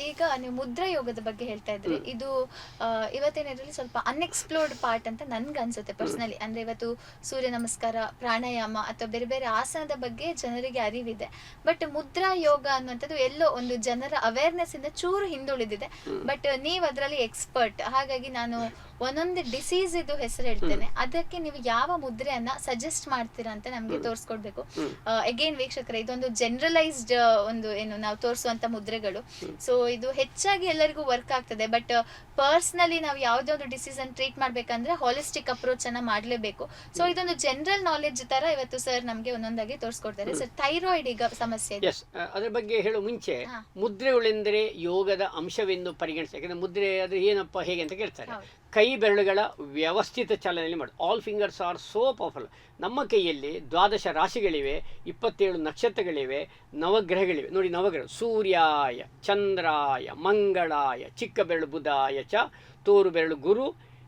ಈಗ ನೀವು ಮುದ್ರಾ ಯೋಗದ ಬಗ್ಗೆ ಹೇಳ್ತಾ ಇದ್ರಿ, ಇದು ಇವತ್ತಿನ ಇದರಲ್ಲಿ ಸ್ವಲ್ಪ ಅನ್ಎಕ್ಸ್ಪ್ಲೋರ್ಡ್ ಪಾರ್ಟ್ ಅಂತ ನನ್ಗೆ ಅನ್ಸುತ್ತೆ ಪರ್ಸನಲಿ. ಅಂದ್ರೆ ಇವತ್ತು ಸೂರ್ಯ ನಮಸ್ಕಾರ, ಪ್ರಾಣಾಯಾಮ ಅಥವಾ ಬೇರೆ ಬೇರೆ ಆಸನದ ಬಗ್ಗೆ ಜನರಿಗೆ ಅರಿವಿದೆ, ಬಟ್ ಮುದ್ರಾ ಯೋಗ ಅನ್ನುವಂಥದ್ದು ಎಲ್ಲೋ ಒಂದು ಜನರ ಅವೇರ್ನೆಸ್ ಇಂದ ಚೂರು ಹಿಂದುಳಿದಿದೆ. ಬಟ್ ನೀವು ಅದರಲ್ಲಿ ಎಕ್ಸ್ಪರ್ಟ್, ಹಾಗಾಗಿ ನಾನು ಒಂದೊಂದು ಡಿಸೀಸ್ ಇದು ಹೆಸರು ಹೇಳ್ತೇನೆ, ಅದಕ್ಕೆ ನೀವು ಯಾವ ಮುದ್ರೆಯನ್ನ ಸಜೆಸ್ಟ್ ಮಾಡ್ತೀರಾ ಅಂತ ನಮ್ಗೆ ತೋರಿಸ್ಕೊಡ್ಬೇಕು. ಅಗೇನ್ ವೀಕ್ಷಕರೇ, ಇದೊಂದು ಜನರಲೈಸ್ಡ್ ಒಂದು ಏನು ನಾವು ತೋರಿಸುವಂತ ಮುದ್ರೆಗಳು. ಸೊ ಇದು ಹೆಚ್ಚಾಗಿ ಎಲ್ಲರಿಗೂ ವರ್ಕ್ ಆಗ್ತದೆ, ಬಟ್ ಪರ್ಸ್ನಲಿ ನಾವು ಯಾವುದೇ ಒಂದು ಡಿಸೀಸ್ ಅನ್ನು ಟ್ರೀಟ್ ಮಾಡ್ಬೇಕಂದ್ರೆ ಹಾಲಿಸ್ಟಿಕ್ ಅಪ್ರೋಚ್ ಅನ್ನ ಮಾಡ್ಲೇಬೇಕು. ಸೊ ಇದೊಂದು ಜನರಲ್ ನಾಲೆಡ್ಜ್ ತರ ಇವತ್ತು ಸರ್ ನಮ್ಗೆ ಒಂದೊಂದಾಗಿ ತೋರಿಸ್ಕೊಡ್ತಾರೆ. ಸರ್, ಥೈರಾಯ್ಡ್ ಈಗ ಸಮಸ್ಯೆ ಇದೆ, ಅದ್ರ ಬಗ್ಗೆ ಹೇಳೋ ಮುಂಚೆ ಮುದ್ರೆಗಳೆಂದರೆ ಯೋಗದ ಅಂಶವೆಂದು ಪರಿಗಣಿಸಿ. ಯಾಕಂದ್ರೆ ಮುದ್ರೆ ಅದು ಏನಪ್ಪ ಹೇಗೆ ಅಂತ ಕೇಳ್ತಾರೆ. ಕೈ ಬೆರಳುಗಳ ವ್ಯವಸ್ಥಿತ ಚಾಲನೆಯಲ್ಲಿ ಮಾಡಿ, all fingers are so powerful. ನಮ್ಮ ಕೈಯಲ್ಲಿ 12 ರಾಶಿಗಳಿವೆ, 27 ನಕ್ಷತ್ರಗಳಿವೆ, ನವಗ್ರಹಗಳಿವೆ. ನೋಡಿ, ನವಗ್ರಹ ಸೂರ್ಯಾಯ, ಚಂದ್ರಾಯ, ಮಂಗಳಾಯ, ಚಿಕ್ಕ ಬೆರಳು ಬುಧಾಯ ಚ, ತೋರು ಬೆರಳು ಗುರು,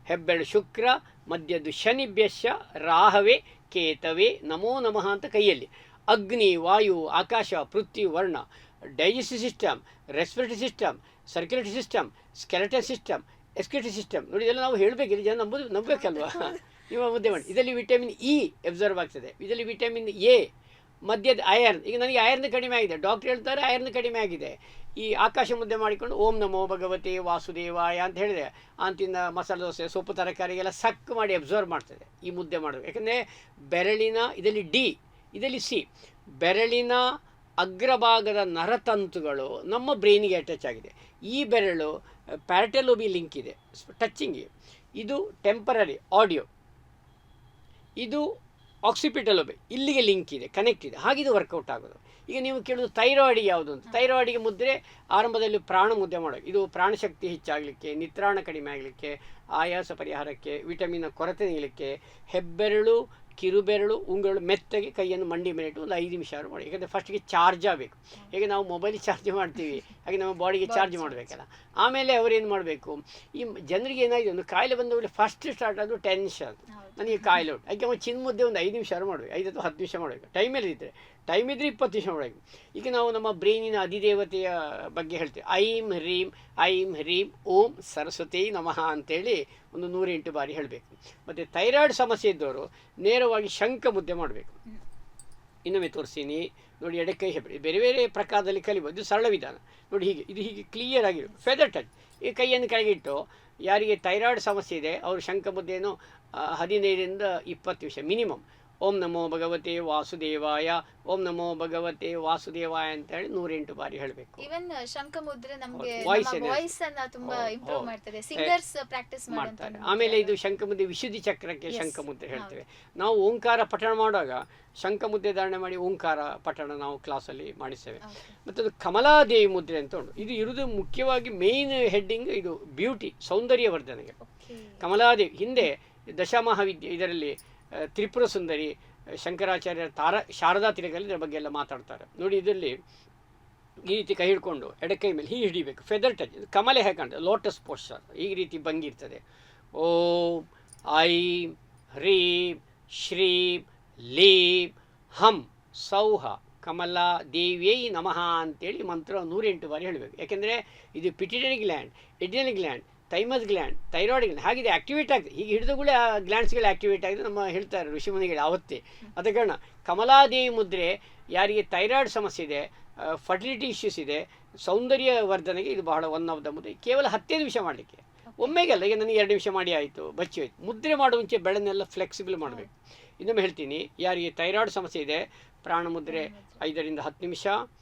ಹೆಬ್ಬೆರಳು ಶುಕ್ರ, ಮಧ್ಯದ್ದು ಶನಿಭ್ಯಶ್ಚ, ರಾಹವೇ ಕೇತವೇ ನಮೋ ನಮಃ ಅಂತ ಕೈಯಲ್ಲಿ. ಅಗ್ನಿ, ವಾಯು, ಆಕಾಶ, ಪೃಥ್ವಿ, ವರ್ಣ, digestive system, respiratory system, circulatory system, skeletal system, executive system. ನೋಡಿ, ಇದೆಲ್ಲ ನಾವು ಹೇಳಬೇಕಿದ್ರೆ ಜನ ನಂಬಬೇಕಲ್ವಾ? ನೀವು ಮುದ್ದೆ ಮಾಡಿ. ಇದರಲ್ಲಿ ವಿಟಮಿನ್ ಇ ಅಬ್ಸರ್ವ್ ಆಗ್ತದೆ, ಇದರಲ್ಲಿ ವಿಟಮಿನ್ ಎ, ಮಧ್ಯದ ಐರನ್. ಈಗ ನನಗೆ ಐರನ್ ಕಡಿಮೆ ಆಗಿದೆ, ಡಾಕ್ಟರ್ ಹೇಳ್ತಾರೆ ಐರನ್ ಕಡಿಮೆ ಆಗಿದೆ. ಈ ಆಕಾಶ ಮುದ್ದೆ ಮಾಡಿಕೊಂಡು ಓಂ ನಮೋ ಭಗವತೆ ವಾಸುದೇವಾಯ ಅಂತ ಹೇಳಿದೆ, ಅಂತಿನ ಮಸಾಲೆ ದೋಸೆ, ಸೊಪ್ಪು, ತರಕಾರಿಗೆಲ್ಲ ಸಕ್ ಮಾಡಿ ಅಬ್ಸರ್ವ್ ಮಾಡ್ತದೆ ಈ ಮುದ್ದೆ ಮಾಡೋದು. ಯಾಕಂದರೆ ಬೆರಳಿನ, ಇದರಲ್ಲಿ ಡಿ, ಇದರಲ್ಲಿ ಸಿ, ಬೆರಳಿನ ಅಗ್ರಭಾಗದ ನರತಂತುಗಳು ನಮ್ಮ ಬ್ರೈನಿಗೆ ಅಟ್ಯಾಚ್ ಆಗಿದೆ. ಈ ಬೆರಳು ಪ್ಯಾರಟಲ್ ಲೋಬಿ ಲಿಂಕ್ ಇದೆ, ಟಚ್ಚಿಂಗ್. ಇದು ಟೆಂಪರರಿ ಆಡಿಯೋ, ಇದು ಆಕ್ಸಿಪಿಟಲ್ ಲೋಬಿ ಇಲ್ಲಿಗೆ ಲಿಂಕ್ ಇದೆ, ಕನೆಕ್ಟ್ ಇದೆ, ಹಾಗಿದು ವರ್ಕೌಟ್ ಆಗೋದು. ಈಗ ನೀವು ಕೇಳೋದು ಥೈರಾಯ್ಡಿಗೆ ಯಾವುದು ಅಂತ. ಥೈರಾಯ್ಡಿಗೆ ಮುದ್ರೆ ಆರಂಭದಲ್ಲಿ ಪ್ರಾಣ ಮುದ್ದೆ ಮಾಡೋದು. ಇದು ಪ್ರಾಣಶಕ್ತಿ ಹೆಚ್ಚಾಗಲಿಕ್ಕೆ, ನಿತ್ರಾಣ ಕಡಿಮೆ ಆಗಲಿಕ್ಕೆ, ಆಯಾಸ ಪರಿಹಾರಕ್ಕೆ, ವಿಟಮಿನ್ ಕೊರತೆ ನೀಡಲಿಕ್ಕೆ, ಹೆಬ್ಬೆರಳು, ಕಿರುಬೆರಳು, ಉಂಗುರಳು ಮೆತ್ತಗೆ ಕೈಯನ್ನು ಮಂಡಿ ಮೇಲೆ ಇಟ್ಟು ಒಂದು 5 ನಿಮಿಷ ಮಾಡಿ. ಯಾಕಂದರೆ ಫಸ್ಟಿಗೆ ಚಾರ್ಜ್ ಆಗಬೇಕು. ಹೇಗೆ ನಾವು ಮೊಬೈಲ್ ಚಾರ್ಜ್ ಮಾಡ್ತೀವಿ ಹಾಗೆ ನಮ್ಮ ಬಾಡಿಗೆ ಚಾರ್ಜ್ ಮಾಡಬೇಕಲ್ಲ. ಆಮೇಲೆ ಅವರೇನು ಮಾಡಬೇಕು, ಈ ಜನರಿಗೆ ಏನಾಗಿದೆ, ಒಂದು ಕಾಯಿಲೆ ಬಂದವರಿಗೆ ಫಸ್ಟ್ ಸ್ಟಾರ್ಟ್ ಆದರೂ ಟೆನ್ಷನ್, ನನಗೆ ಕಾಯಿಲೆ ಉಂಟು, ಅದಕ್ಕೆ ನಾವು ಚಿನ್ನ ಮುದ್ದೆ ಒಂದು 5 ನಿಮಿಷ ಮಾಡಬೇಕು, 5 ಅಥವಾ 10 ನಿಮಿಷ ಮಾಡಬೇಕು. ಟೈಮ್ ಇದ್ದರೆ 20 ನಿಮಿಷ ಮಾಡಬೇಕು. ಈಗ ನಾವು ನಮ್ಮ ಬ್ರೈನಿನ ಅಧಿದೇವತೆಯ ಬಗ್ಗೆ ಹೇಳ್ತೀವಿ. ಐಂ ಹ್ರೀಂ ಐಂ ಹ್ರೀಂ ಓಂ ಸರಸ್ವತಿ ನಮಃ ಅಂತೇಳಿ ಒಂದು 108 ಬಾರಿ ಹೇಳಬೇಕು. ಮತ್ತು ಥೈರಾಯ್ಡ್ ಸಮಸ್ಯೆ ಇದ್ದವರು ನೇರವಾಗಿ ಶಂಖ ಮುದ್ದೆ ಮಾಡಬೇಕು. ಇನ್ನೊಮ್ಮೆ ತೋರಿಸ್ತೀನಿ ನೋಡಿ, ಎಡಕೈ ಹೆಬ್ಬೆರಳು ಬೇರೆ ಬೇರೆ ಪ್ರಕಾರದಲ್ಲಿ ಕಲಿಬೋದು. ಇದು ಸರಳ ವಿಧಾನ ನೋಡಿ, ಹೀಗೆ ಇದು ಹೀಗೆ ಕ್ಲಿಯರ್ ಆಗಿರುತ್ತೆ, ಫೆದರ್ ಟಚ್. ಈ ಕೈಯನ್ನು ಕೆಳಗಿಟ್ಟು ಯಾರಿಗೆ ಥೈರಾಯ್ಡ್ ಸಮಸ್ಯೆ ಇದೆ ಅವರು ಶಂಖ ಮುದ್ದೆಯನ್ನು 15ರಿಂದ 20 ನಿಮಿಷ ಮಿನಿಮಮ್ ಓಂ ನಮೋ ಭಗವತೆ ವಾಸುದೇವಾಯ, ಓಂ ನಮೋ ಭಗವತೆ ವಾಸುದೇವಾಯ ಅಂತ ಹೇಳಿ 108 ಬಾರಿ ಹೇಳಬೇಕು. ಈವನ್ ಶಂಖ ಮುದ್ರೆ ನಮಗೆ Voice ವಾಯ್ಸ್ ಅನ್ನ ತುಂಬಾ ಇಂಪ್ರೂವ್ ಮಾಡ್ತದೆ, ಸಿಂಗರ್ಸ್ ಪ್ರಾಕ್ಟೀಸ್ ಮಾಡ್ತಾರೆ. ಆಮೇಲೆ ಇದು ಶಂಖಮುದ್ರೆ ವಿಶುದ್ಧಿ ಚಕ್ರಕ್ಕೆ ಶಂಖಮುದ್ರೆ ಹೇಳ್ತೇವೆ. ನಾವು ಓಂಕಾರ ಪಠಣ ಮಾಡುವಾಗ ಶಂಖಮುದ್ರೆ ಧಾರಣೆ ಮಾಡಿ ಓಂಕಾರ ಪಠಣ ನಾವು ಕ್ಲಾಸಲ್ಲಿ ಮಾಡಿಸ್ತೇವೆ. ಮತ್ತು ಅದು ಕಮಲಾದೇವಿ ಮುದ್ರೆ ಅಂತ ಉಂಟು. ಇದು ಇರುವುದು ಮುಖ್ಯವಾಗಿ ಮೇಯ್ನ್ ಹೆಡ್ಡಿಂಗ್ ಇದು ಬ್ಯೂಟಿ, ಸೌಂದರ್ಯವರ್ಧನೆಗೆ. ಕಮಲಾದೇವಿ ಹಿಂದೆ ದಶಮಹಾವಿದ್ಯೆ ಇದರಲ್ಲಿ ತ್ರಿಪುರ ಸುಂದರಿ, ಶಂಕರಾಚಾರ್ಯರ ಶಾರದಾ ತಿಲಕದಲ್ಲಿ ಇದರ ಬಗ್ಗೆ ಎಲ್ಲ ಮಾತಾಡ್ತಾರೆ ನೋಡಿ. ಇದರಲ್ಲಿ ಈ ರೀತಿ ಕೈ ಹಿಡ್ಕೊಂಡು ಎಡಕೈ ಮೇಲೆ ಹೀಗೆ ಹಿಡಿಬೇಕು, ಫೆದರ್ ಟಚ್. ಕಮಲೆ ಹೇಗೆ ಕಾಣ್ತದೆ, ಲೋಟಸ್ ಪೋಸ್ಚರ್, ಈ ರೀತಿ ಭಂಗಿ ಇರ್ತದೆ. ಓಂ ಐಂ ಹ್ರೀಂ ಶ್ರೀಂ ಲೀಂ ಹಂ ಸೌಹ ಕಮಲಾ ದೇವಿಯೈ ನಮಃ ಅಂತೇಳಿ ಮಂತ್ರ 108 ಬಾರಿ ಹೇಳಬೇಕು. ಯಾಕೆಂದರೆ ಇದು pituitary gland, adrenal gland, thymus gland, thyroid gland ಹಾಗಿದೆ ಆಕ್ಟಿವೇಟ್ ಆಗಿದೆ. ಹೀಗೆ ಹಿಡಿದುಗಳೇ ಆ ಗ್ಲ್ಯಾಂಡ್ಸ್ಗಳು ಆಕ್ಟಿವೇಟ್ ಆಗಿದೆ ನಮ್ಮ ಹೇಳ್ತಾರೆ ಋಷಿಮುನಿಗಳು ಆವತ್ತೇ. ಅದ ಕಾರಣ ಕಮಲಾದೇವಿ ಮುದ್ರೆ ಯಾರಿಗೆ ಥೈರಾಯ್ಡ್ ಸಮಸ್ಯೆ ಇದೆ, ಫರ್ಟಿಲಿಟಿ ಇಶ್ಯೂಸ್ ಇದೆ, ಸೌಂದರ್ಯ ವರ್ಧನೆಗೆ ಇದು ಬಹಳ ಒನ್ ಆಫ್ ದ ಮುದ್ರೆ. ಕೇವಲ 10 ನಿಮಿಷ ಮಾಡಲಿಕ್ಕೆ, ಒಮ್ಮೆಗಲ್ಲ. ಈಗ ನನಗೆ 2 ನಿಮಿಷ ಮಾಡಿ ಆಯಿತು, ಬಚ್ಚಿ ಹೋಯ್ತು. ಮುದ್ರೆ ಮಾಡೋ ಮುಂಚೆ ಬೆಳೆನೆಲ್ಲ ಫ್ಲೆಕ್ಸಿಬಲ್ ಮಾಡಬೇಕು. ಇನ್ನೊಮ್ಮೆ ಹೇಳ್ತೀನಿ, ಯಾರಿಗೆ ಥೈರಾಯ್ಡ್ ಸಮಸ್ಯೆ ಇದೆ ಪ್ರಾಣ ಮುದ್ರೆ 5 ರಿಂದ 10 ನಿಮಿಷ,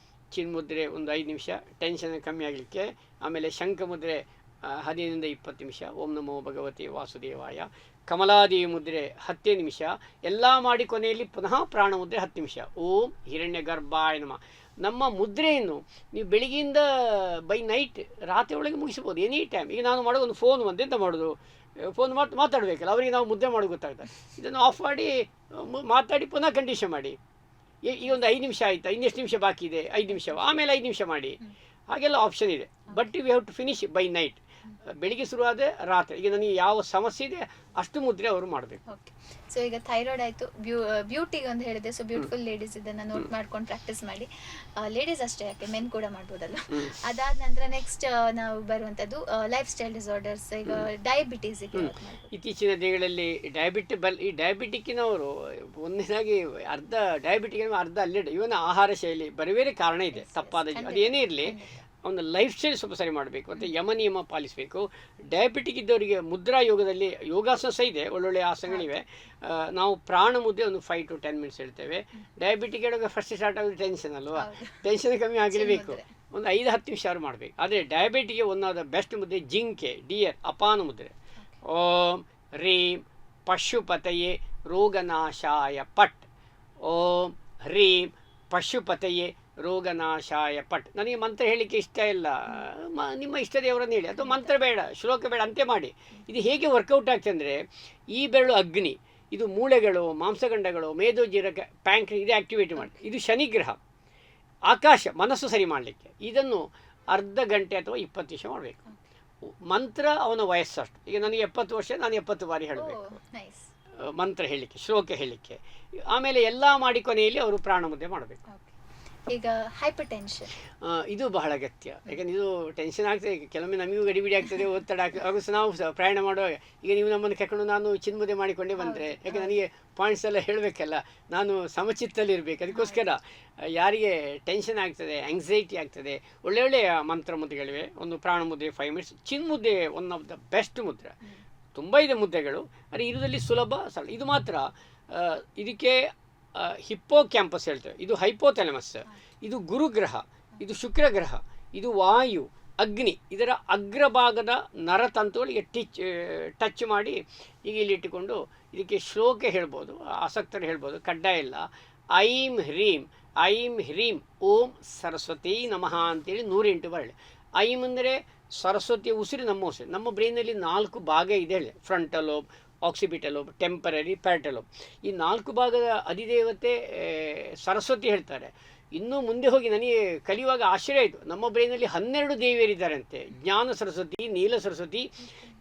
ಚಿನ್ಮುದ್ರೆ ಒಂದು 5 ನಿಮಿಷ ಟೆನ್ಷನ್ ಕಮ್ಮಿ ಆಗಲಿಕ್ಕೆ. ಆಮೇಲೆ ಶಂಖ ಮುದ್ರೆ 15 ರಿಂದ 20 ನಿಮಿಷ, ಓಂ ನಮೋ ಭಗವತೆ ವಾಸುದೇವಾಯ. ಕಮಲಾದೇವಿ ಮುದ್ರೆ 10 ನಿಮಿಷ ಎಲ್ಲ ಮಾಡಿ ಕೊನೆಯಲ್ಲಿ ಪುನಃ ಪ್ರಾಣ ಮುದ್ರೆ 10 ನಿಮಿಷ. ಓಂ ಹಿರಣ್ಯ ಗರ್ಭಾಯ ನಮಃ. ನಮ್ಮ ಮುದ್ರೆಯನ್ನು ನೀವು ಬೆಳಿಗ್ಗೆಯಿಂದ ಬೈ ನೈಟ್ ರಾತ್ರಿ ಒಳಗೆ ಮುಗಿಸ್ಬೋದು, ಎನಿ ಟೈಮ್. ಈಗ ನಾನು ಮಾಡೋದು ಒಂದು ಫೋನ್ ಬಂದು ಎಂತ ಮಾಡೋದು, ಫೋನ್ ಮಾತಾಡಬೇಕಲ್ಲ, ಅವರಿಗೆ ನಾವು ಮುದ್ದೆ ಮಾಡೋದು ಗೊತ್ತಾಗ್ತದೆ. ಇದನ್ನು ಆಫ್ ಮಾಡಿ ಮಾತಾಡಿ ಪುನಃ ಕಂಡೀಷನ್ ಮಾಡಿ. ಈಗ ಒಂದು 5 ನಿಮಿಷ ಆಯಿತಾ, ಇನ್ನೆಷ್ಟು ನಿಮಿಷ ಬಾಕಿ ಇದೆ, 5 ನಿಮಿಷ, ಆಮೇಲೆ 5 ನಿಮಿಷ ಮಾಡಿ. ಹಾಗೆಲ್ಲ ಆಪ್ಷನ್ ಇದೆ. But we have to finish by night. ಬೆಳಿಗ್ಗೆ ಶುರುವಾದ ರಾತ್ರಿ. ಈಗ ನನಗೆ ಯಾವ ಸಮಸ್ಯೆ ಇದೆ ಅಷ್ಟು ಮುದ್ರೆ ಅವರು ಮಾಡಬೇಕು. ಓಕೆ, ಸೊ ಈಗ ಥೈರಾಯ್ಡ್ ಆಯಿತು, ಬ್ಯೂಟಿಗೆ ಒಂದು ಹೇಳಿದೆ. ಸೊ ಬ್ಯೂಟಿಫುಲ್ ಲೇಡೀಸ್ ಇದನ್ನು ನೋಟ್ ಮಾಡ್ಕೊಂಡು ಪ್ರಾಕ್ಟೀಸ್ ಮಾಡಿ. ಲೇಡೀಸ್ ಅಷ್ಟೇ ಯಾಕೆ, ಮೆನ್ ಕೂಡ ಮಾಡ್ಬೋದಲ್ಲ. ಅದಾದ ನಂತರ ನೆಕ್ಸ್ಟ್ ನಾವು ಬರುವಂಥದ್ದು ಲೈಫ್ ಸ್ಟೈಲ್ ಡಿಸಾರ್ಡರ್ಸ್. ಈಗ ಡಯಾಬಿಟೀಸಿಗೆ ಇತ್ತೀಚಿನ ದಿನಗಳಲ್ಲಿ ಈ ಡಯಾಬಿಟಿಕ್ಕಿನವರು ಒಂದನೇದಾಗಿ ಅರ್ಧ ಅಲ್ಲೇ ಇವನ ಆಹಾರ ಶೈಲಿ ಬೇರೆ ಬೇರೆ ಕಾರಣ ಇದೆ. ತಪ್ಪಾದ ಅದೇನೇ ಇರಲಿ, ಒಂದು ಲೈಫ್ ಸ್ಟೈಲ್ ಸ್ವಲ್ಪ ಸರಿ ಮಾಡಬೇಕು ಮತ್ತು ಯಮ ಪಾಲಿಸಬೇಕು. ಡಯಾಬಿಟಿಕ್ ಇದ್ದವರಿಗೆ ಮುದ್ರಾ ಯೋಗದಲ್ಲಿ ಯೋಗಾಸನ ಸಹ ಇದೆ, ಒಳ್ಳೊಳ್ಳೆ ಆಸನಗಳಿವೆ. ನಾವು ಪ್ರಾಣ ಮುದ್ದೆ ಒಂದು 5 to 10 ಮಿನಿಟ್ಸ್ ಹೇಳ್ತೇವೆ. ಡಯಾಬಿಟಿಕ್ ಹೇಳುವಾಗ ಫಸ್ಟ್ ಸ್ಟಾರ್ಟ್ ಆಗೋದು ಟೆನ್ಷನ್ ಅಲ್ವಾ, ಟೆನ್ಷನ್ ಕಮ್ಮಿ ಆಗಿರಬೇಕು. ಒಂದು 5-10 ನಿಮಿಷ ಅವರು ಮಾಡಬೇಕು. ಆದರೆ ಡಯಾಬಿಟಿಕ್ಗೆ ಒಂದಾದ ಬೆಸ್ಟ್ ಮುದ್ದೆ ಜಿಂಕೆ, ಡಿಯರ್, ಅಪಾನ ಮುದ್ರೆ. ಓಂ ಹ್ರೀಂ ಪಶುಪತಯೇ ರೋಗನಾಶಾಯ ಪಟ್. ಓಂ ಹ್ರೀಂ ಪಶುಪತಯೇ ರೋಗನಾಶಾಯ ಪಟ್. ನನಗೆ ಮಂತ್ರ ಹೇಳಲಿಕ್ಕೆ ಇಷ್ಟ ಇಲ್ಲ, ನಿಮ್ಮ ಇಷ್ಟ ದೇವರನ್ನು ಹೇಳಿ, ಅಥವಾ ಮಂತ್ರ ಬೇಡ, ಶ್ಲೋಕ ಬೇಡ, ಅಂತೆ ಮಾಡಿ. ಇದು ಹೇಗೆ ವರ್ಕೌಟ್ ಆಗ್ತದೆ ಅಂದರೆ, ಈ ಬೆರಳು ಅಗ್ನಿ, ಇದು ಮೂಳೆಗಳು, ಮಾಂಸಖಂಡಗಳು, ಮೇದೋಜೀರಕ, ಪ್ಯಾಂಕ್ರಿ ಇದು ಆ್ಯಕ್ಟಿವೇಟ್ ಮಾಡಿ. ಇದು ಶನಿಗ್ರಹ, ಆಕಾಶ, ಮನಸ್ಸು ಸರಿ ಮಾಡಲಿಕ್ಕೆ. ಇದನ್ನು ಅರ್ಧ ಗಂಟೆ ಅಥವಾ 20 ನಿಮಿಷ ಮಾಡಬೇಕು. ಮಂತ್ರ ಅವನ ವಯಸ್ಸಷ್ಟು. ಈಗ ನನಗೆ 70 ವರ್ಷ, ನಾನು 70 ಬಾರಿ ಹೇಳಬೇಕು ಮಂತ್ರ ಹೇಳಲಿಕ್ಕೆ, ಶ್ಲೋಕ ಹೇಳಲಿಕ್ಕೆ. ಆಮೇಲೆ ಎಲ್ಲ ಮಾಡಿ ಕೊನೆಯಲ್ಲಿ ಅವರು ಪ್ರಾಣ ಮುದ್ದೆ ಮಾಡಬೇಕು. ಈಗ ಹೈಪರ್ ಟೆನ್ಷನ್ ಇದು ಬಹಳ ಅಗತ್ಯ. ಯಾಕಂದರೆ ಇದು ಟೆನ್ಷನ್ ಆಗ್ತದೆ. ಕೆಲವೊಮ್ಮೆ ನಮಗೂ ಗಡಿಬಿಡಿ ಆಗ್ತದೆ, ಒತ್ತಡ ಆಗ್ತದೆ. ಹಾಗೂ ನಾವು ಸಹ ಪ್ರಯಾಣ ಮಾಡುವಾಗ ಈಗ ನೀವು ನಮ್ಮನ್ನು ಕರ್ಕೊಂಡು ನಾನು ಚಿನ್ಮುದ್ದೆ ಮಾಡಿಕೊಂಡೇ ಬಂದರೆ, ಯಾಕೆ ನನಗೆ ಪಾಯಿಂಟ್ಸ್ ಎಲ್ಲ ಹೇಳಬೇಕಲ್ಲ, ನಾನು ಸಮಚಿತ್ತಲ್ಲಿ ಇರಬೇಕು. ಅದಕ್ಕೋಸ್ಕರ ಯಾರಿಗೆ ಟೆನ್ಷನ್ ಆಗ್ತದೆ, ಆಂಗ್ಸೈಟಿ ಆಗ್ತದೆ, ಒಳ್ಳೆಯ ಮಂತ್ರ ಮುದ್ದೆಗಳಿವೆ. ಒಂದು ಪ್ರಾಣ ಮುದ್ದೆ 5 ಮಿನಿಟ್ಸ್. ಚಿನ್ಮುದ್ದೆ ಒನ್ ಆಫ್ ದ ಬೆಸ್ಟ್ ಮುದ್ರೆ. ತುಂಬ ಇದೆ ಮುದ್ದೆಗಳು, ಆದರೆ ಇರೋದಲ್ಲಿ ಸುಲಭ ಸರಳ. ಇದು ಮಾತ್ರ ಇದಕ್ಕೆ ಹಿಪ್ಪೋ ಕ್ಯಾಂಪಸ್ ಹೇಳ್ತೇವೆ. ಇದು ಹೈಪೋಥೆಲಮಸ್, ಇದು ಗುರುಗ್ರಹ, ಇದು ಶುಕ್ರಗ್ರಹ, ಇದು ವಾಯು, ಅಗ್ನಿ. ಇದರ ಅಗ್ರಭಾಗದ ನರತಂತುಗಳಿಗೆ ಟಚ್ ಮಾಡಿ ಈಗ ಇಲ್ಲಿಟ್ಟುಕೊಂಡು ಇದಕ್ಕೆ ಶ್ಲೋಕ ಹೇಳ್ಬೋದು, ಆಸಕ್ತರು ಹೇಳ್ಬೋದು, ಕಡ್ಡಾಯ ಇಲ್ಲ. ಐಂ ಹ್ರೀಂ ಓಂ ಸರಸ್ವತಿ ನಮಃ ಅಂತೇಳಿ 108 ಬಾರಿ ಹೇಳಿ. ಐಂ ಅಂದರೆ ಸರಸ್ವತಿಯ ಉಸಿರು, ನಮ್ಮ ಉಸಿರು. ನಮ್ಮ ಬ್ರೈನಲ್ಲಿ 4 ಭಾಗ ಇದೆ ಹೇಳಿ. Frontal lobe, occipital lobe, temporary, parietal lobe. ಈ 4 ಭಾಗದ ಅಧಿದೇವತೆ ಸರಸ್ವತಿ ಹೇಳ್ತಾರೆ. ಇನ್ನೂ ಮುಂದೆ ಹೋಗಿ ನನಗೆ ಕಲಿಯುವಾಗ ಆಶ್ಚರ್ಯ ಆಯಿತು. ನಮ್ಮ ಬ್ರೈನಲ್ಲಿ 12 ದೇವಿಯರಿದ್ದಾರಂತೆ. ಜ್ಞಾನ ಸರಸ್ವತಿ, ನೀಲ ಸರಸ್ವತಿ,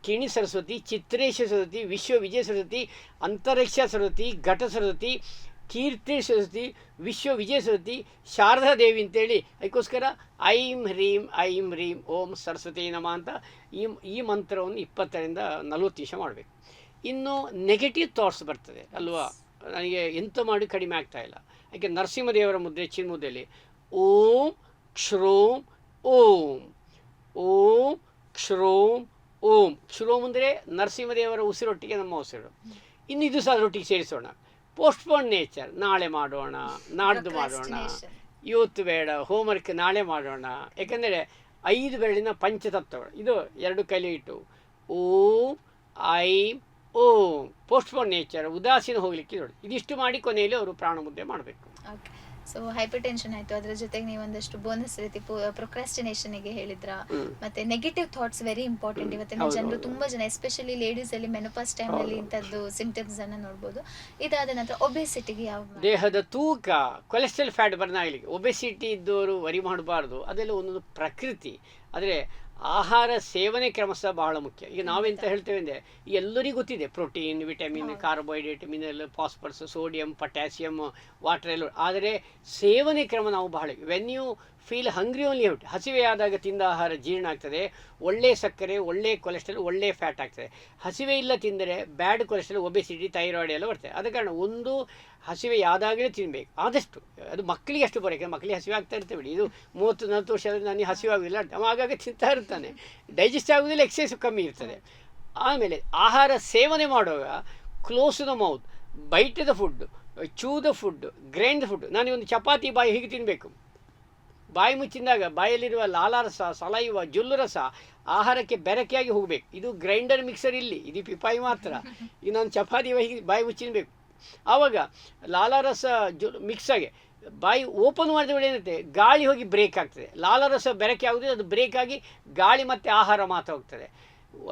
ಕಿಣಿ ಸರಸ್ವತಿ, ಚಿತ್ರೇಶ ಸರಸ್ವತಿ, ವಿಶ್ವ ವಿಜಯ ಸರಸ್ವತಿ, ಅಂತರಿಕ್ಷ ಸರಸ್ವತಿ, ಘಟ ಸರಸ್ವತಿ, ಕೀರ್ತಿ ಸರಸ್ವತಿ, ವಿಶ್ವ ವಿಜಯ ಸರಸ್ವತಿ, ಶಾರದಾ ದೇವಿ ಅಂತೇಳಿ. ಅದಕ್ಕೋಸ್ಕರ ಐಂ ಹ್ರೀಂ ಓಂ ಸರಸ್ವತಿ ನಮಃ ಅಂತ ಈ ಮಂತ್ರವನ್ನು 20 ರಿಂದ 40 ನಿಮಿಷ ಮಾಡಬೇಕು. ಇನ್ನು ನೆಗೆಟಿವ್ ಥಾಟ್ಸ್ ಬರ್ತದೆ ಅಲ್ವಾ, ನನಗೆ ಎಂತ ಮಾಡಿ ಕಡಿಮೆ ಆಗ್ತಾಯಿಲ್ಲ. ಯಾಕೆ ನರಸಿಂಹದೇವರ ಮುದ್ರೆ ಚಿನ್ಮುದ್ದೆಯಲ್ಲಿ ಓಂ ಕ್ಷರೋಂ ಓಂ, ಓಂ ಕ್ಷರೋಂ ಓಂ. ಕ್ಷರೋಂ ಅಂದರೆ ನರಸಿಂಹದೇವರ ಉಸಿರೊಟ್ಟಿಗೆ ನಮ್ಮ ಉಸಿರು. ಇನ್ನು ಇದು ಸಹ ಅದರೊಟ್ಟಿಗೆ ಸೇರಿಸೋಣ. ಪೋಸ್ಟ್ಪೋನ್ ನೇಚರ್, ನಾಳೆ ಮಾಡೋಣ, ನಾಡ್ದು ಮಾಡೋಣ, ಇವತ್ತು ಬೇಡ, ಹೋಮ್ವರ್ಕ್ ನಾಳೆ ಮಾಡೋಣ. ಯಾಕಂದರೆ 5 ಬೆರಳಿನ ಪಂಚತತ್ವಗಳು, ಇದು 2 ಕೈಲಿ ಇಟ್ಟು ಓಂ ಐಂ ಓಂ, ಪೋಸ್ಟ್ಪೋನ್ ನೇಚರ್, ಉದಾಸೀನ ಹೋಗ್ಲಿಕ್ಕೆ ನೋಡಿ. ಇದಿಷ್ಟು ಮಾಡಿ ಕೊನೆಯಲ್ಲಿ ಅವರು ಪ್ರಾಣ ಮುದ್ರೆ ಮಾಡಬೇಕು. ಓಕೆ, ಸೊ ಹೈಪರ್ ಟೆನ್ಷನ್ ಆಯ್ತು, ಅದ್ರ ಜೊತೆಗೆ ನೀವು ಒಂದಷ್ಟು ಬೋನಸ್ ರೀತಿ ಪ್ರೊಕ್ರಾಸ್ಟಿನೇಷನ್ ಗೆ ಹೇಳಿದ್ರ, ಮತ್ತೆ ನೆಗೆಟಿವ್ ಥಾಟ್ಸ್ ವೆರಿ ಇಂಪಾರ್ಟೆಂಟ್. ಇವತ್ತಿನ ಜನರು ತುಂಬಾ ಜನ, ಎಸ್ಪೆಷಲಿ ಲೇಡೀಸ್ ಅಲ್ಲಿ ಮೆನೋಪಾಸ್ ಟೈಮ್ ಅಲ್ಲಿ ಇಂಥದ್ದು ಸಿಂಪ್ಟಮ್ಸ್ ಅನ್ನ ನೋಡಬಹುದು. ಇದಾದ ನಂತರ ಒಬೆಸಿಟಿಗೆ ಯಾವ, ದೇಹದ ತೂಕ, ಕೊಲೆಸ್ಟ್ರಾಲ್ ಫ್ಯಾಟ್ ಬರ್ನ್ ಆಗಲಿಕ್ಕೆ ಒಬೆಸಿಟಿ ಇದ್ದವರು ವರಿ ಮಾಡಬಾರ್ದು. ಅದೆಲ್ಲ ಒಂದೊಂದು ಪ್ರಕೃತಿ. ಆದರೆ ಆಹಾರ ಸೇವನೆ ಕ್ರಮ ಸಹ ಬಹಳ ಮುಖ್ಯ. ಈಗ ನಾವೆಂತ ಹೇಳ್ತೇವೆ ಅಂದರೆ, ಎಲ್ಲರಿಗೂ ಗೊತ್ತಿದೆ protein, vitamin, carbohydrate, mineral, phosphorus, sodium, potassium, water ಎಲ್ಲ. ಆದರೆ ಸೇವನೆ ಕ್ರಮ ನಾವು ಬಹಳ, when you feel hungry only out, ಹಸಿವೆ ಆದಾಗ ತಿಂದ ಆಹಾರ ಜೀರ್ಣ ಆಗ್ತದೆ, ಒಳ್ಳೆ ಸಕ್ಕರೆ, ಒಳ್ಳೆ ಕೊಲೆಸ್ಟ್ರಾಲ್, ಒಳ್ಳೆ ಫ್ಯಾಟ್ ಆಗ್ತದೆ. ಹಸಿವೆ ಇಲ್ಲ ತಿಂದರೆ ಬ್ಯಾಡ್ ಕೊಲೆಸ್ಟ್ರಾಲ್, ಒಬೆಸಿಟಿ, ಥೈರಾಯ್ಡ್ ಎಲ್ಲ ಬರ್ತದೆ. ಆದ ಕಾರಣ ಒಂದು ಹಸಿವೆ ಯಾವಾಗಲೇ ತಿನ್ನಬೇಕು ಆದಷ್ಟು. ಅದು ಮಕ್ಕಳಿಗೆ ಅಷ್ಟು ಬರೋಕೆ, ಮಕ್ಕಳಿಗೆ ಹಸಿವೆ ಆಗ್ತಾ ಇರ್ತವೆ ಬಿಡಿ. ಇದು 30-40 ವರ್ಷದಲ್ಲಿ ನನಗೆ ಹಸಿವೆ ಆಗೋದಿಲ್ಲ, ಅವ ಆಗಾಗ ತಿಂತಾ ಇರ್ತಾನೆ, ಡೈಜೆಸ್ಟ್ ಆಗೋದಿಲ್ಲ, ಎಕ್ಸೈಸ್ ಕಮ್ಮಿ ಇರ್ತದೆ. ಆಮೇಲೆ ಆಹಾರ ಸೇವನೆ ಮಾಡುವಾಗ close the mouth, bite the food, chew the food, grind the food. ನಾನು ಒಂದು ಚಪಾತಿ ಬಾಯಿ ಹೀಗೆ ತಿನ್ನಬೇಕು. ಬಾಯಿ ಮುಚ್ಚಿದಾಗ ಬಾಯಲ್ಲಿರುವ ಲಾಲಾರಸ, ಸಲೈವ, ಜೊಲ್ಲು ರಸ ಆಹಾರಕ್ಕೆ ಬೆರಕೆಯಾಗಿ ಹೋಗಬೇಕು. ಇದು ಗ್ರೈಂಡರ್ ಮಿಕ್ಸರ್ ಇಲ್ಲಿ, ಇದು ಪಿಪಾಯಿ ಮಾತ್ರ. ಈಗ ನಾನು ಚಪಾತಿ ಬಾಯಿ ಮುಚ್ಚಿನ್ಬೇಕು. ಆವಾಗ ಲಾಲಾರಸ ಮಿಕ್ಸಾಗೆ ಬಾಯಿ ಓಪನ್ ಮಾಡಿದ ವೇಳೆ ಏನಿರುತ್ತೆ, ಗಾಳಿ ಹೋಗಿ ಬ್ರೇಕ್ ಆಗ್ತದೆ. ಲಾಲಾರಸ ಬೆರಕೆ ಆಗೋದಿಲ್ಲ, ಅದು ಬ್ರೇಕ್ ಆಗಿ ಗಾಳಿ ಮತ್ತು ಆಹಾರ ಮಾತ್ರ ಹೋಗ್ತದೆ.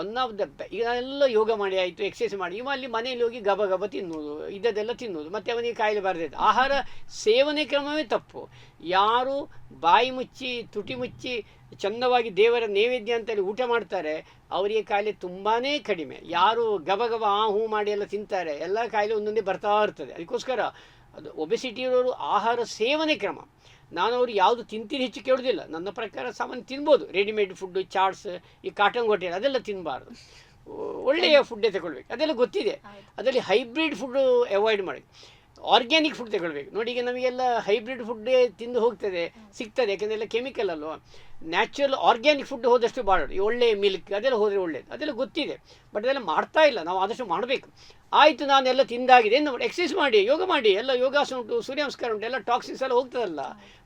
ಒನ್ ಆಫ್ ದ ಈಗ ನಾನೆಲ್ಲ ಯೋಗ ಮಾಡಿ ಆಯಿತು, ಎಕ್ಸಸೈಸ್ ಮಾಡಿ, ಇವ ಅಲ್ಲಿ ಮನೆಯಲ್ಲಿ ಹೋಗಿ ಗಬ ಗಬ ತಿನ್ನೋದು, ಇದ್ದದೆಲ್ಲ ತಿನ್ನೋದು, ಮತ್ತು ಅವನಿಗೆ ಕಾಯಿಲೆ ಬರದಿತ್ತು. ಆಹಾರ ಸೇವನೆ ಕ್ರಮವೇ ತಪ್ಪು. ಯಾರು ಬಾಯಿ ಮುಚ್ಚಿ ತುಟಿ ಮುಚ್ಚಿ ಚಂದವಾಗಿ ದೇವರ ನೈವೇದ್ಯ ಅಂತೇಳಿ ಊಟ ಮಾಡ್ತಾರೆ, ಅವರಿಗೆ ಕಾಯಿಲೆ ತುಂಬಾ ಕಡಿಮೆ. ಯಾರು ಗಬ ಗಬ ಹೂ ಮಾಡಿ ಎಲ್ಲ ತಿಂತಾರೆ, ಎಲ್ಲ ಕಾಯಿಲೆ ಒಂದೊಂದೇ ಬರ್ತಾ ಇರ್ತದೆ. ಅದಕ್ಕೋಸ್ಕರ ಅದು ಒಬೆಸಿಟಿ ಇರೋರು ಆಹಾರ ಸೇವನೆ ಕ್ರಮ. ನಾನು ಅವ್ರು ಯಾವುದು ತಿಂತೀನಿ ಹೆಚ್ಚು ಕೇಳೋದಿಲ್ಲ. ನನ್ನ ಪ್ರಕಾರ ಸಾಮಾನ್ಯ ತಿನ್ಬೋದು, ರೆಡಿಮೇಡ್ ಫುಡ್ಡು, ಚಾಟ್ಸ್, ಈ ಕಾಟನ್ ಹೋಟೆಲ್ ಅದೆಲ್ಲ ತಿನ್ನಬಾರ್ದು. ಒಳ್ಳೆಯ ಫುಡ್ಡೇ ತಗೊಳ್ಬೇಕು, ಅದೆಲ್ಲ ಗೊತ್ತಿದೆ. ಅದರಲ್ಲಿ ಹೈಬ್ರಿಡ್ ಫುಡ್ಡು ಅವಾಯ್ಡ್ ಮಾಡಿ, ಆರ್ಗ್ಯಾನಿಕ್ ಫುಡ್ ತಗೊಳ್ಬೇಕು. ನೋಡಿ, ಈಗ ನಮಗೆಲ್ಲ ಹೈಬ್ರಿಡ್ ಫುಡ್ಡೇ ತಿಂದು ಹೋಗ್ತದೆ, ಸಿಗ್ತದೆ, ಯಾಕೆಂದರೆ ಎಲ್ಲ ಕೆಮಿಕಲ್ ಅಲ್ವ. ನ್ಯಾಚುರಲ್ ಆರ್ಗ್ಯಾನಿಕ್ ಫುಡ್ ಹೋದಷ್ಟು ಭಾಳ, ಈ ಒಳ್ಳೆ ಮಿಲ್ಕ್ ಅದೆಲ್ಲ ಹೋದರೆ ಒಳ್ಳೇದು, ಅದೆಲ್ಲ ಗೊತ್ತಿದೆ. ಬಟ್ ಅದೆಲ್ಲ ಮಾಡ್ತಾ ಇಲ್ಲ, ನಾವು ಆದಷ್ಟು ಮಾಡಬೇಕು. ಆಯಿತು, ನಾನೆಲ್ಲ ತಿಂದಾಗಿದೆ, ಏನು ಎಕ್ಸಸೈಸ್ ಮಾಡಿ, ಯೋಗ ಮಾಡಿ, ಎಲ್ಲ ಯೋಗಾಸನ ಉಂಟು, ಸೂರ್ಯ ನಮಸ್ಕಾರ ಉಂಟು, ಎಲ್ಲ ಟಾಕ್ಸಿನ್ಸ್ ಎಲ್ಲ ಹೋಗ್ತದಲ್ಲ,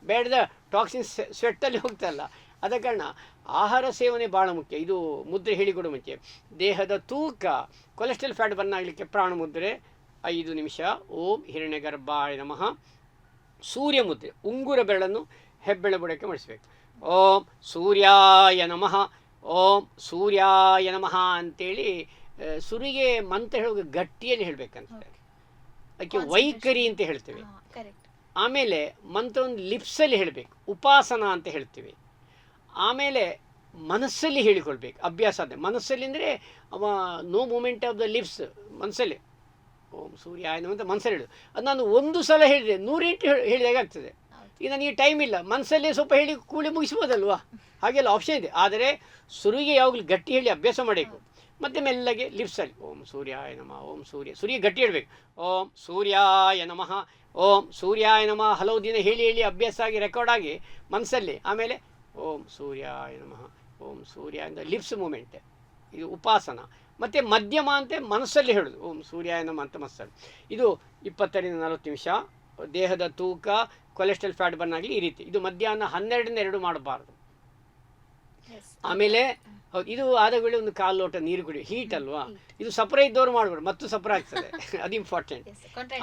ಬೇಡದ ಟಾಕ್ಸಿನ್ಸ್ ಸ್ವೆಟ್ಟಲ್ಲಿ ಹೋಗ್ತದಲ್ಲ. ಆದ ಕಾರಣ ಆಹಾರ ಸೇವನೆ ಭಾಳ ಮುಖ್ಯ. ಇದು ಮುದ್ರೆ ಹೇಳಿಕೊಡೋ ಮುಂಚೆ ದೇಹದ ತೂಕ, ಕೊಲೆಸ್ಟ್ರಾಲ್ ಫ್ಯಾಟ್ ಬರ್ನ್ ಆಗಲಿಕ್ಕೆ ಪ್ರಾಣ ಮುದ್ರೆ 5 ನಿಮಿಷ. ಓಂ ಹಿರಣ್ಯಗರ್ಭಾಯ ನಮಃ. ಸೂರ್ಯ ಮುದ್ರೆ, ಉಂಗುರ ಬೆರಳನ್ನು ಹೆಬ್ಬೆಳ ಬುಡಕ್ಕೆ ಮಾಡಿಸ್ಬೇಕು. ಓಂ ಸೂರ್ಯಾಯ ನಮಃ, ಓಂ ಸೂರ್ಯಾಯ ನಮಃ ಅಂತೇಳಿ ಸುರಿಗೆ ಮಂತ್ರ ಹೇಳುವಾಗ ಗಟ್ಟಿಯಲ್ಲಿ ಹೇಳಬೇಕಂತ, ಅದಕ್ಕೆ ವೈಖರಿ ಅಂತ ಹೇಳ್ತೇವೆ. ಆಮೇಲೆ ಮಂತ್ರವನ್ನು ಲಿಪ್ಸಲ್ಲಿ ಹೇಳಬೇಕು, ಉಪಾಸನ ಅಂತ ಹೇಳ್ತೀವಿ. ಆಮೇಲೆ ಮನಸ್ಸಲ್ಲಿ ಹೇಳಿಕೊಳ್ಬೇಕು, ಅಭ್ಯಾಸ ಅದೇ ಮನಸ್ಸಲ್ಲಿ ಅಂದರೆ ಅವ no movement of the lips, ಮನಸ್ಸಲ್ಲಿ ಓಂ ಸೂರ್ಯಾಯನ ಅಂತ ಮನಸ್ಸಲ್ಲಿ ಹೇಳು. ಅದು ನಾನು 1 ಸಲ ಹೇಳಿದೆ 108 ಹೇಳಿದಾಗ ಆಗ್ತದೆ. ಈಗ ನನಗೆ ಟೈಮ್ ಇಲ್ಲ, ಮನಸ್ಸಲ್ಲಿ ಸ್ವಲ್ಪ ಹೇಳಿ ಕೂಡಿ ಮುಗಿಸ್ಬೋದಲ್ವಾ, ಹಾಗೆಲ್ಲ ಆಪ್ಷನ್ ಇದೆ. ಆದರೆ ಸುರಿಗೆ ಯಾವಾಗಲೂ ಗಟ್ಟಿ ಹೇಳಿ ಅಭ್ಯಾಸ ಮಾಡಬೇಕು. ಮತ್ತು ಮೆಲ್ಲಗೆ ಲಿಪ್ಸಲ್ಲಿ ಓಂ ಸೂರ್ಯಾಯ ನಮಃ, ಓಂ ಸೂರ್ಯ ಗಟ್ಟಿ ಹೇಳಬೇಕು. ಓಂ ಸೂರ್ಯಾಯ ನಮಃ, ಓಂ ಸೂರ್ಯಾಯ ನಮಃ ಹಲವು ದಿನ ಹೇಳಿ ಹೇಳಿ ಅಭ್ಯಾಸ ಆಗಿ ರೆಕಾರ್ಡ್ ಆಗಿ ಮನಸ್ಸಲ್ಲಿ. ಆಮೇಲೆ ಓಂ ಸೂರ್ಯಾಯ ನಮಃ, ಓಂ ಸೂರ್ಯ ಅಂತ ಲಿಪ್ಸ್ ಮೂಮೆಂಟ್, ಇದು ಉಪಾಸನ. ಮತ್ತು ಮಧ್ಯಮ ಅಂತ ಮನಸ್ಸಲ್ಲಿ ಹೇಳೋದು, ಓಂ ಸೂರ್ಯಾಯ ನಮಃ ಅಂತ ಮನಸ್ಸಲ್ಲಿ. ಇದು 20-40 ನಿಮಿಷ. ದೇಹದ ತೂಕ, ಕೊಲೆಸ್ಟ್ರಾಲ್ ಫ್ಯಾಟ್ ಬರ್ನ್ ಆಗಲಿ ಈ ರೀತಿ. ಇದು ಮಧ್ಯಾಹ್ನ 12ರಿಂದ 2 ಮಾಡಬಾರ್ದು. ಆಮೇಲೆ ಹೌದು, ಇದು ಆದ ವೇಳೆ ಒಂದು 1/4 ಲೋಟ ನೀರು ಕುಡಿ, ಹೀಟ್ ಅಲ್ವಾ. ಇದು ಸಪ್ರ ಇದ್ದವರು ಮಾಡಬಾರ್ದು, ಮತ್ತು ಸಪ್ರ ಆಗ್ತದೆ, ಅದು ಇಂಪಾರ್ಟೆಂಟ್.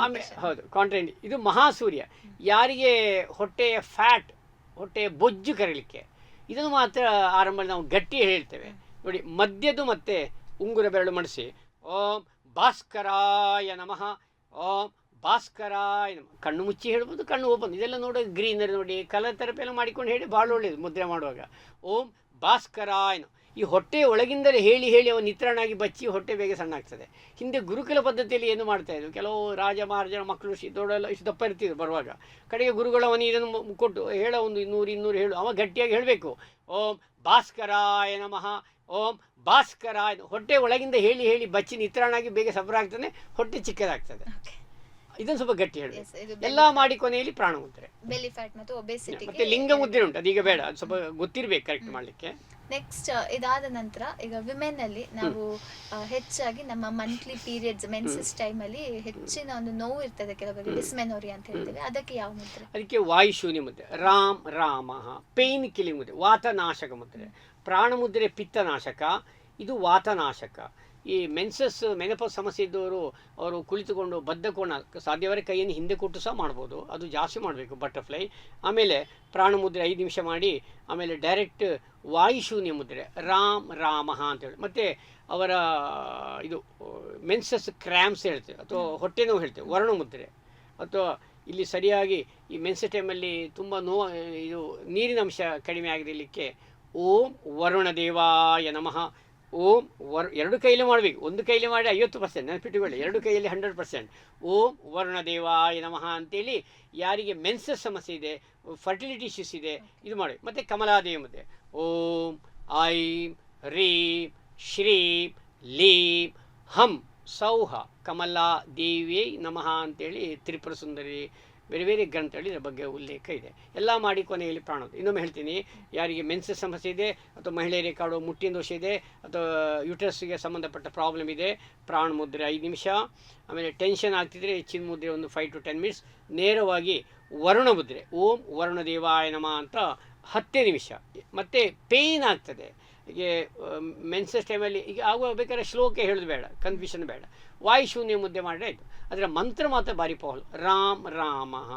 ಆಮೇಲೆ ಹೌದು ಕಾಂಟ್ರಾಂಡಿ. ಇದು ಮಹಾಸೂರ್ಯ, ಯಾರಿಗೆ ಹೊಟ್ಟೆಯ ಫ್ಯಾಟ್, ಹೊಟ್ಟೆಯ ಬೊಜ್ಜು ಕರಲಿಕ್ಕೆ, ಇದನ್ನು ಮಾತ್ರ ಆರಂಭದಲ್ಲಿ ನಾವು ಗಟ್ಟಿ ಹೇಳ್ತೇವೆ ನೋಡಿ. ಮಧ್ಯದು ಮತ್ತು ಉಂಗುರ ಬೆರಳು ಮಡಿಸಿ ಓಂ ಭಾಸ್ಕರಾಯ ನಮಃ, ಓಂ ಭಾಸ್ಕರಾಯ ನಮಃ. ಕಣ್ಣು ಮುಚ್ಚಿ ಹೇಳ್ಬೋದು, ಕಣ್ಣು ಓಪನ್, ಇದೆಲ್ಲ ನೋಡಿ ಗ್ರೀನರಿ ನೋಡಿ, ಕಲರ್ ಥೆರಪಿ ಎಲ್ಲ ಮಾಡಿಕೊಂಡು ಹೇಳಿ ಭಾಳ ಒಳ್ಳೆಯದು ಮುದ್ರೆ ಮಾಡುವಾಗ. ಓಂ ಭಾಸ್ಕರಾಯ ನಮಃ. ಈ ಹೊಟ್ಟೆ ಒಳಗಿಂದಲೇ ಹೇಳಿ ಹೇಳಿ ಅವನು ನಿತ್ರಾಣಾಗಿ ಬಚ್ಚಿ ಹೊಟ್ಟೆ ಬೇಗ ಸಣ್ಣ ಆಗ್ತದೆ. ಹಿಂದೆ ಗುರುಕುಲ ಪದ್ಧತಿಯಲ್ಲಿ ಏನು ಮಾಡ್ತಾಯಿದ್ರು, ಕೆಲವು ರಾಜ ಮಹಾರಾಜರ ಮಕ್ಕಳು ದೊಡ್ಡ ಇಷ್ಟು ದಪ್ಪ ಇರ್ತಿದ್ರು, ಬರುವಾಗ ಕಡೆಗೆ ಗುರುಗಳು ಅವನು ಇದನ್ನು ಕೊಟ್ಟು ಹೇಳ ಒಂದು 100-200 ಹೇಳು, ಅವ ಗಟ್ಟಿಯಾಗಿ ಹೇಳಬೇಕು ಓಂ ಭಾಸ್ಕರಾಯ ನಮಃ, ಓಂ ಭಾಸ್ಕರಾಯ. ಹೊಟ್ಟೆ ಒಳಗಿಂದ ಹೇಳಿ ಹೇಳಿ ಬಚ್ಚಿ ನಿತ್ರಾಣಾಗಿ ಬೇಗ ಸಫರ ಆಗ್ತಾನೆ, ಹೊಟ್ಟೆ ಚಿಕ್ಕದಾಗ್ತದೆ. ಇದನ್ನು ಸ್ವಲ್ಪ ಗಟ್ಟಿ Yes, ಹೇಳಬೇಕು. ಇದು ಎಲ್ಲ ಮಾಡಿ ಕೊನೆಯಲ್ಲಿ ಪ್ರಾಣ ಮುದ್ರೆ. ಬೆಲಿ ಫ್ಯಾಟ್ ಮತ್ತು ಒಬೆಸಿಟಿ. ಮತ್ತೆ ಲಿಂಗ ಮುದ್ರೆ ಉಂಟು, ಅದೀಗ ಬೇಡ, ಅದು ಸ್ವಲ್ಪ ಗೊತ್ತಿರ್ಬೇಕು ಕರೆಕ್ಟ್ ಮಾಡಲಿಕ್ಕೆ. ನೆಕ್ಸ್ಟ್ ಇದಾದ ನಂತರ ಈಗ ವಿಮೆನ್ ಅಲ್ಲಿ ನಾವು ಹೆಚ್ಚಾಗಿ ನಮ್ಮ ಮಂತ್ಲಿ ಪೀರಿಯಡ್ಸ್ ಮೆನ್ಸಸ್ ಟೈಮ್ ಅಲ್ಲಿ ಹೆಚ್ಚಿನ ಒಂದು ನೋವು ಇರ್ತದೆ ಕೆಲವರಿಗೆ, ಡಿಸ್ಮೆನೋರಿಯಾ ಅಂತ ಹೇಳ್ತೇವೆ. ಅದಕ್ಕೆ ಯಾವ ಮುದ್ರೆ? ಅದಕ್ಕೆ ವಾಯುಶೂನ್ಯ ಮುದ್ರೆ, ರಾಮ್ ರಾಮಃ, ಪೇನ್ ಕಿಲಿಂಗ್ ಮುದ್ರೆ, ವಾತನಾಶಕ ಮುದ್ರೆ. ಪ್ರಾಣ ಮುದ್ರೆ ಪಿತ್ತನಾಶಕ, ಇದು ವಾತನಾಶಕ. ಈ ಮೆನಪಸ್ ಸಮಸ್ಯೆ ಇದ್ದವರು ಅವರು ಕುಳಿತುಕೊಂಡು ಬದ್ಧಕೋಣ ಸಾಧ್ಯವಾದರೆ ಕೈಯನ್ನು ಹಿಂದೆ ಕೊಟ್ಟು ಸಹ ಮಾಡ್ಬೋದು, ಅದು ಜಾಸ್ತಿ ಮಾಡಬೇಕು ಬಟರ್ಫ್ಲೈ. ಆಮೇಲೆ ಪ್ರಾಣ ಮುದ್ರೆ 5 ನಿಮಿಷ ಮಾಡಿ ಆಮೇಲೆ ಡೈರೆಕ್ಟ್ ವಾಯುಶೂನ್ಯ ಮುದ್ರೆ, ರಾಮ್ ರಾಮಃ ಅಂತೇಳಿ. ಮತ್ತು ಅವರ ಇದು ಮೆನ್ಸಸ್ ಕ್ರ್ಯಾಂಪ್ಸ್ ಹೇಳ್ತೇವೆ ಅಥವಾ ಹೊಟ್ಟೆ ನೋವು ಹೇಳ್ತೇವೆ, ವರ್ಣ ಮುದ್ರೆ. ಅಥವಾ ಇಲ್ಲಿ ಸರಿಯಾಗಿ ಈ ಮೆನ್ಸಸ್ ಟೈಮಲ್ಲಿ ತುಂಬ ನೋವು, ಇದು ನೀರಿನ ಅಂಶ ಕಡಿಮೆ ಆಗದಿರಲಿಕ್ಕೆ ಓಂ ವರುಣದೇವಾಯ ನಮಃ, ಓಂ ಎರಡು ಕೈಯಲ್ಲಿ ಮಾಡಬೇಕು, ಒಂದು ಕೈಯಲ್ಲಿ ಮಾಡಿ 50%, ನೆನಪಿಟ್ಟುಕೊಳ್ಳಿ, ಎರಡು ಕೈಯಲ್ಲಿ 100%. ಓಂ ವರುಣದೇವಾಯ ನಮಃ ಅಂತೇಳಿ ಯಾರಿಗೆ ಮೆನ್ಸಸ್ ಸಮಸ್ಯೆ ಇದೆ, ಫರ್ಟಿಲಿಟಿ ಇಶ್ಯೂಸ್ ಇದೆ, ಇದು ಮಾಡಿ. ಮತ್ತು ಕಮಲಾದೇವಿ ಮುದ್ರೆ, ಓಂ ಐಂ ರೀಂ ಶ್ರೀಂ ಲೀಂ ಹಂ ಸೌಹ ಕಮಲಾ ದೇವಿಯೇ ನಮಃ ಅಂತೇಳಿ ತ್ರಿಪುರ ಸುಂದರಿ ಬೇರೆ ಬೇರೆ ಗ್ರಂಥಗಳಲ್ಲಿ ಇದರ ಬಗ್ಗೆ ಉಲ್ಲೇಖ ಇದೆ. ಎಲ್ಲ ಮಾಡಿ ಕೊನೆಯಲ್ಲಿ ಪ್ರಾಣ. ಇನ್ನೊಮ್ಮೆ ಹೇಳ್ತೀನಿ, ಯಾರಿಗೆ ಮೆನ್ಸಸ್ ಸಮಸ್ಯೆ ಇದೆ ಅಥವಾ ಮಹಿಳೆಯರಿಗೆ ಕಾಡುವ ಮುಟ್ಟಿನ ದೋಷ ಇದೆ ಅಥವಾ ಯುಟರಸ್ಗೆ ಸಂಬಂಧಪಟ್ಟ ಪ್ರಾಬ್ಲಮ್ ಇದೆ, ಪ್ರಾಣ ಮುದ್ರೆ 5 ನಿಮಿಷ. ಆಮೇಲೆ ಟೆನ್ಷನ್ ಆಗ್ತಿದ್ರೆ ಹೆಚ್ಚಿನ ಮುದ್ರೆ ಒಂದು 5 to 10 minutes. ನೇರವಾಗಿ ವರುಣ ಮುದ್ರೆ, ಓಂ ವರುಣದೇವಾಯ ನಮಃ ಅಂತ 10 ನಿಮಿಷ. ಮತ್ತು ಪೇಯ್ನ್ ಆಗ್ತದೆ ಹೀಗೆ ಮೆನ್ಸಸ್ ಟೈಮಲ್ಲಿ, ಈಗ ಆಗುವ ಬೇಕಾದ್ರೆ ಶ್ಲೋಕ ಹೇಳೋದು ಬೇಡ, ಕನ್ಫ್ಯೂಷನ್ ಬೇಡ, ವಾಯುಶೂನ್ಯ ಮುದ್ದೆ ಮಾಡಿದ್ರೆ ಆಯಿತು. ಅದರ ಮಂತ್ರ ಮಾತ್ರ ಭಾರಿ ಪವರ್, ರಾಮ್ ರಾಮಃ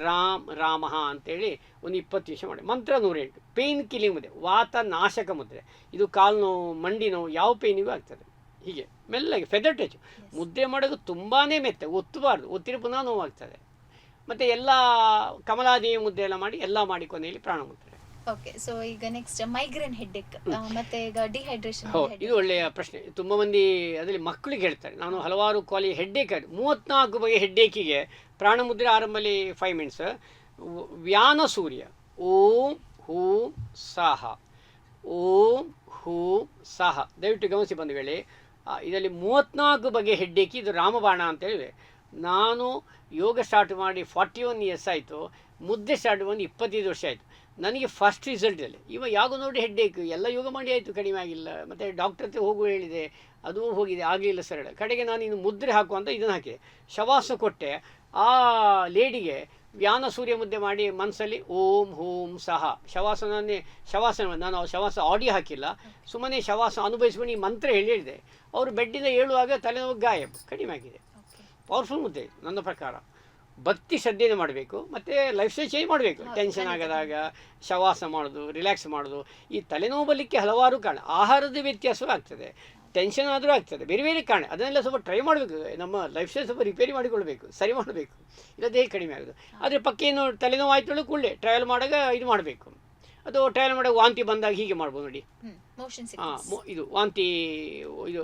ರಾಮ್ ರಾಮಃ ಅಂತೇಳಿ ಒಂದು 20 ನಿಮಿಷ ಮಾಡಿ. ಮಂತ್ರ 108. ಪೇಯ್ನ್ ಕಿಲಿಂಗ್ ಮುದ್ರೆ, ವಾತನಾಶಕ ಮುದ್ರೆ, ಇದು ಕಾಲು ನೋವು ಮಂಡಿ ನೋವು ಯಾವ ಪೇಯ್ನಿಗೂ ಆಗ್ತದೆ. ಹೀಗೆ ಮೆಲ್ಲಗೆ ಫೆದರ್ ಟಚ್ ಮುದ್ದೆ ಮಾಡೋದು ತುಂಬಾ ಮೆತ್ತ, ಒತ್ತಬಾರ್ದು, ಒತ್ತಿರಿ ಪುನಃ ನೋವಾಗ್ತದೆ. ಮತ್ತು ಎಲ್ಲ ಕಮಲಾದೇವಿ ಮುದ್ದೆ ಎಲ್ಲ ಮಾಡಿ ಎಲ್ಲ ಮಾಡಿ ಕೊನೆಯಲ್ಲಿ ಪ್ರಾಣ ಮುದ್ರೆ. ಓಕೆ, ಸೊ ಈಗ ನೆಕ್ಸ್ಟ್ ಮೈಗ್ರೇನ್ ಹೆಡ್ಡೇಕ್ ಮತ್ತೆ ಈಗ ಡಿಹೈಡ್ರೇಷನ್. ಹೌದು, ಇದು ಒಳ್ಳೆಯ ಪ್ರಶ್ನೆ. ತುಂಬ ಮಂದಿ ಅದರಲ್ಲಿ ಮಕ್ಕಳಿಗೆ ಹೇಳ್ತಾರೆ. ನಾನು ಹಲವಾರು ಕಾಲೇಜ್ ಹೆಡ್ಡೇಕ್ 34 ಬಗೆಯ ಹೆಡ್ಡೇಕಿಗೆ ಪ್ರಾಣ ಮುದ್ರೆ ಆರಂಭದಲ್ಲಿ 5 minutes. ವ್ಯಾನ ಸೂರ್ಯ, ಓಂ ಹೂಂ ಸಹ, ಓಂ ಹೂಂ ಸಹ. ದಯವಿಟ್ಟು ಗಮನಿಸಿ ಬಂಧುಗಳೇ, ಇದರಲ್ಲಿ 34 ಬಗೆಯ ಹೆಡ್ಡೇಕಿ, ಇದು ರಾಮಬಾಣ ಅಂತ ಹೇಳಿದೆ. ನಾನು ಯೋಗ ಸ್ಟಾರ್ಟ್ ಮಾಡಿ 41 years ಆಯಿತು, ಮುದ್ದೆ ಸ್ಟಾರ್ಟ್ ಮಾಡಿ 25 ವರ್ಷ ಆಯಿತು. ನನಗೆ ಫಸ್ಟ್ ರಿಸಲ್ಟಲ್ಲಿ ಇವಾಗ ಯಾವಾಗ ನೋಡಿ ಹೆಡ್ಡೇಕು, ಎಲ್ಲ ಯೋಗ ಮಾಡಿ ಆಯಿತು, ಕಡಿಮೆ ಆಗಿಲ್ಲ. ಮತ್ತು ಡಾಕ್ಟರ್ ಹತ್ರ ಹೋಗು ಹೇಳಿದೆ, ಅದು ಹೋಗಿದೆ, ಆಗಲಿಲ್ಲ ಸರಳ. ಕಡೆಗೆ ನಾನು ಇನ್ನು ಮುದ್ರೆ ಹಾಕುವಂತ ಇದನ್ನು ಹಾಕಿದೆ, ಶವಾಸ ಕೊಟ್ಟೆ. ಆ ಲೇಡಿಗೆ ವ್ಯಾನ ಸೂರ್ಯ ಮುದ್ದೆ ಮಾಡಿ ಮನಸ್ಸಲ್ಲಿ ಓಂ ಹೂಂ ಸಹ ಶವಾಸನ ನಾನು ಶವಾಸ ಆಡಿಯೋ ಹಾಕಿಲ್ಲ, ಸುಮ್ಮನೆ ಶವಾಸ ಅನುಭವಿಸ್ಕೊಂಡು ಈ ಮಂತ್ರ ಹೇಳಿದೆ. ಅವರು ಬೆಡ್ಡಿಂದ ಏಳುವಾಗ ತಲೆನೋವು ಗಾಯಬ್ ಕಡಿಮೆ ಆಗಿದೆ. ಪವರ್ಫುಲ್ ಮುದ್ದೆ ನನ್ನ ಪ್ರಕಾರ. ಭಕ್ತಿ ಶ್ರದ್ಧೆಯನ್ನು ಮಾಡಬೇಕು, ಮತ್ತು ಲೈಫ್ ಸ್ಟೈಲ್ ಚೇಂಜ್ ಮಾಡಬೇಕು. ಟೆನ್ಷನ್ ಆಗದಾಗ ಶವಾಸ ಮಾಡೋದು, ರಿಲ್ಯಾಕ್ಸ್ ಮಾಡೋದು. ಈ ತಲೆನೋವು ಬರಲಿಕ್ಕೆ ಹಲವಾರು ಕಾರಣ, ಆಹಾರದ ವ್ಯತ್ಯಾಸವೂ ಆಗ್ತದೆ, ಟೆನ್ಷನ್ ಆದರೂ ಆಗ್ತದೆ, ಬೇರೆ ಬೇರೆ ಕಾರಣ. ಅದನ್ನೆಲ್ಲ ಸ್ವಲ್ಪ ಟ್ರೈ ಮಾಡಬೇಕು, ನಮ್ಮ ಲೈಫ್ ಸ್ಟೈಲ್ ಸ್ವಲ್ಪ ರಿಪೇರಿ ಮಾಡಿಕೊಳ್ಬೇಕು, ಸರಿ ಮಾಡಬೇಕು, ಇಲ್ಲದೇ ಹೇಗೆ ಆಗೋದು. ಆದರೆ ಪಕ್ಕ ಏನು ತಲೆನೋವು ಆಯ್ತು ಕೂಡಲೇ ಟ್ರಯಲ್ ಮಾಡಾಗ ಇದು ಮಾಡಬೇಕು. ಅದು ಟ್ರಯಲ್ ಮಾಡಾಗ ವಾಂತಿ ಬಂದಾಗ ಹೀಗೆ ಮಾಡ್ಬೋದು ನೋಡಿ. ಇದು ವಾಂತಿ, ಇದು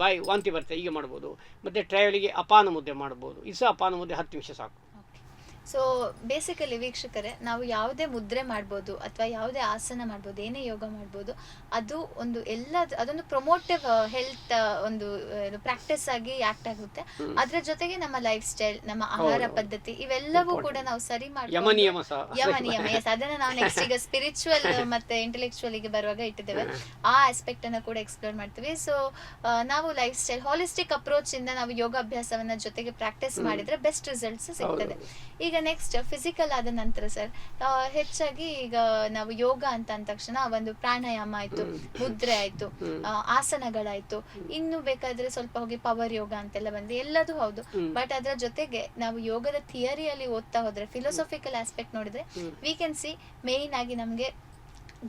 ಬಾಯಿ ವಾಂತಿ ಬರ್ತದೆ, ಹೀಗೆ ಮಾಡ್ಬೋದು. ಮತ್ತು ಟ್ರಯಲಿಗೆ ಅಪಾನ ಮುದ್ದೆ ಮಾಡ್ಬೋದು. ಇದು ಸಹ ಅಪಾನ ಮುದ್ದೆ 10 ನಿಮಿಷ ಸಾಕು. ಸೊ ಬೇಸಿಕಲಿ ವೀಕ್ಷಕರೇ, ನಾವು ಯಾವುದೇ ಮುದ್ರೆ ಮಾಡ್ಬೋದು ಅಥವಾ ಯಾವುದೇ ಆಸನ ಮಾಡ್ಬೋದು, ಏನೇ ಯೋಗ ಮಾಡ್ಬೋದು, ಅದು ಒಂದು ಅದೊಂದು ಪ್ರಮೋಟಿವ್ ಹೆಲ್ತ್ ಒಂದು ಪ್ರಾಕ್ಟೀಸ್ ಆಗಿ ಆಕ್ಟ್ ಆಗುತ್ತೆ. ಅದ್ರ ಜೊತೆಗೆ ನಮ್ಮ ಲೈಫ್ ಸ್ಟೈಲ್, ನಮ್ಮ ಆಹಾರ ಪದ್ಧತಿ ಇವೆಲ್ಲವೂ ಕೂಡ ನಾವು ಸರಿ ಮಾಡಿ ಯಮ ನಿಯಮ, ಎಸ್, ಅದನ್ನ ನಾವು ನೆಕ್ಸ್ಟ್ ಈಗ ಸ್ಪಿರಿಚುವಲ್ ಮತ್ತೆ ಇಂಟೆಲೆಕ್ಚುವಲ್ ಗೆ ಬರುವಾಗ ಇಟ್ಟಿದ್ದೇವೆ. ಆ ಆಸ್ಪೆಕ್ಟ್ ಅನ್ನ ಕೂಡ ಎಕ್ಸ್ಪ್ಲೋರ್ ಮಾಡ್ತೀವಿ. ಸೊ ನಾವು ಲೈಫ್ ಸ್ಟೈಲ್ ಹಾಲಿಸ್ಟಿಕ್ ಅಪ್ರೋಚ್ ಇಂದ ನಾವು ಯೋಗಾಭ್ಯಾಸವನ್ನ ಜೊತೆಗೆ ಪ್ರಾಕ್ಟೀಸ್ ಮಾಡಿದ್ರೆ ಬೆಸ್ಟ್ ರಿಸಲ್ಟ್ಸ್ ಸಿಗ್ತದೆ. ಈಗ ನೆಕ್ಸ್ಟ್ ಫಿಸಿಕಲ್ ಆದ ನಂತರ ಸರ್, ಹೆಚ್ಚಾಗಿ ಈಗ ನಾವು ಯೋಗ ಅಂತ ಅಂದ ತಕ್ಷಣ ಒಂದು ಪ್ರಾಣಾಯಾಮ ಆಯ್ತು, ಮುದ್ರೆ ಆಯ್ತು, ಆಸನಗಳಾಯ್ತು, ಇನ್ನು ಬೇಕಾದ್ರೆ ಸ್ವಲ್ಪ ಹೋಗಿ ಪವರ್ ಯೋಗ ಅಂತೆಲ್ಲ ಬಂದು ಎಲ್ಲದೂ ಹೌದು. ಬಟ್ ಅದರ ಜೊತೆಗೆ ನಾವು ಯೋಗದ ಥಿಯರಿಯಲ್ಲಿ ಓದ್ತಾ ಹೋದ್ರೆ, ಫಿಲೋಸಫಿಕಲ್ ಆಸ್ಪೆಕ್ಟ್ ನೋಡಿದ್ರೆ, ವಿ ಕ್ಯಾನ್ ಸಿ ಮೇನ್ ಆಗಿ ನಮ್ಗೆ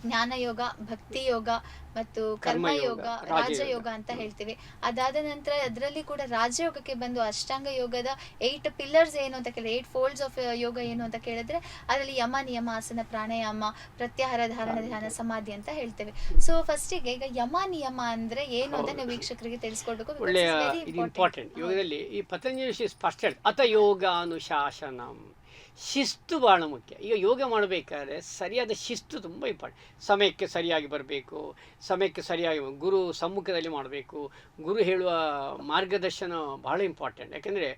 ಜ್ಞಾನ ಯೋಗ, ಭಕ್ತಿ ಯೋಗ ಮತ್ತು ಕರ್ಮಯೋಗ, ರಾಜಯೋಗ ಅಂತ ಹೇಳ್ತೀವಿ. ಅದಾದ ನಂತರ ಅದರಲ್ಲಿ ಕೂಡ ರಾಜಯೋಗಕ್ಕೆ ಬಂದು ಅಷ್ಟಾಂಗ ಯೋಗದ 8 pillars ಏನು ಅಂತ ಕೇಳಿದ್ರೆ, 8 folds ಆಫ್ ಯೋಗ ಏನು ಅಂತ ಕೇಳಿದ್ರೆ, ಅದರಲ್ಲಿ ಯಮ ನಿಯಮ, ಆಸನ, ಪ್ರಾಣಾಯಾಮ, ಪ್ರತ್ಯಾಹಾರ, ಧಾರಣ, ಧ್ಯಾನ, ಸಮಾಧಿ ಅಂತ ಹೇಳ್ತೇವೆ. ಸೊ ಫಸ್ಟಿಗೆ ಈಗ ಯಮ ನಿಯಮ ಅಂದ್ರೆ ಏನು ಅಂತ ನಾವು ವೀಕ್ಷಕರಿಗೆ ತಿಳಿಸ್ಕೊಡ್ಬೇಕು. ಒಳ್ಳೆಯ ಇಂಪಾರ್ಟೆಂಟ್. ಯೋಗದಲ್ಲಿ ಈ ಪತಂಜಲಿ ಸ್ಪಷ್ಟ ಅತ ಯೋಗ ಅನುಶಾಸನಂ, ಶಿಸ್ತು ಭಾಳ ಮುಖ್ಯ. ಈಗ ಯೋಗ ಮಾಡಬೇಕಾದ್ರೆ ಸರಿಯಾದ ಶಿಸ್ತು ತುಂಬ ಇಂಪಾರ್ಟೆಂಟ್. ಸಮಯಕ್ಕೆ ಸರಿಯಾಗಿ ಬರಬೇಕು, ಸಮಯಕ್ಕೆ ಸರಿಯಾಗಿ ಗುರು ಸಮ್ಮುಖದಲ್ಲಿ ಮಾಡಬೇಕು. ಗುರು ಹೇಳುವ ಮಾರ್ಗದರ್ಶನ ಭಾಳ ಇಂಪಾರ್ಟೆಂಟ್. ಯಾಕೆಂದರೆ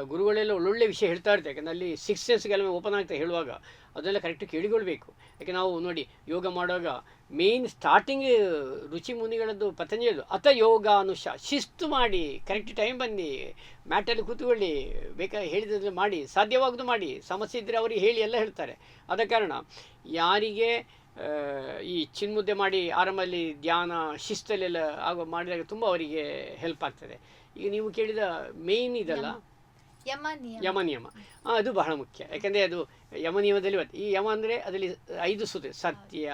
ಗುರುಗಳೆಲ್ಲ ಒಳ್ಳೊಳ್ಳೆ ವಿಷಯ ಹೇಳ್ತಾ ಇರ್ತಾರೆ. ಯಾಕಂದರೆ ಅಲ್ಲಿ 6 ಸೆನ್ಸ್ಗೆಲ್ಲ ಓಪನ್ ಆಗ್ತಾ ಹೇಳುವಾಗ ಅದೆಲ್ಲ ಕರೆಕ್ಟ್ ಕೇಳಿಕೊಳ್ಬೇಕು. ಯಾಕೆ ನಾವು ನೋಡಿ ಯೋಗ ಮಾಡುವಾಗ ಮೇಯ್ನ್ ಸ್ಟಾರ್ಟಿಂಗ್ ರುಚಿ ಮುನಿಗಳದ್ದು ಪತಂಜಲಿದು ಅಥ ಯೋಗ ಶಿಸ್ತು ಮಾಡಿ ಕರೆಕ್ಟ್ ಟೈಮ್ ಬನ್ನಿ, ಮ್ಯಾಟಲ್ಲಿ ಕೂತ್ಕೊಳ್ಳಿ, ಬೇಕಾದ್ರೆ ಹೇಳಿದ್ರೆ ಮಾಡಿ, ಸಾಧ್ಯವಾಗೋದು ಮಾಡಿ, ಸಮಸ್ಯೆ ಇದ್ದರೆ ಅವರಿಗೆ ಹೇಳಿ ಎಲ್ಲ ಹೇಳ್ತಾರೆ. ಆದ ಕಾರಣ ಯಾರಿಗೆ ಈ ಚಿನ್ಮುದ್ದೆ ಮಾಡಿ ಆರಾಮಲ್ಲಿ ಧ್ಯಾನ ಶಿಸ್ತಲ್ಲೆಲ್ಲ ಮಾಡಿದಾಗ ತುಂಬ ಅವರಿಗೆ ಹೆಲ್ಪ್ ಆಗ್ತದೆ. ಈಗ ನೀವು ಕೇಳಿದ ಮೇಯ್ನ್ ಇದಲ್ಲ ಯಮ ನಿಯಮ, ಅದು ಬಹಳ ಮುಖ್ಯ. ಯಾಕೆಂದರೆ ಅದು ಯಮ ನಿಯಮದಲ್ಲಿ ಈ ಯಮ ಅಂದರೆ ಅದರಲ್ಲಿ 5 ಸೂತ್ರ: ಸತ್ಯ,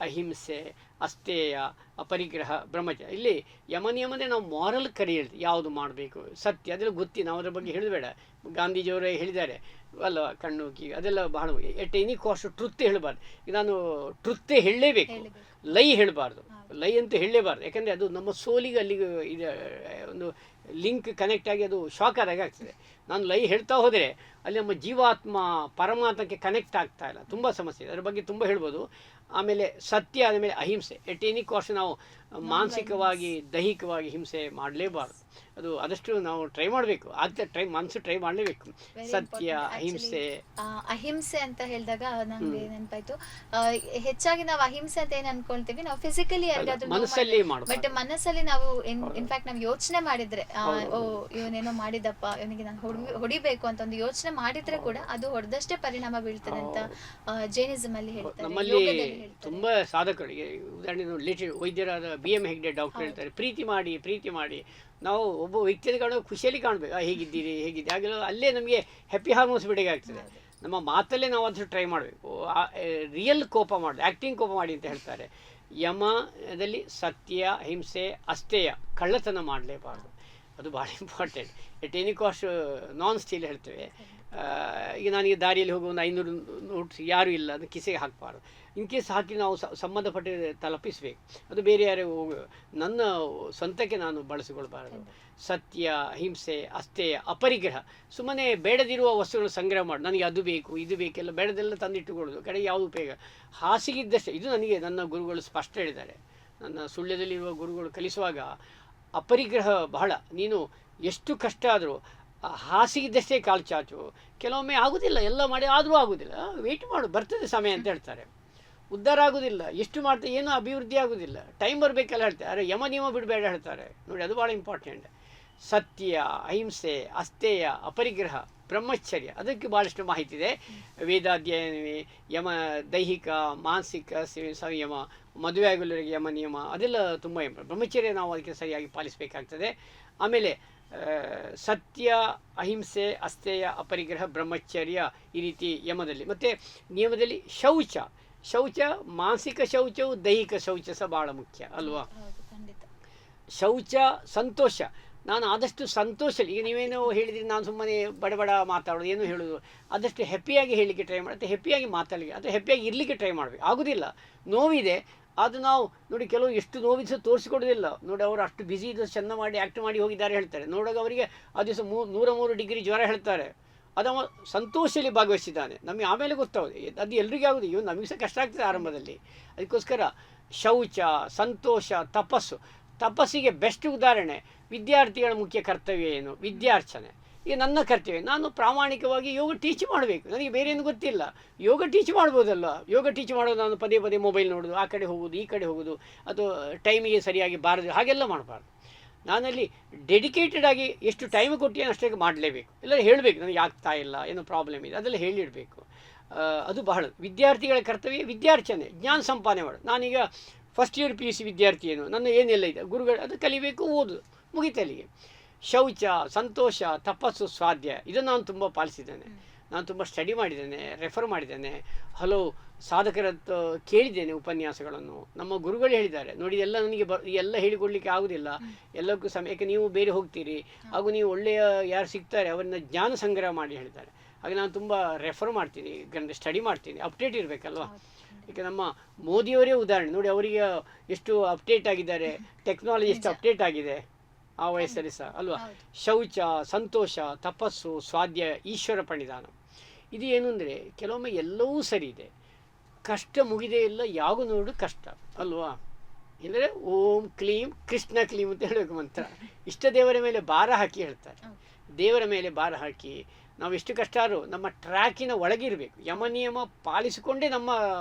ಅಹಿಂಸೆ, ಅಸ್ತೇಯ, ಅಪರಿಗ್ರಹ, ಬ್ರಹ್ಮಚರ್ಯ. ಇಲ್ಲಿ ಯಮ ನಿಯಮ ಅಂದರೆ ನಾವು ಮಾರಲ್ ಕರಿ ಹೇಳ್ತೀವಿ, ಯಾವುದು ಮಾಡಬೇಕು, ಸತ್ಯ ಅದೆಲ್ಲ ಗೊತ್ತಿ, ನಾವು ಅದರ ಬಗ್ಗೆ ಹೇಳಬೇಡ. ಗಾಂಧೀಜಿಯವರೇ ಹೇಳಿದ್ದಾರೆ ಅಲ್ವ, ಕಣ್ಣು ಕೀ ಅದೆಲ್ಲ ಬಹಳ ಎಟ್ ಎನಿ ಕಾಸ್ಟ್ ಟ್ರುತ್ ಹೇಳಬಾರ್ದು. ಈಗ ನಾನು ಟ್ರುತ್ತೇ ಹೇಳಲೇಬೇಕು, ಲೈ ಹೇಳಬಾರ್ದು, ಲೈ ಅಂತೂ ಹೇಳಲೇಬಾರ್ದು. ಯಾಕಂದರೆ ಅದು ನಮ್ಮ ಸೋಲಿಗೆ ಅಲ್ಲಿಗೆ ಇದು ಒಂದು ಲಿಂಕ್ ಕನೆಕ್ಟ್ ಆಗಿ ಅದು ಶಾಕ್ ಆದಾಗ ಆಗ್ತದೆ. ನಾನು ಲೈ ಹೇಳ್ತಾ ಹೋದರೆ ಅಲ್ಲಿ ನಮ್ಮ ಜೀವಾತ್ಮ ಪರಮಾತ್ಮಕ್ಕೆ ಕನೆಕ್ಟ್ ಆಗ್ತಾ ಇಲ್ಲ, ತುಂಬ ಸಮಸ್ಯೆ ಇದೆ. ಅದರ ಬಗ್ಗೆ ತುಂಬ ಹೇಳ್ಬೋದು. ಆಮೇಲೆ ಸತ್ಯ, ಆದಮೇಲೆ ಅಹಿಂಸೆ. ಎಟ್ ಎನಿ ಕಾಸ್ಟ್ ನಾವು ಮಾನಸಿಕವಾಗಿ ದೈಹಿಕವಾಗಿ ಹಿಂಸೆ ಮಾಡಲೇಬಾರ್ದು. ಅದು ಆದಷ್ಟು ನಾವು ಟ್ರೈ ಮಾಡಬೇಕು, ಆಗ್ತದೆ, ಮನಸ್ಸು ಟ್ರೈ ಮಾಡಲೇಬೇಕು. ಸತ್ಯ, ಅಹಿಂಸೆ. ಅಹಿಂಸೆ ಅಂತ ಹೇಳಿದಾಗ ನಂಗೆ ನೆನಪಾಯ್ತು, ಹೆಚ್ಚಾಗಿ ನಾವು ಅಹಿಂಸೆ ಅಂತ ಏನು ಅನ್ಕೊಳ್ತೀವಿ, ನಾವು ಫಿಸಿಕಲಿ ಮನಸ್ಸಲ್ಲಿ ಮಾಡಬೇಕು. ಬಟ್ ಮನಸ್ಸಲ್ಲಿ ನಾವು ಇನ್ಫ್ಯಾಕ್ಟ್ ನಾವು ಯೋಚನೆ ಮಾಡಿದ್ರೆ ಇವನೇನೋ ಮಾಡಿದಪ್ಪ, ಇವನಿಗೆ ನಾನು ಹೊಡಿಬೇಕು ಅಂತ ಒಂದು ಯೋಚನೆ ಮಾಡಿದ್ರೆ ಕೂಡ ಅದು ಹೊಡೆದಷ್ಟೇ ಪರಿಣಾಮ ಬೀಳ್ತದೆ ಅಂತ ಜೈನಿಸಮ್ ಅಲ್ಲಿ ಹೇಳ್ತಾರೆ. ನಮ್ಮಲ್ಲಿ ತುಂಬ ಸಾಧಕರಿಗೆ ಉದಾಹರಣೆ ಲೇಟೆಡ್ ವೈದ್ಯರಾದ BM ಹೆಗ್ಡೆ ಡಾಕ್ಟರ್ ಹೇಳ್ತಾರೆ, ಪ್ರೀತಿ ಮಾಡಿ ನಾವು ಒಬ್ಬ ವ್ಯಕ್ತಿಯ ಕಾಣುವ ಖುಷಿಯಲ್ಲಿ ಕಾಣಬೇಕು. ಹೇಗಿದ್ದೀರಿ ಹಾಗೆಲ್ಲ ಅಲ್ಲೇ ನಮಗೆ ಹ್ಯಾಪಿ ಹಾರ್ಮೋನ್ಸ್ ಬಿಡುಗೆ ಆಗ್ತದೆ. ನಮ್ಮ ಮಾತಲ್ಲೇ ನಾವು ಅದನ್ನು ಟ್ರೈ ಮಾಡಬೇಕು. ರಿಯಲ್ ಕೋಪ ಮಾಡೋದು, ಆ್ಯಕ್ಟಿಂಗ್ ಕೋಪ ಮಾಡಿ ಅಂತ ಹೇಳ್ತಾರೆ. ಯಮದಲ್ಲಿ ಸತ್ಯ, ಹಿಂಸೆ, ಅಸ್ತೇಯ, ಕಳ್ಳತನ ಮಾಡಲೇಬಾರ್ದು. ಅದು ಭಾಳ important. At any cost non steel ಹೇಳ್ತೇವೆ. ಈಗ ನನಗೆ ದಾರಿಯಲ್ಲಿ ಹೋಗುವ ಒಂದು 500 ನೋಟ್ಸ್ ಯಾರೂ ಇಲ್ಲ, ಅದು ಕಿಸೆಗೆ ಹಾಕಬಾರ್ದು. ಇನ್ ಕೇಸ್ ಹಾಕಿ ನಾವು ಸಂಬಂಧಪಟ್ಟ ತಲುಪಿಸಬೇಕು. ಅದು ಬೇರೆ ಯಾರೇ ನನ್ನ ಸ್ವಂತಕ್ಕೆ ನಾನು ಬಳಸಿಕೊಳ್ಬಾರದು. ಸತ್ಯ, ಹಿಂಸೆ, ಅಸ್ತೇಯ, ಅಪರಿಗ್ರಹ. ಸುಮ್ಮನೆ ಬೇಡದಿರುವ ವಸ್ತುಗಳು ಸಂಗ್ರಹ ಮಾಡಿ ನನಗೆ ಅದು ಬೇಕು ಇದು ಬೇಕೆಲ್ಲ ಬೇಡದೆಲ್ಲ ತಂದಿಟ್ಟುಕೊಳ್ಳೋದು, ಕಡೆಗೆ ಯಾವುದು ಉಪಯೋಗ. ಹಾಸಿಗಿದ್ದಷ್ಟೇ. ಇದು ನನಗೆ ನನ್ನ ಗುರುಗಳು ಸ್ಪಷ್ಟ ಹೇಳಿದ್ದಾರೆ. ನನ್ನ ಸುಳ್ಯದಲ್ಲಿರುವ ಗುರುಗಳು ಕಲಿಸುವಾಗ ಅಪರಿಗ್ರಹ ಬಹಳ. ನೀನು ಎಷ್ಟು ಕಷ್ಟ ಆದರೂ ಹಾಸಿಗಿದ್ದಷ್ಟೇ ಕಾಲು ಚಾಚು. ಕೆಲವೊಮ್ಮೆ ಆಗೋದಿಲ್ಲ, ಎಲ್ಲ ಮಾಡಿ ಆದರೂ ಆಗೋದಿಲ್ಲ, ವೆಯ್ಟ್ ಮಾಡು, ಬರ್ತದೆ ಸಮಯ ಅಂತ ಹೇಳ್ತಾರೆ. ಉದ್ಧಾರ ಆಗೋದಿಲ್ಲ, ಎಷ್ಟು ಮಾಡ್ತಾರೆ ಏನೂ ಅಭಿವೃದ್ಧಿ ಆಗೋದಿಲ್ಲ, ಟೈಮ್ ಬರಬೇಕೆಲ್ಲ ಹೇಳ್ತಾರೆ. ಆದರೆ ಯಮ ನಿಯಮ ಬಿಡಬೇಡ ಹೇಳ್ತಾರೆ ನೋಡಿ, ಅದು ಭಾಳ ಇಂಪಾರ್ಟೆಂಟ್. ಸತ್ಯ, ಅಹಿಂಸೆ, ಅಸ್ತೇಯ, ಅಪರಿಗ್ರಹ, ಬ್ರಹ್ಮಚರ್ಯ, ಅದಕ್ಕೆ ಭಾಳಷ್ಟು ಮಾಹಿತಿ ಇದೆ. ವೇದಾಧ್ಯಯನವೇ ಯಮ, ದೈಹಿಕ ಮಾನಸಿಕ ಸಂಯಮ, ಮದುವೆ ಆಗೋಲ್ಲರಿಗೆ ಯಮ ನಿಯಮ, ಅದೆಲ್ಲ ತುಂಬ ಬ್ರಹ್ಮಚರ್ಯ ನಾವು ಅದಕ್ಕೆ ಸರಿಯಾಗಿ ಪಾಲಿಸಬೇಕಾಗ್ತದೆ. ಆಮೇಲೆ ಸತ್ಯ, ಅಹಿಂಸೆ, ಅಸ್ತೇಯ, ಅಪರಿಗ್ರಹ, ಬ್ರಹ್ಮಚರ್ಯ, ಈ ರೀತಿ ಯಮದಲ್ಲಿ. ಮತ್ತು ನಿಯಮದಲ್ಲಿ ಶೌಚ, ಮಾನಸಿಕ ಶೌಚವು ದೈಹಿಕ ಶೌಚ ಸಹ ಭಾಳ ಮುಖ್ಯ ಅಲ್ವಾ. ಶೌಚ, ಸಂತೋಷ. ನಾನು ಆದಷ್ಟು ಸಂತೋಷದಲ್ಲಿ, ಈಗ ನೀವೇನೋ ಹೇಳಿದ್ರಿ ನಾನು ಸುಮ್ಮನೆ ಬಡ ಮಾತಾಡೋದು ಏನು ಹೇಳೋದು, ಆದಷ್ಟು ಹ್ಯಾಪಿಯಾಗಿ ಹೇಳಲಿಕ್ಕೆ ಟ್ರೈ ಮಾಡಿ, ಹ್ಯಾಪಿಯಾಗಿ ಮಾತಾಡಲಿಕ್ಕೆ ಅಥವಾ ಹ್ಯಾಪಿಯಾಗಿ ಇರಲಿಕ್ಕೆ ಟ್ರೈ ಮಾಡಬೇಕು. ಆಗೋದಿಲ್ಲ, ನೋವಿದೆ, ಅದು ನಾವು ನೋಡಿ ಕೆಲವು ಎಷ್ಟು ನೋವಿದ್ದು ತೋರಿಸಿಕೊಡೋದಿಲ್ಲ ನೋಡಿ. ಅವರು ಅಷ್ಟು ಬ್ಯುಸಿ ಇದ್ದು ಚೆಂದ ಮಾಡಿ ಆ್ಯಕ್ಟ್ ಮಾಡಿ ಹೋಗಿದ್ದಾರೆ ಹೇಳ್ತಾರೆ. ನೋಡುವಾಗ ಅವರಿಗೆ ಆ ದಿವಸ 103 ಡಿಗ್ರಿ ಜ್ವರ ಹೇಳ್ತಾರೆ. ಅದವ ಸಂತೋಷದಲ್ಲಿ ಭಾಗವಹಿಸಿದ್ದಾನೆ. ನಮಗೆ ಆಮೇಲೆ ಗೊತ್ತಾಗೋದು ಅದು ಎಲ್ರಿಗೂ ಆಗೋದು. ಇವು ನಮಗೆ ಸಹ ಕಷ್ಟ ಆಗ್ತದೆ ಆರಂಭದಲ್ಲಿ. ಅದಕ್ಕೋಸ್ಕರ ಶೌಚ, ಸಂತೋಷ, ತಪಸ್ಸಿಗೆ ಬೆಸ್ಟ್ ಉದಾಹರಣೆ ವಿದ್ಯಾರ್ಥಿಗಳ ಮುಖ್ಯ ಕರ್ತವ್ಯ ಏನು? ವಿದ್ಯಾರ್ಚನೆ. ಈಗ ನನ್ನ ಕರ್ತವ್ಯ, ನಾನು ಪ್ರಾಮಾಣಿಕವಾಗಿ ಯೋಗ ಟೀಚ್ ಮಾಡಬೇಕು. ನನಗೆ ಬೇರೆ ಏನು ಗೊತ್ತಿಲ್ಲ, ಯೋಗ ಟೀಚ್ ಮಾಡ್ಬೋದಲ್ಲ. ಯೋಗ ಟೀಚ್ ಮಾಡೋದು ನಾನು ಪದೇ ಮೊಬೈಲ್ ನೋಡೋದು, ಆ ಕಡೆ ಹೋಗೋದು ಈ ಕಡೆ ಹೋಗೋದು, ಅದು ಟೈಮಿಗೆ ಸರಿಯಾಗಿ ಬಾರದು, ಹಾಗೆಲ್ಲ ಮಾಡಬಾರ್ದು. ನಾನಲ್ಲಿ ಡೆಡಿಕೇಟೆಡ್ ಆಗಿ ಎಷ್ಟು ಟೈಮ್ ಕೊಟ್ಟು ಅಷ್ಟೇ ಮಾಡಲೇಬೇಕು. ಇಲ್ಲ ಹೇಳಬೇಕು ನನಗೆ ಆಗ್ತಾ ಇಲ್ಲ, ಏನೋ ಪ್ರಾಬ್ಲಮ್ ಇದೆ, ಅದೆಲ್ಲ ಹೇಳಿಡಬೇಕು. ಅದು ಬಹಳ ವಿದ್ಯಾರ್ಥಿಗಳ ಕರ್ತವ್ಯ. ವಿದ್ಯಾರ್ಚನೆ, ಜ್ಞಾನ ಸಂಪಾದನೆ ಮಾಡೋದು. ನಾನೀಗ ಫಸ್ಟ್ ಇಯರ್ PUC ವಿದ್ಯಾರ್ಥಿ, ಏನು ನನ್ನ ಏನೆಲ್ಲ ಇದೆ ಗುರುಗಳು, ಅದು ಕಲಿಬೇಕು, ಓದು ಮುಗಿತಲ್ಲಿಗೆ. ಶೌಚ, ಸಂತೋಷ, ತಪಸ್ಸು, ಸ್ವಾಧ್ಯಾಯ, ಇದನ್ನು ನಾನು ತುಂಬ ಪಾಲಿಸಿದ್ದೇನೆ. ನಾನು ತುಂಬ ಸ್ಟಡಿ ಮಾಡಿದ್ದೇನೆ, ರೆಫರ್ ಮಾಡಿದ್ದೇನೆ, ಹಲವು ಸಾಧಕರದ್ದು ಕೇಳಿದ್ದೇನೆ ಉಪನ್ಯಾಸಗಳನ್ನು. ನಮ್ಮ ಗುರುಗಳು ಹೇಳಿದ್ದಾರೆ ನೋಡಿ, ಎಲ್ಲ ನನಗೆ ಎಲ್ಲ ಹೇಳಿಕೊಡ್ಲಿಕ್ಕೆ ಆಗೋದಿಲ್ಲ, ಎಲ್ಲಕ್ಕೂ ಸಮಯಕ್ಕೆ ನೀವು ಬೇರೆ ಹೋಗ್ತೀರಿ, ಹಾಗೂ ನೀವು ಒಳ್ಳೆಯ ಯಾರು ಸಿಗ್ತಾರೆ ಅವರನ್ನ ಜ್ಞಾನ ಸಂಗ್ರಹ ಮಾಡಿ ಹೇಳಿದ್ದಾರೆ. ಹಾಗೆ ನಾನು ತುಂಬ ರೆಫರ್ ಮಾಡ್ತೀನಿ, ಸ್ಟಡಿ ಮಾಡ್ತೀನಿ, ಅಪ್ಡೇಟ್ ಇರಬೇಕಲ್ವ. ಈಗ ನಮ್ಮ ಮೋದಿಯವರೇ ಉದಾಹರಣೆ ನೋಡಿ, ಅವರಿಗೆ ಎಷ್ಟು ಅಪ್ಡೇಟ್ ಆಗಿದ್ದಾರೆ, ಟೆಕ್ನಾಲಜಿ ಎಷ್ಟು ಅಪ್ಡೇಟ್ ಆಗಿದೆ ಆ ವಯಸ್ಸಲ್ಲಿ ಸಹ ಅಲ್ವಾ. ಶೌಚ, ಸಂತೋಷ, ತಪಸ್ಸು, ಸ್ವಾಧ್ಯಾಯ, ಈಶ್ವರ ಪ್ರಣಿಧಾನ. ಇದು ಏನು ಅಂದರೆ ಕೆಲವೊಮ್ಮೆ ಎಲ್ಲವೂ ಸರಿ ಇದೆ, ಕಷ್ಟ ಮುಗಿದೇ ಇಲ್ಲ, ಯಾವ ನೋಡು ಕಷ್ಟ ಅಲ್ವಾ. ಅಂದರೆ ಓಂ ಕ್ಲೀಂ ಕೃಷ್ಣ ಕ್ಲೀಂ ಅಂತ ಹೇಳಬೇಕು ಮಂತ್ರ. ಇಷ್ಟ ದೇವರ ಮೇಲೆ ಭಾರ ಹಾಕಿ ಹೇಳ್ತಾರೆ. ದೇವರ ಮೇಲೆ ಭಾರ ಹಾಕಿ ನಾವು ಎಷ್ಟು ಕಷ್ಟಾದರೂ ನಮ್ಮ ಟ್ರ್ಯಾಕಿನ ಒಳಗಿರಬೇಕು, ಯಮ ನಿಯಮ ಪಾಲಿಸಿಕೊಂಡೇ ನಮ್ಮ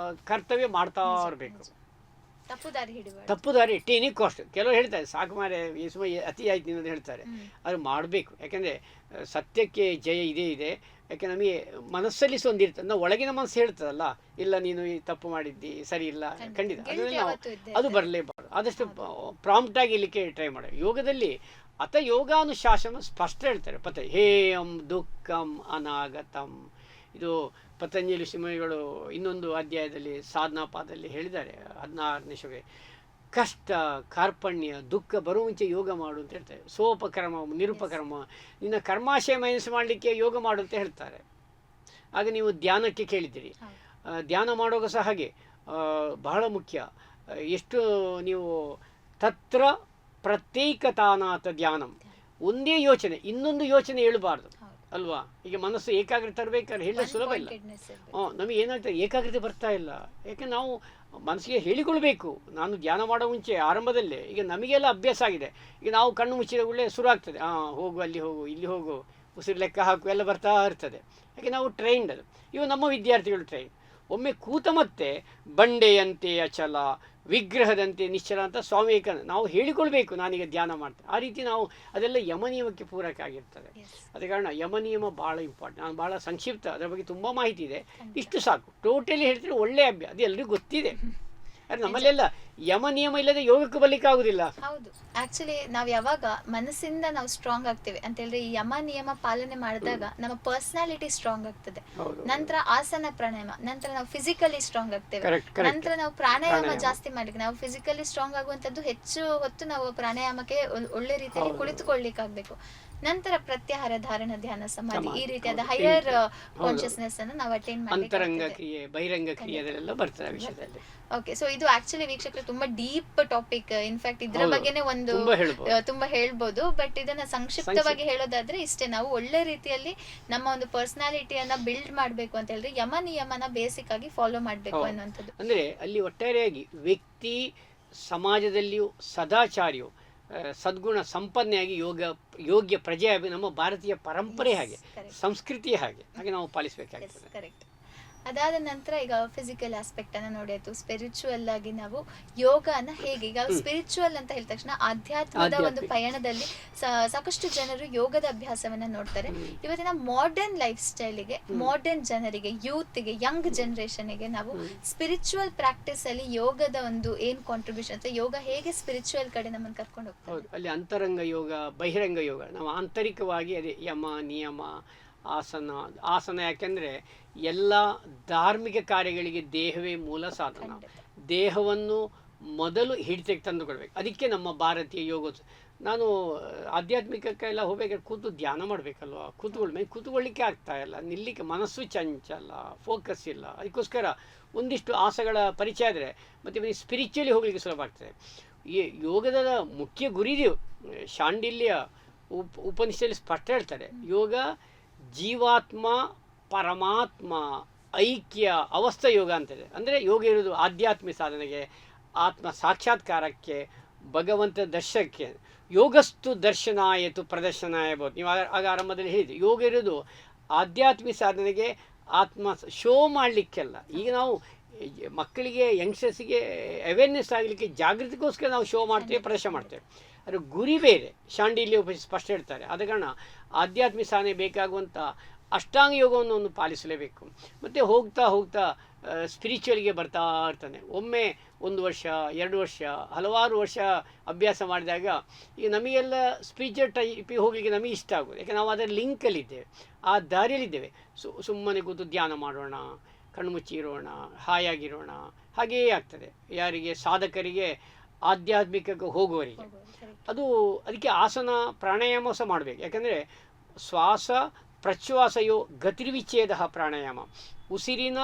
ಕರ್ತವ್ಯ ಮಾಡ್ತಾ ಇರಬೇಕು. ತಪ್ಪು ದಾರಿ ಟೀನಿ ಕಾಸ್ಟ್. ಕೆಲವರು ಹೇಳ್ತಾರೆ ಸಾಕು ಮಾರೆ ಈ ಸಮಯ ಅತಿ ಆಯ್ತು ಅಂತ ಹೇಳ್ತಾರೆ. ಅದು ಮಾಡಬೇಕು, ಯಾಕೆಂದರೆ ಸತ್ಯಕ್ಕೆ ಜಯ ಇದೇ ಇದೆ. ಯಾಕೆ ನಮಗೆ ಮನಸ್ಸಲ್ಲಿ ಒಂದಿರ್ತದೆ, ನಾವು ಒಳಗಿನ ಮನಸ್ಸು ಹೇಳ್ತದಲ್ಲ, ಇಲ್ಲ ನೀನು ಈ ತಪ್ಪು ಮಾಡಿದ್ದಿ ಸರಿ ಇಲ್ಲ, ಖಂಡಿತ ಅದರಲ್ಲಿ ನಾವು ಅದು ಬರಲೇಬಾರ್ದು. ಆದಷ್ಟು ಪ್ರಾಂಪ್ಟಾಗಿ ಇರಲಿಕ್ಕೆ ಟ್ರೈ ಮಾಡಿ. ಯೋಗದಲ್ಲಿ ಅಥ ಯೋಗಾನುಶಾಸನ ಸ್ಪಷ್ಟ ಹೇಳ್ತಾರೆ. ಹೇಯಂ ದುಃಖಂ ಅನಾಗತಂ. ಇದು ಪತಂಜಲಿ ಋಷಿಮುನಿಗಳು ಇನ್ನೊಂದು ಅಧ್ಯಾಯದಲ್ಲಿ ಸಾಧನಾಪಾದಲ್ಲಿ ಹೇಳಿದ್ದಾರೆ, 16ನೇ ಶ್ಲೋಕ. ಕಷ್ಟ, ಕಾರ್ಪಣ್ಯ, ದುಃಖ ಬರುವ ಮುಂಚೆ ಯೋಗ ಮಾಡು ಅಂತ ಹೇಳ್ತಾರೆ. ಸೋಪಕರ್ಮ ನಿರುಪಕರ್ಮ, ನಿನ್ನ ಕರ್ಮಾಶಯ ಮೈನಸ್ ಮಾಡಲಿಕ್ಕೆ ಯೋಗ ಮಾಡು ಅಂತ ಹೇಳ್ತಾರೆ. ಆಗ ನೀವು ಧ್ಯಾನಕ್ಕೆ ಕೇಳಿದ್ದೀರಿ, ಧ್ಯಾನ ಮಾಡುವಾಗ ಸಹ ಹಾಗೆ ಬಹಳ ಮುಖ್ಯ. ಎಷ್ಟು ನೀವು ತತ್ರ ಪ್ರತ್ಯೇಕತಾನಾಥ ಧ್ಯಾನಂ, ಒಂದೇ ಯೋಚನೆ ಇನ್ನೊಂದು ಯೋಚನೆ ಹೇಳಬಾರ್ದು ಅಲ್ವಾ. ಈಗ ಮನಸ್ಸು ಏಕಾಗ್ರತೆ ತರಬೇಕಾದ್ರೆ ಹೇಳೋದು ಸುಲಭ ಇಲ್ಲ. ನಮಗೆ ಏನಾಗ್ತದೆ, ಏಕಾಗ್ರತೆ ಬರ್ತಾ ಇಲ್ಲ. ಯಾಕೆ ನಾವು ಮನಸ್ಸಿಗೆ ಹೇಳಿಕೊಳ್ಬೇಕು. ನಾನು ಧ್ಯಾನ ಮಾಡೋ ಮುಂಚೆ ಆರಂಭದಲ್ಲೇ ಈಗ ನಮಗೆಲ್ಲ ಅಭ್ಯಾಸ ಆಗಿದೆ. ಈಗ ನಾವು ಕಣ್ಣು ಮುಚ್ಚಿದ ಕೂಡಲೇ ಶುರು ಆಗ್ತದೆ, ಹೋಗು ಅಲ್ಲಿ ಹೋಗು ಇಲ್ಲಿ ಹೋಗು, ಉಸಿರು ಲೆಕ್ಕ ಹಾಕು ಎಲ್ಲ ಬರ್ತಾ ಇರ್ತದೆ. ಯಾಕೆ ನಾವು ಟ್ರೈನ್ಡ್ ಅದು. ಇವು ನಮ್ಮ ವಿದ್ಯಾರ್ಥಿಗಳು ಟ್ರೈನ್. ಒಮ್ಮೆ ಕೂತ ಮತ್ತೆ ಬಂಡೆಯಂತೆ ಅಚಲ, ವಿಗ್ರಹದಂತೆ ನಿಶ್ಚಲ ಅಂತ ಸ್ವಾಮಿ ವಿವೇಕಾನಂದ ನಾವು ಹೇಳಿಕೊಳ್ಬೇಕು, ನಾನೀಗ ಧ್ಯಾನ ಮಾಡ್ತೇನೆ. ಆ ರೀತಿ ನಾವು ಅದೆಲ್ಲ ಯಮನಿಯಮಕ್ಕೆ ಪೂರಕ ಆಗಿರ್ತದೆ. ಅದ ಕಾರಣ ಯಮನಿಯಮ ಭಾಳ ಇಂಪಾರ್ಟೆಂಟ್. ನಾನು ಭಾಳ ಸಂಕ್ಷಿಪ್ತ, ಅದರ ಬಗ್ಗೆ ತುಂಬ ಮಾಹಿತಿ ಇದೆ, ಇಷ್ಟು ಸಾಕು. ಟೋಟಲಿ ಹೇಳ್ತಾರೆ ಒಳ್ಳೆಯ ಅಭ್ಯಾಸ, ಅದು ಎಲ್ರಿಗೂ ಗೊತ್ತಿದೆ. ಅದು ನಮ್ಮಲ್ಲೆಲ್ಲ ಯಮ ನಿಯಮ ಇಲ್ಲದೆ ಯೋಗಕ್ಕೆ ಬರ್ಲಿಕ್ಕೆ ಆಗುದಿಲ್ಲ. ಹೌದು, ಆಕ್ಚುಲಿ ನಾವು ಯಾವಾಗ ಮನಸ್ಸಿಂದ ನಾವು ಸ್ಟ್ರಾಂಗ್ ಆಗ್ತೇವೆ ಅಂತ ಹೇಳಿದ್ರೆ ಈ ಯಮ ನಿಯಮ ಪಾಲನೆ ಮಾಡಿದಾಗ ನಮ್ಮ ಪರ್ಸನಾಲಿಟಿ ಸ್ಟ್ರಾಂಗ್ ಆಗ್ತದೆ. ನಂತರ ಆಸನ ಪ್ರಾಣಾಯಾಮ, ನಂತರ ನಾವು ಫಿಸಿಕಲಿ ಸ್ಟ್ರಾಂಗ್ ಆಗ್ತೇವೆ. ನಂತರ ನಾವು ಪ್ರಾಣಾಯಾಮ ಜಾಸ್ತಿ ಮಾಡ್ಲಿಕ್ಕೆ, ನಾವು ಫಿಸಿಕಲಿ ಸ್ಟ್ರಾಂಗ್ ಆಗುವಂತದ್ದು ಹೆಚ್ಚು ಹೊತ್ತು ನಾವು ಪ್ರಾಣಾಯಾಮಕ್ಕೆ ಒಳ್ಳೆ ರೀತಿಯಲ್ಲಿ ಕುಳಿತುಕೊಳ್ಳಿಕ್ಕೆ ಆಗ್ಬೇಕು. ನಂತರ ಪ್ರತ್ಯಾಹಾರ, ಧಾರಣ, ಧ್ಯಾನ, ಸಮಾಧಿ, ಈ ರೀತಿಯಾದ ಹೈಯರ್ ಕಾನ್ಶಿಯಸ್ನೆಸ್ ಅನ್ನು ನಾವು ಅಟೈನ್ ಅಂತರಂಗ ಕ್ರಿಯೆ, ಬಹಿರಂಗ ಕ್ರಿಯೆ ಅದೆಲ್ಲ ಬರ್ತದೆ ಆ ವಿಷಯದಲ್ಲಿ. ಓಕೆ, ಸೊ ಇದು ಆಕ್ಚುಲಿ ವೀಕ್ಷಕರು ತುಂಬಾ ಡೀಪ್ ಟಾಪಿಕ್. ಇನ್ಫ್ಯಾಕ್ಟ್ ಇದ್ರ ಬಗ್ಗೆನೇ ಒಂದು ತುಂಬಾ ಹೇಳ್ಬೋದು. ಬಟ್ ಇದನ್ನ ಸಂಕ್ಷಿಪ್ತವಾಗಿ ಹೇಳೋದಾದ್ರೆ ಇಷ್ಟೇ, ನಾವು ಒಳ್ಳೆ ರೀತಿಯಲ್ಲಿ ನಮ್ಮ ಒಂದು ಪರ್ಸನಾಲಿಟಿಯನ್ನ ಬಿಲ್ಡ್ ಮಾಡ್ಬೇಕು ಅಂತ ಹೇಳಿದ್ರೆ ಯಮ ನಿಯಮನ ಬೇಸಿಕ್ ಆಗಿ ಫಾಲೋ ಮಾಡ್ಬೇಕು ಅನ್ನುವಂಥದ್ದು. ಅಂದ್ರೆ ಅಲ್ಲಿ ಒಟ್ಟಾರೆಯಾಗಿ ವ್ಯಕ್ತಿ ಸಮಾಜದಲ್ಲಿಯೂ ಸದಾಚಾರಿಯು ಸದ್ಗುಣ ಸಂಪನ್ನೆಯಾಗಿ ಯೋಗ್ಯ ಪ್ರಜೆಯಾಗಿ ನಮ್ಮ ಭಾರತೀಯ ಪರಂಪರೆ ಹಾಗೆ, ಸಂಸ್ಕೃತಿ ಹಾಗೆ ನಾವು ಪಾಲಿಸಬೇಕಾಗ್ತದೆ. ಕರೆಕ್ಟ್. ಅದಾದ ನಂತರ ಈಗ ಫಿಸಿಕಲ್ ಆಸ್ಪೆಕ್ಟ್ ಅನ್ನ ನೋಡಿಯಾಯ್ತು, ಸ್ಪಿರಿಚುವಲ್ ಆಗಿ ನಾವು ಯೋಗನ ಹೇಗೆ, ಈಗ ಸ್ಪಿರಿಚುವಲ್ ಅಂತ ಹೇಳಿದ ತಕ್ಷಣ ಆಧ್ಯಾತ್ಮದ ಒಂದು ಪಯಣದಲ್ಲಿ ಸಾಕಷ್ಟು ಜನರು ಯೋಗದ ಅಭ್ಯಾಸವನ್ನ ನೋಡ್ತಾರೆ. ಇವತ್ತಿನ ಮಾಡರ್ನ್ ಲೈಫ್ ಸ್ಟೈಲಿಗೆ, ಮಾಡರ್ನ್ ಜನರಿಗೆ, ಯೂತ್ಗೆ, ಯಂಗ್ ಜನರೇಷನ್ಗೆ ನಾವು ಸ್ಪಿರಿಚುವಲ್ ಪ್ರಾಕ್ಟೀಸ್ ಅಲ್ಲಿ ಯೋಗದ ಒಂದು ಏನ್ ಕಾಂಟ್ರಿಬ್ಯೂಷನ್ ಅಂತ, ಯೋಗ ಹೇಗೆ ಸ್ಪಿರಿಚುವಲ್ ಕಡೆ ನಮ್ಮನ್ನು ಕರ್ಕೊಂಡು ಹೋಗ್ತದೆ. ಅಲ್ಲಿ ಅಂತರಂಗ ಯೋಗ, ಬಹಿರಂಗ ಯೋಗ. ನಾವು ಆಂತರಿಕವಾಗಿ ಅದೇ ಯಮ ನಿಯಮ, ಆಸನ ಯಾಕೆಂದರೆ ಎಲ್ಲ ಧಾರ್ಮಿಕ ಕಾರ್ಯಗಳಿಗೆ ದೇಹವೇ ಮೂಲ ಸಾಧನ. ದೇಹವನ್ನು ಮೊದಲು ಹಿಡಿತಕ್ಕೆ ತಂದುಕೊಳ್ಬೇಕು. ಅದಕ್ಕೆ ನಮ್ಮ ಭಾರತೀಯ ಯೋಗ. ನಾನು ಆಧ್ಯಾತ್ಮಿಕಕ್ಕೆಲ್ಲ ಹೋಗ್ಬೇಕಾದ್ರೆ ಕೂತು ಧ್ಯಾನ ಮಾಡಬೇಕಲ್ವ, ಕೂತ್ಕೊಳ್ಳಿಕ್ಕೆ ಆಗ್ತಾ ಇಲ್ಲ, ನಿಲ್ಲಿಕ್ಕೆ ಮನಸ್ಸು ಚಂಚಲ, ಫೋಕಸ್ ಇಲ್ಲ. ಅದಕ್ಕೋಸ್ಕರ ಒಂದಿಷ್ಟು ಆಸನಗಳ ಪರಿಚಯ ಆದರೆ ಮತ್ತು ಸ್ಪಿರಿಚುವಲಿ ಹೋಗಲಿಕ್ಕೆ ಸುಲಭ ಆಗ್ತದೆ. ಈ ಯೋಗದ ಮುಖ್ಯ ಗುರಿದು ಶಾಂಡಿಲ್ಯ ಉಪನಿಷದಲ್ಲಿ ಸ್ಪಷ್ಟ ಹೇಳ್ತಾರೆ, ಯೋಗ ಜೀವಾತ್ಮ ಪರಮಾತ್ಮ ಐಕ್ಯ ಅವಸ್ಥಾ ಯೋಗ ಅಂತಿದೆ. ಅಂದರೆ ಯೋಗ ಇರೋದು ಆಧ್ಯಾತ್ಮಿಕ ಸಾಧನೆಗೆ, ಆತ್ಮ ಸಾಕ್ಷಾತ್ಕಾರಕ್ಕೆ, ಭಗವಂತ ದರ್ಶನಕ್ಕೆ. ಯೋಗಸ್ತು ದರ್ಶನಾಯತು ಪ್ರದರ್ಶನಾಯ ಬಹುದು. ನೀವು ಆಗ ಆರಂಭದಲ್ಲಿ ಹೇಳಿದ್ರಿ, ಯೋಗ ಇರೋದು ಆಧ್ಯಾತ್ಮಿಕ ಸಾಧನೆಗೆ, ಆತ್ಮ ಶೋ ಮಾಡಲಿಕ್ಕೆಲ್ಲ. ಈಗ ನಾವು ಮಕ್ಕಳಿಗೆ, ಯಂಗ್ಸ್ಟರ್ಸಿಗೆ ಅವೇರ್ನೆಸ್ ಆಗಲಿಕ್ಕೆ, ಜಾಗೃತಿಗೋಸ್ಕರ ನಾವು ಶೋ ಮಾಡ್ತೇವೆ, ಪ್ರದರ್ಶನ ಮಾಡ್ತೇವೆ. ಅದರ ಗುರಿ ಬೇರೆ. ಶಾಂಡಿಲ್ಯ ಸ್ಪಷ್ಟ ಹೇಳ್ತಾರೆ. ಆದ ಕಾರಣ ಆಧ್ಯಾತ್ಮಿಕ ಸಾಧನೆ ಬೇಕಾಗುವಂಥ ಅಷ್ಟಾಂಗ ಯೋಗವನ್ನು ಪಾಲಿಸಲೇಬೇಕು. ಮತ್ತು ಹೋಗ್ತಾ ಹೋಗ್ತಾ ಸ್ಪಿರಿಚುವಲ್ಗೆ ಬರ್ತಾ ಇರ್ತಾನೆ. ಒಮ್ಮೆ 1 ವರ್ಷ 2 ವರ್ಷ ಹಲವಾರು ವರ್ಷ ಅಭ್ಯಾಸ ಮಾಡಿದಾಗ ಈಗ ನಮಗೆಲ್ಲ ಸ್ಪಿರಿಚುವಲ್ ಟೈಪಿಗೆ ಹೋಗಲಿಕ್ಕೆ ನಮಗೆ ಇಷ್ಟ ಆಗೋದು. ಯಾಕೆ ನಾವು ಅದರ ಲಿಂಕಲ್ಲಿದ್ದೇವೆ, ಆ ದಾರಿಯಲ್ಲಿದ್ದೇವೆ. ಸುಮ್ಮನೆ ಕೂತು ಧ್ಯಾನ ಮಾಡೋಣ, ಕಣ್ಮುಚ್ಚಿ ಇರೋಣ, ಹಾಯಾಗಿರೋಣ, ಹಾಗೆಯೇ ಆಗ್ತದೆ. ಯಾರಿಗೆ ಸಾಧಕರಿಗೆ, ಆಧ್ಯಾತ್ಮಿಕಕ್ಕೆ ಹೋಗುವವರಿಗೆ ಅದಕ್ಕೆ ಆಸನ ಪ್ರಾಣಾಯಾಮ ಸಹ ಮಾಡಬೇಕು. ಯಾಕಂದರೆ ಶ್ವಾಸ ಪ್ರಶ್ವಾಸಯೋ ಗತಿರ್ವಿಚ್ಛೇದ ಪ್ರಾಣಾಯಾಮ. ಉಸಿರಿನ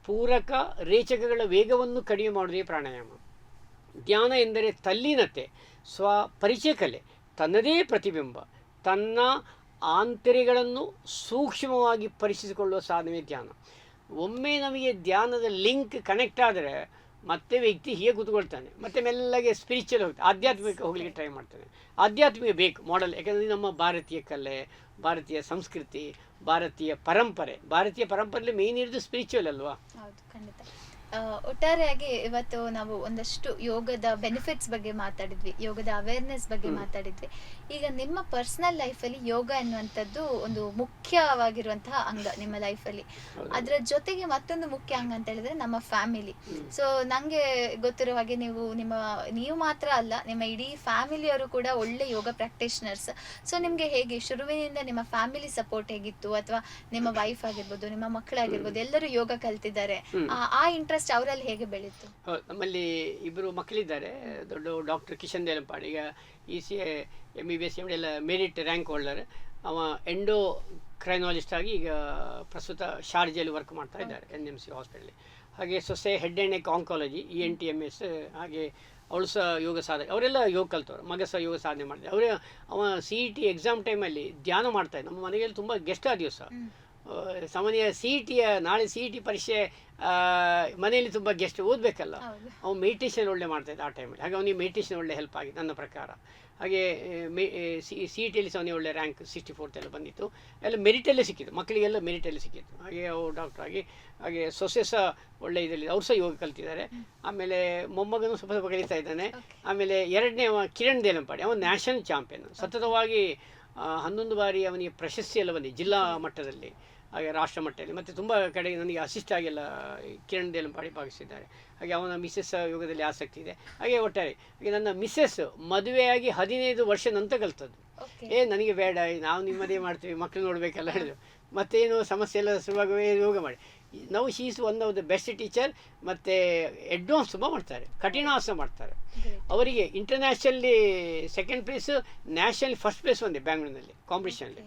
ಪೂರಕ ರೇಚಕಗಳ ವೇಗವನ್ನು ಕಡಿಮೆ ಮಾಡುವುದೇ ಪ್ರಾಣಾಯಾಮ. ಧ್ಯಾನ ಎಂದರೆ ತಲ್ಲೀನತೆ, ಸ್ವಪರಿಚಯ ಕಲೆ, ತನ್ನದೇ ಪ್ರತಿಬಿಂಬ, ತನ್ನ ಆಂತರ್ಯಗಳನ್ನು ಸೂಕ್ಷ್ಮವಾಗಿ ಪರಿಶೀಲಿಸಿಕೊಳ್ಳುವ ಸಾಧನೆ ಧ್ಯಾನ. ಒಮ್ಮೆ ನಮಗೆ ಧ್ಯಾನದ ಲಿಂಕ್ ಕನೆಕ್ಟ್ ಆದರೆ ಮತ್ತೆ ವ್ಯಕ್ತಿ ಹೀಗೆ ಕೂತ್ಕೊಳ್ತಾನೆ, ಮತ್ತೆ ಮೆಲ್ಲಗೆ ಸ್ಪಿರಿಚುವಲ್ ಹೋಗ್ತಾನೆ, ಆಧ್ಯಾತ್ಮಿಕ ಹೋಗಲಿಕ್ಕೆ ಟ್ರೈ ಮಾಡ್ತಾನೆ. ಆಧ್ಯಾತ್ಮಿಕ ಬೇಕು ಮಾಡಲ್. ಯಾಕಂದರೆ ನಮ್ಮ ಭಾರತೀಯ ಕಲೆ, ಭಾರತೀಯ ಸಂಸ್ಕೃತಿ, ಭಾರತೀಯ ಪರಂಪರೆಯಲ್ಲಿ ಮೇಯ್ನ್ ಇರೋದು ಸ್ಪಿರಿಚುವಲ್ ಅಲ್ವಾ? ಹೌದು, ಖಂಡಿತ. ಒಟ್ಟಾರೆಯಾಗಿ ಇವತ್ತು ನಾವು ಒಂದಷ್ಟು ಯೋಗದ ಬೆನಿಫಿಟ್ಸ್ ಬಗ್ಗೆ ಮಾತಾಡಿದ್ವಿ, ಯೋಗದ ಅವೇರ್ನೆಸ್ ಬಗ್ಗೆ ಮಾತಾಡಿದ್ವಿ. ಈಗ ನಿಮ್ಮ ಪರ್ಸನಲ್ ಲೈಫಲ್ಲಿ ಯೋಗ ಎನ್ನುವಂಥದ್ದು ಒಂದು ಮುಖ್ಯವಾಗಿರುವಂತಹ ಅಂಗ ನಿಮ್ಮ ಲೈಫಲ್ಲಿ. ಅದರ ಜೊತೆಗೆ ಮತ್ತೊಂದು ಮುಖ್ಯ ಅಂಗ ಅಂತ ಹೇಳಿದ್ರೆ ನಮ್ಮ ಫ್ಯಾಮಿಲಿ. ಸೊ ನನಗೆ ಗೊತ್ತಿರೋ ಹಾಗೆ ನೀವು ಮಾತ್ರ ಅಲ್ಲ, ನಿಮ್ಮ ಇಡೀ ಫ್ಯಾಮಿಲಿಯವರು ಕೂಡ ಒಳ್ಳೆ ಯೋಗ ಪ್ರಾಕ್ಟೀಷನರ್ಸ್. ಸೊ ನಿಮಗೆ ಹೇಗೆ ಶುರುವಿನಿಂದ ನಿಮ್ಮ ಫ್ಯಾಮಿಲಿ ಸಪೋರ್ಟ್ ಹೇಗಿತ್ತು, ಅಥವಾ ನಿಮ್ಮ ವೈಫ್ ಆಗಿರ್ಬೋದು, ನಿಮ್ಮ ಮಕ್ಕಳಾಗಿರ್ಬೋದು, ಎಲ್ಲರೂ ಯೋಗ ಕಲ್ತಿದ್ದಾರೆ, ಆ ಇಂಟ್ರೆಸ್ಟ್ ಅವರಲ್ಲಿ ಹೇಗೆ ಬೆಳೀತು? ನಮ್ಮಲ್ಲಿ ಇಬ್ಬರು ಮಕ್ಕಳಿದ್ದಾರೆ. ದೊಡ್ಡ ಡಾಕ್ಟರ್ ಕಿಶನ್ ದೇಲಂಪಾಡಿ, ಈಗ ECA MBBS ಎಲ್ಲ ಮೆರಿಟ್ ರ್ಯಾಂಕ್ ಹೋಲ್ಡರ್. ಅವ ಎಂಡೋಕ್ರೈನಾಲಜಿಸ್ಟ್ ಆಗಿ ಈಗ ಪ್ರಸ್ತುತ ಶಾರ್ಜೆಯಲ್ಲಿ ವರ್ಕ್ ಮಾಡ್ತಾ ಇದ್ದಾರೆ NMC ಹಾಸ್ಪಿಟಲ್. ಹಾಗೆ ಸೊಸೆ head and neck oncology ENTMS. ಹಾಗೆ ಅವಳು ಸಹ ಯೋಗ ಸಾಧನೆ, ಅವರೆಲ್ಲ ಯೋಗ ಕಲ್ತವ್ರು. ಮಗ ಸಹ ಯೋಗ ಸಾಧನೆ ಮಾಡಿದೆ. ಅವ CET ಎಕ್ಸಾಮ್ ಟೈಮಲ್ಲಿ ಧ್ಯಾನ ಮಾಡ್ತಾಯಿದ್ದ. ನಮ್ಮ ಮನೆಯಲ್ಲಿ ತುಂಬ ಗೆಸ್ಟ್ ಆ ದಿವಸ ಸಾಮಾನ್ಯ ನಾಳೆ CET ಪರೀಕ್ಷೆ ಮನೆಯಲ್ಲಿ ತುಂಬ ಗೆಸ್ಟ್ ಓದಬೇಕಲ್ಲ, ಅವ್ನು ಮೆಡಿಟೇಷನ್ ಒಳ್ಳೆ ಮಾಡ್ತಾಯಿದ್ದ ಆ ಟೈಮಲ್ಲಿ. ಹಾಗೆ ಅವನಿಗೆ ಮೆಡಿಟೇಷನ್ ಒಳ್ಳೆ ಹೆಲ್ಪ್ ಆಗಿದೆ ನನ್ನ ಪ್ರಕಾರ. ಹಾಗೆ CETಯಲ್ಲಿ ಸಹ ಅವನಿಗೆ ಒಳ್ಳೆ ರ್ಯಾಂಕ್ 64th ಎಲ್ಲ ಬಂದಿತ್ತು. ಎಲ್ಲ ಮೆರಿಟಲ್ಲೇ ಸಿಕ್ಕಿತ್ತು, ಮಕ್ಕಳಿಗೆಲ್ಲ ಮೆರಿಟಲ್ಲೇ ಸಿಕ್ಕಿತ್ತು. ಹಾಗೆ ಅವ್ರು ಡಾಕ್ಟರ್ ಆಗಿ, ಹಾಗೆ ಸೊಸೆ ಸಹ ಒಳ್ಳೆ ಇದರಲ್ಲಿ ಅವ್ರು ಸಹ ಯೋಗ ಕಲ್ತಿದ್ದಾರೆ. ಆಮೇಲೆ ಮೊಮ್ಮಗನೂ ಸ್ವಲ್ಪ ಕಲಿತಾ ಇದ್ದಾನೆ. ಆಮೇಲೆ ಎರಡನೇ ಕಿರಣ್ ದೇಲಂಪಾಡಿ, ಅವನು ನ್ಯಾಷನಲ್ ಚಾಂಪಿಯನ್. ಸತತವಾಗಿ 11 ಬಾರಿ ಅವನಿಗೆ ಪ್ರಶಸ್ತಿ ಎಲ್ಲ ಬಂದಿದೆ ಜಿಲ್ಲಾ ಮಟ್ಟದಲ್ಲಿ, ಹಾಗೆ ರಾಷ್ಟ್ರ ಮಟ್ಟದಲ್ಲಿ. ಮತ್ತು ತುಂಬ ಕಡೆಗೆ ನನಗೆ ಅಸಿಸ್ಟ್ ಆಗೆಲ್ಲ ಕಿರಣ್ ದೇಲಂಪಾಡಿ ಭಾಗಿಸಿದ್ದಾರೆ. ಹಾಗೆ ಅವನ ಮಿಸ್ಸಸ್ ಯೋಗದಲ್ಲಿ ಆಸಕ್ತಿ ಇದೆ. ಹಾಗೆ ಒಟ್ಟಾರೆ ಹಾಗೆ ನನ್ನ ಮಿಸ್ಸಸ್ ಮದುವೆಯಾಗಿ 15 ವರ್ಷ ನಂತರ ಕಲ್ತದ್ದು. ನನಗೆ ಬೇಡ, ನಾವು ನಿಮ್ಮದೇ ಮಾಡ್ತೀವಿ, ಮಕ್ಕಳು ನೋಡಬೇಕಲ್ಲ ಹೇಳಿದ್ರು. ಮತ್ತೇನು ಸಮಸ್ಯೆ ಎಲ್ಲ ಶುರುವಾಗುವೇ ಯೋಗ ಮಾಡಿ. ನಾವು she is one of the best teacher. ಮತ್ತು ಅಡ್ವಾನ್ಸ್ ತುಂಬ ಮಾಡ್ತಾರೆ, ಕಠಿಣಾಸನ ಮಾಡ್ತಾರೆ. ಅವರಿಗೆ ಇಂಟರ್ನ್ಯಾಷನಲ್ಲಿ 2nd place, national 1st place ಬಂದೆ ಬ್ಯಾಂಗ್ಳೂರಿನಲ್ಲಿ ಕಾಂಪಿಟೇಷನಲ್ಲಿ.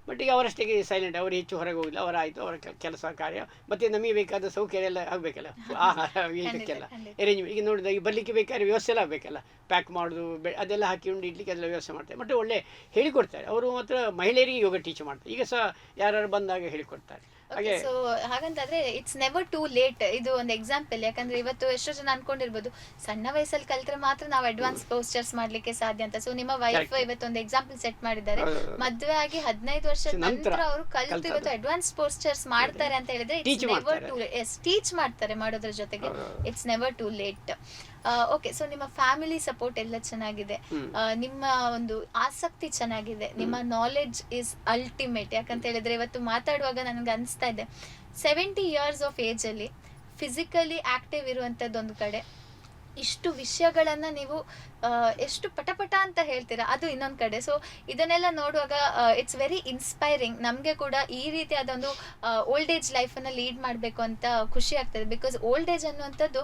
ಬಟ್ ಈಗ ಅವರಷ್ಟೇ ಸೈಲೆಂಟ್, ಅವರು ಹೆಚ್ಚು ಹೊರಗೆ ಹೋಗಿಲ್ಲ. ಅವರಾಯಿತು ಅವರ ಕೆಲಸ ಕಾರ್ಯ, ಮತ್ತು ನಮಗೆ ಬೇಕಾದ ಸೌಕರ್ಯ ಎಲ್ಲ ಆಗಬೇಕಲ್ಲ, ಆಹಾರ ಇದಕ್ಕೆಲ್ಲ ಅರೇಂಜ್ಮೆಂಟ್. ಈಗ ನೋಡಿದ ಈಗ ಬರಲಿಕ್ಕೆ ಬೇಕಾದ್ರೆ ವ್ಯವಸ್ಥೆ ಎಲ್ಲ ಆಗಬೇಕಲ್ಲ, ಪ್ಯಾಕ್ ಮಾಡೋದು ಅದೆಲ್ಲ ಹಾಕಿ ಉಂಡು ಇಡ್ಲಿಕ್ಕೆ ಎಲ್ಲ ವ್ಯವಸ್ಥೆ ಮಾಡ್ತಾರೆ. ಮತ್ತು ಒಳ್ಳೆ ಹೇಳಿಕೊಡ್ತಾರೆ ಅವರು. ಮಾತ್ರ ಮಹಿಳೆಯರಿಗೆ ಯೋಗ ಟೀಚ್ ಮಾಡ್ತಾರೆ. ಈಗ ಸಹ ಯಾರು ಬಂದಾಗ ಹೇಳಿಕೊಡ್ತಾರೆ. ಸೊ ಹಾಗಂತಾದ್ರೆ ಇಟ್ಸ್ ನೆವರ್ ಟೂ ಲೇಟ್. ಇದು ಒಂದು ಎಕ್ಸಾಂಪಲ್. ಯಾಕಂದ್ರೆ ಇವತ್ತು ಎಷ್ಟೋ ಜನ ಅನ್ಕೊಂಡಿರ್ಬೋದು ಸಣ್ಣ ವಯಸ್ಸಲ್ಲಿ ಕಲ್ತ್ರೆ ಮಾತ್ರ ನಾವು ಅಡ್ವಾನ್ಸ್ ಪೋಸ್ಟರ್ಸ್ ಮಾಡ್ಲಿಕ್ಕೆ ಸಾಧ್ಯ ಅಂತ. ಸೊ ನಿಮ್ಮ ವೈಫ್ ಇವತ್ತು ಒಂದು ಎಕ್ಸಾಂಪಲ್ ಸೆಟ್ ಮಾಡಿದ್ದಾರೆ. ಮದುವೆ ಆಗಿ 15 ವರ್ಷದ ನಂತರ ಅವರು ಕಲ್ತು ಇವತ್ತು ಅಡ್ವಾನ್ಸ್ ಪೋಸ್ಟರ್ಸ್ ಮಾಡ್ತಾರೆ ಅಂತ ಹೇಳಿದ್ರೆ it's never too late. Teach ಮಾಡ್ತಾರೆ ಮಾಡೋದ್ರ ಜೊತೆಗೆ, it's never too late. Okay, so ನಿಮ್ಮ ಫ್ಯಾಮಿಲಿ ಸಪೋರ್ಟ್ ಎಲ್ಲ ಚೆನ್ನಾಗಿದೆ, ನಿಮ್ಮ ಒಂದು ಆಸಕ್ತಿ ಚೆನ್ನಾಗಿದೆ, ನಿಮ್ಮ ನಾಲೆಡ್ಜ್ ಇಸ್ ಅಲ್ಟಿಮೇಟ್. ಯಾಕಂತ ಹೇಳಿದ್ರೆ ಇವತ್ತು ಮಾತಾಡುವಾಗ ನನಗೆ ಅನಿಸ್ತಾ ಇದೆ 70 years ಆಫ್ ಏಜಲ್ಲಿ ಫಿಸಿಕಲಿ ಆಕ್ಟಿವ್ ಇರುವಂಥದ್ದೊಂದು ಕಡೆ, ಇಷ್ಟು ವಿಷಯಗಳನ್ನು ನೀವು ಎಷ್ಟು ಪಟಪಟ ಅಂತ ಹೇಳ್ತೀರಾ, ಅದು ಇನ್ನೊಂದು ಕಡೆ. ಸೊ ಇದನ್ನೆಲ್ಲ ನೋಡುವಾಗ ಇಟ್ಸ್ ವೆರಿ ಇನ್ಸ್ಪೈರಿಂಗ್. ನಮಗೆ ಕೂಡ ಈ ರೀತಿಯಾದ ಒಂದು ಓಲ್ಡ್ ಏಜ್ ಲೈಫನ್ನು ಲೀಡ್ ಮಾಡಬೇಕು ಅಂತ ಖುಷಿ ಆಗ್ತದೆ. ಬಿಕಾಸ್ ಓಲ್ಡ್ ಏಜ್ ಅನ್ನುವಂಥದ್ದು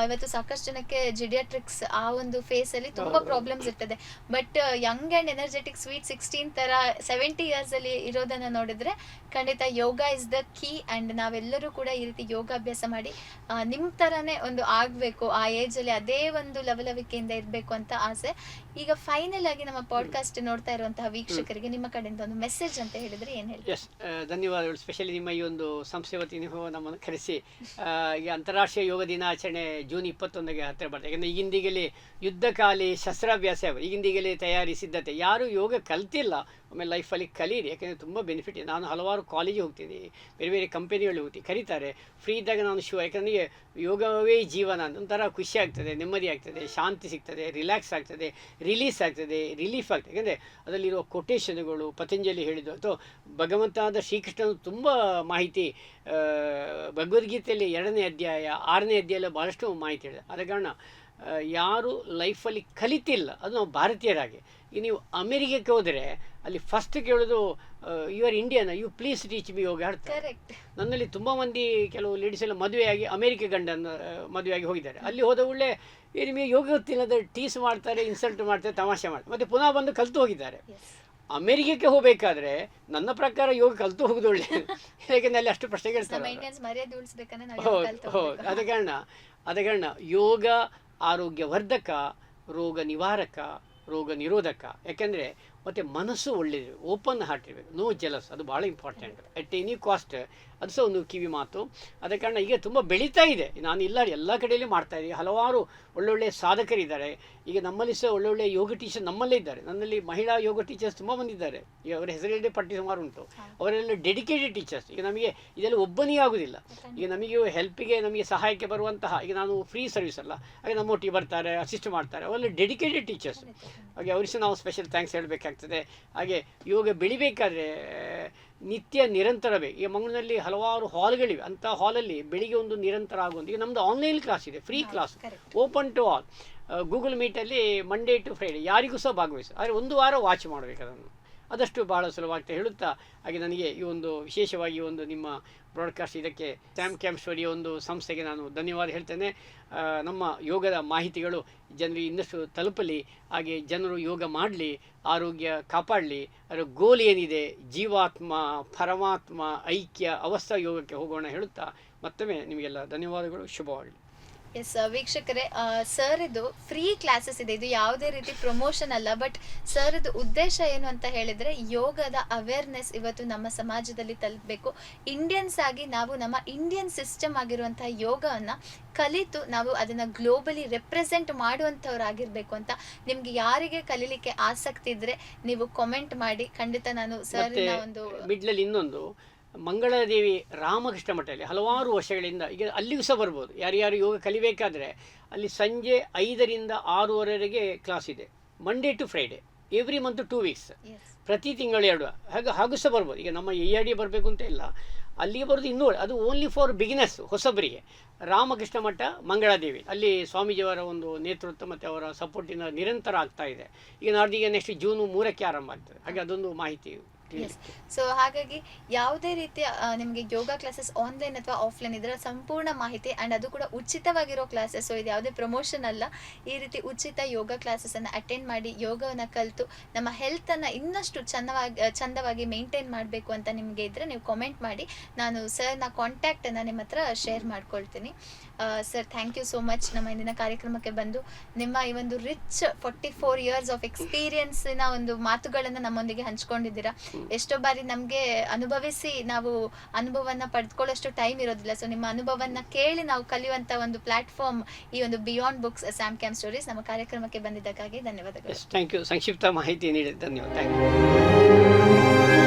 ಇವತ್ತು ಸಾಕಷ್ಟು ಜನಕ್ಕೆ ಜಿಡಿಯಾಟ್ರಿಕ್ಸ್ ಆ ಒಂದು ಫೇಸಲ್ಲಿ ತುಂಬ ಪ್ರಾಬ್ಲಮ್ಸ್ ಇರ್ತದೆ. But Young and energetic sweet 16 ಥರ 70 yearsಲ್ಲಿ ಇರೋದನ್ನು ನೋಡಿದ್ರೆ ಖಂಡಿತ ಯೋಗ ಇಸ್ ದ ಕೀ. ಆ್ಯಂಡ್ ನಾವೆಲ್ಲರೂ ಕೂಡ ಈ ರೀತಿ ಯೋಗಾಭ್ಯಾಸ ಮಾಡಿ ನಿಮ್ಮ ಥರನೇ ಒಂದು ಆಗಬೇಕು, ಆ ಏಜಲ್ಲಿ ಅದೇ ಒಂದು ಲವಲವಿಕೆಯಿಂದ ಇರಬೇಕು ಅಂತ ಆಸೆ. ಈಗ ಫೈನಲ್ ಆಗಿ ನಮ್ಮ ಪಾಡ್ಕಾಸ್ಟ್ ನೋಡ್ತಾ ಇರುವಂತಹ ವೀಕ್ಷಕರಿಗೆ ನಿಮ್ಮ ಕಡೆಯಿಂದ ಒಂದು ಮೆಸೇಜ್ ಅಂತ ಹೇಳಿದ್ರೆ ಏನು ಹೇಳಿ? ಎಸ್, ಧನ್ಯವಾದಗಳು. ಸ್ಪೆಷಲಿ ನಿಮ್ಮ ಈ ಒಂದು ಸಂಸ್ಥೆ ವತಿಯಿಂದ ನಮ್ಮನ್ನು ಕರೆಸಿ ಈಗ ಅಂತಾರಾಷ್ಟ್ರೀಯ ಯೋಗ ದಿನಾಚರಣೆ ಜೂನ್ 21ಗೆ ಹತ್ತಿರ ಬರ್ತದೆ. ಯಾಕಂದರೆ ಈಗಿಂದೀಗಲೇ ಯುದ್ಧಕಾಲಿ ಶಸ್ತ್ರಾಭ್ಯಾಸ, ಈಗಿಂದೀಗಲೇ ತಯಾರಿ ಸಿದ್ಧತೆ. ಯಾರು ಯೋಗ ಕಲ್ತಿಲ್ಲ ಆಮೇಲೆ ಲೈಫಲ್ಲಿ ಕಲೀರಿ, ಯಾಕೆಂದರೆ ತುಂಬ ಬೆನಿಫಿಟ್ ಇದೆ. ನಾನು ಹಲವಾರು ಕಾಲೇಜಿಗೆ ಹೋಗ್ತೀನಿ, ಬೇರೆ ಬೇರೆ ಕಂಪನಿಗಳಿಗೆ ಹೋಗ್ತೀನಿ, ಕರೀತಾರೆ ಫ್ರೀ ಇದ್ದಾಗ ನಾನು ಯಾಕಂದರೆ ನನಗೆ ಯೋಗವೇ ಜೀವನ ಅಂತ ಒಂಥರ ಖುಷಿ ಆಗ್ತದೆ, ನೆಮ್ಮದಿ ಆಗ್ತದೆ, ಶಾಂತಿ ಸಿಗ್ತದೆ, ರಿಲ್ಯಾಕ್ಸ್ ಆಗ್ತದೆ, ರಿಲೀಫ್ ಆಗ್ತದೆ. ಯಾಕೆಂದರೆ ಅದರಲ್ಲಿರುವ ಕೊಟೇಶನ್ಗಳು ಪತಂಜಲಿ ಹೇಳಿದ್ದು, ಅಥವಾ ಭಗವಂತನಾದ ಶ್ರೀಕೃಷ್ಣನ ತುಂಬ ಮಾಹಿತಿ ಭಗವದ್ಗೀತೆಯಲ್ಲಿ 2ನೇ ಅಧ್ಯಾಯ 6ನೇ ಅಧ್ಯಾಯ ಭಾಳಷ್ಟು ಮಾಹಿತಿ ಹೇಳಿದೆ. ಆದ ಕಾರಣ ಯಾರು ಲೈಫಲ್ಲಿ ಕಲಿತಿಲ್ಲ, ಅದು ನಾವು ಭಾರತೀಯರಾಗಿ. ಈಗ ನೀವು ಅಮೆರಿಕಕ್ಕೆ ಹೋದರೆ ಅಲ್ಲಿ ಫಸ್ಟ್ ಕೇಳೋದು you are Indian, you please teach me yoga ಹೇಳ್ತಾರೆ. ನನ್ನಲ್ಲಿ ತುಂಬ ಮಂದಿ ಕೆಲವು ಲೇಡೀಸ್ ಎಲ್ಲ ಮದುವೆಯಾಗಿ ಅಮೆರಿಕ ಗಂಡನ ಮದುವೆಯಾಗಿ ಹೋಗಿದ್ದಾರೆ. ಅಲ್ಲಿ ಹೋದ ಒಳ್ಳೆ ನಿಮಗೆ ಯೋಗ ಗೊತ್ತಿಲ್ಲದ ಟೀಸ್ ಮಾಡ್ತಾರೆ, ಇನ್ಸಲ್ಟ್ ಮಾಡ್ತಾರೆ, ತಮಾಷೆ ಮಾಡ್ತಾರೆ, ಮತ್ತು ಪುನಃ ಬಂದು ಕಲಿತು ಹೋಗಿದ್ದಾರೆ. ಅಮೆರಿಕಕ್ಕೆ ಹೋಗಬೇಕಾದ್ರೆ ನನ್ನ ಪ್ರಕಾರ ಯೋಗ ಕಲಿತು ಹೋಗೋದು ಒಳ್ಳೆಯದು. ಯಾಕೆಂದರೆ ಅಲ್ಲಿ ಅಷ್ಟು ಪ್ರಶ್ನೆ ಕೇಳ್ತಾರೆ. ಹೌದು, ಆದ ಕಾರಣ ಯೋಗ ಆರೋಗ್ಯವರ್ಧಕ, ರೋಗ ನಿವಾರಕ, ರೋಗ ನಿರೋಧಕ. ಯಾಕೆಂದರೆ ಮತ್ತು ಮನಸ್ಸು ಒಳ್ಳೆಯದು, ಓಪನ್ ಹಾರ್ಟ್ ಇರಬೇಕು, ನೋ ಜೆಲಸ್, ಅದು ಭಾಳ ಇಂಪಾರ್ಟೆಂಟ್ ಎಟ್ ಎನಿ ಕಾಸ್ಟ್. ಅದು ಸಹ ಒಂದು ಕಿವಿ ಮಾತು. ಅದ ಕಾರಣ ಈಗ ತುಂಬ ಬೆಳೀತಾ ಇದೆ, ನಾನು ಎಲ್ಲ ಕಡೆಯಲ್ಲೂ ಮಾಡ್ತಾಯಿದ್ದೀನಿ. ಹಲವಾರು ಒಳ್ಳೊಳ್ಳೆ ಸಾಧಕರಿದ್ದಾರೆ. ಈಗ ನಮ್ಮಲ್ಲಿ ಸಹ ಒಳ್ಳೊಳ್ಳೆ ಯೋಗ ಟೀಚರ್ ನಮ್ಮಲ್ಲೇ ಇದ್ದಾರೆ. ನನ್ನಲ್ಲಿ ಮಹಿಳಾ ಯೋಗ ಟೀಚರ್ಸ್ ತುಂಬ ಬಂದಿದ್ದಾರೆ. ಈಗ ಅವರ ಹೆಸರಲ್ಲಿ ಪಟ್ಟಿ ಸುಮಾರು ಉಂಟು. ಅವರೆಲ್ಲ ಡೆಡಿಕೇಟೆಡ್ ಟೀಚರ್ಸ್. ಈಗ ನಮಗೆ ಇದೆಲ್ಲ ಒಬ್ಬನೇ ಆಗೋದಿಲ್ಲ. ಈಗ ನಮಗೆ ಹೆಲ್ಪಿಗೆ, ನಮಗೆ ಸಹಾಯಕ್ಕೆ ಬರುವಂತಹ, ಈಗ ನಾನು ಫ್ರೀ ಸರ್ವಿಸ್ ಅಲ್ಲ, ಹಾಗೆ ನಮ್ಮೊಟ್ಟಿಗೆ ಬರ್ತಾರೆ, ಅಸಿಸ್ಟ್ ಮಾಡ್ತಾರೆ. ಅವೆಲ್ಲ ಡೆಡಿಕೇಟೆಡ್ ಟೀಚರ್ಸ್. ಹಾಗೆ ಅವ್ರಿಗೆ ಸಹ ನಾವು ಸ್ಪೆಷಲ್ ಥ್ಯಾಂಕ್ಸ್ ಹೇಳಬೇಕಾಗ್ತದೆ. ಹಾಗೆ ಯೋಗ ಬೆಳಿಬೇಕಾದ್ರೆ ನಿತ್ಯ ನಿರಂತರವೇ. ಈಗ ಮಂಗಳೂರಿನಲ್ಲಿ ಹಲವಾರು ಹಾಲ್ಗಳಿವೆ. ಅಂಥ ಹಾಲಲ್ಲಿ ಬೆಳಿಗ್ಗೆ ಒಂದು ನಿರಂತರ ಆಗುವಂಥ, ಈಗ ನಮ್ಮದು ಆನ್ಲೈನ್ ಕ್ಲಾಸ್ ಇದೆ, free class, open to all. Google ಮೀಟಲ್ಲಿ ಮಂಡೇ ಟು ಫ್ರೈಡೆ ಯಾರಿಗೂ ಸಹ ಭಾಗವಹಿಸಿ, ಆದರೆ ಒಂದು ವಾರ ವಾಚ್ ಮಾಡಬೇಕು ಅದನ್ನು. ಅದಷ್ಟು ಭಾಳ ಸುಲಭವಾಗ್ತಾ ಹೇಳುತ್ತಾ, ಹಾಗೆ ನನಗೆ ಈ ಒಂದು ವಿಶೇಷವಾಗಿ ಒಂದು ನಿಮ್ಮ ಬ್ರಾಡ್ಕಾಸ್ಟ್ ಇದಕ್ಕೆ ಸ್ಯಾಮ್ ಕ್ಯಾಂಪ್ ಸ್ಟೋರಿಯ ಒಂದು ಸಂಸ್ಥೆಗೆ ನಾನು ಧನ್ಯವಾದ ಹೇಳ್ತೇನೆ. ನಮ್ಮ ಯೋಗದ ಮಾಹಿತಿಗಳು ಜನರಿಗೆ ಇನ್ನಷ್ಟು ತಲುಪಲಿ, ಹಾಗೆ ಜನರು ಯೋಗ ಮಾಡಲಿ, ಆರೋಗ್ಯ ಕಾಪಾಡಲಿ. ಅದರ ಗೋಲ್ ಏನಿದೆ, ಜೀವಾತ್ಮ ಪರಮಾತ್ಮ ಐಕ್ಯ ಅವಸ್ಥಾ ಯೋಗಕ್ಕೆ ಹೋಗೋಣ ಹೇಳುತ್ತಾ ಮತ್ತೊಮ್ಮೆ ನಿಮಗೆಲ್ಲ ಧನ್ಯವಾದಗಳು, ಶುಭವಾಗಲಿ. ಎಸ್ ವೀಕ್ಷಕರೇ, ಸರ್ ಇದು ಫ್ರೀ ಕ್ಲಾಸಸ್ ಇದೆ, ಇದು ಯಾವುದೇ ರೀತಿ ಪ್ರಮೋಷನ್ ಅಲ್ಲ. ಬಟ್ ಸರ್ ಇದು ಉದ್ದೇಶ ಏನು ಅಂತ ಹೇಳಿದ್ರೆ, ಯೋಗದ ಅವೇರ್ನೆಸ್ ಇವತ್ತು ನಮ್ಮ ಸಮಾಜದಲ್ಲಿ ತಲುಪಬೇಕು. ಇಂಡಿಯನ್ಸ್ ಆಗಿ ನಾವು ನಮ್ಮ ಇಂಡಿಯನ್ ಸಿಸ್ಟಮ್ ಆಗಿರುವಂತಹ ಯೋಗವನ್ನು ಕಲಿತು ನಾವು ಅದನ್ನು ಗ್ಲೋಬಲಿ ರೆಪ್ರೆಸೆಂಟ್ ಮಾಡುವಂಥವ್ರಾಗಿರ್ಬೇಕು ಅಂತ. ನಿಮ್ಗೆ ಯಾರಿಗೆ ಕಲೀಲಿಕ್ಕೆ ಆಸಕ್ತಿ ಇದ್ರೆ ನೀವು ಕಾಮೆಂಟ್ ಮಾಡಿ, ಖಂಡಿತ ನಾನು ಸರ್ನ ಒಂದು ಮಿಡ್ಲಲ್ಲಿ ಇನ್ನೊಂದು ಮಂಗಳಾದೇವಿ ರಾಮಕೃಷ್ಣ ಮಠದಲ್ಲಿ ಹಲವಾರು ವರ್ಷಗಳಿಂದ, ಈಗ ಅಲ್ಲಿಗೂ ಸಹ ಬರ್ಬೋದು. ಯಾರ್ಯಾರು ಯೋಗ ಕಲಿಬೇಕಾದ್ರೆ ಅಲ್ಲಿ ಸಂಜೆ 5ರಿಂದ 6ವರೆಗೆ ಕ್ಲಾಸ್ ಇದೆ, Monday to Friday, every month 2 weeks, ಪ್ರತಿ ತಿಂಗಳು 2. ಹಾಗೂ ಸಹ ಬರ್ಬೋದು. ಈಗ ನಮ್ಮ AID ಬರಬೇಕು ಅಂತ ಇಲ್ಲ, ಅಲ್ಲಿಗೆ ಬರೋದು ಇನ್ನೂ ಅದು only for beginners, ಹೊಸಬರಿಗೆ. Ramakrishna Math Mangaladevi, ಅಲ್ಲಿ ಸ್ವಾಮೀಜಿಯವರ ಒಂದು ನೇತೃತ್ವ ಮತ್ತು ಅವರ ಸಪೋರ್ಟಿನ ನಿರಂತರ ಆಗ್ತಾ ಇದೆ. ಈಗ ನಾಡ್ದೀಗ ನೆಕ್ಸ್ಟ್ ಜೂನ್ 3ಕ್ಕೆ ಆರಂಭ ಆಗ್ತದೆ. ಹಾಗೆ ಅದೊಂದು ಮಾಹಿತಿ. ಸೊ ಹಾಗಾಗಿ ಯಾವುದೇ ರೀತಿಯ ನಿಮಗೆ ಯೋಗ ಕ್ಲಾಸಸ್ ಆನ್ಲೈನ್ ಅಥವಾ ಆಫ್ಲೈನ್ ಇದರ ಸಂಪೂರ್ಣ ಮಾಹಿತಿ, ಆ್ಯಂಡ್ ಅದು ಕೂಡ ಉಚಿತವಾಗಿರೋ ಕ್ಲಾಸಸ್. ಸೊ ಇದು ಯಾವುದೇ ಪ್ರಮೋಷನ್ ಅಲ್ಲ. ಈ ರೀತಿ ಉಚಿತ ಯೋಗ ಕ್ಲಾಸಸನ್ನು ಅಟೆಂಡ್ ಮಾಡಿ ಯೋಗವನ್ನು ಕಲಿತು ನಮ್ಮ ಹೆಲ್ತನ್ನು ಇನ್ನಷ್ಟು ಚಂದವಾಗಿ ಮೇಂಟೈನ್ ಮಾಡಬೇಕು ಅಂತ ನಿಮಗೆ ಇದ್ದರೆ ನೀವು ಕಾಮೆಂಟ್ ಮಾಡಿ, ನಾನು ಸರ್ನ ಕಾಂಟ್ಯಾಕ್ಟನ್ನು ನಿಮ್ಮ ಹತ್ರ ಶೇರ್ ಮಾಡ್ಕೊಳ್ತೀನಿ. Sir, thank you so much ನಮ್ಮ ಇಂದಿನ ಕಾರ್ಯಕ್ರಮಕ್ಕೆ ಬಂದು ನಿಮ್ಮ ಈ ಒಂದು ರಿಚ್ 44 ಇಯರ್ಸ್ ಆಫ್ ಎಕ್ಸ್ಪೀರಿಯನ್ಸಿನ ಒಂದು ಮಾತುಗಳನ್ನು ನಮ್ಮೊಂದಿಗೆ ಹಂಚ್ಕೊಂಡಿದ್ದೀರಾ. ಎಷ್ಟೋ ಬಾರಿ ನಮಗೆ ಅನುಭವಿಸಿ ನಾವು ಅನುಭವನ ಪಡೆದುಕೊಳ್ಳೋಷ್ಟು ಟೈಮ್ ಇರೋದಿಲ್ಲ. ಸೊ ನಿಮ್ಮ ಅನುಭವನ ಕೇಳಿ ನಾವು ಕಲಿಯುವಂಥ ಒಂದು ಪ್ಲಾಟ್ಫಾರ್ಮ್ ಈ ಒಂದು beyond books Sam camp stories. ನಮ್ಮ ಕಾರ್ಯಕ್ರಮಕ್ಕೆ ಬಂದಿದ್ದಕ್ಕಾಗಿ ಧನ್ಯವಾದಗಳು. Thank you. ಸಂಕ್ಷಿಪ್ತ ಮಾಹಿತಿ ನೀಡಿದ ಧನ್ಯವಾದ. Thank you.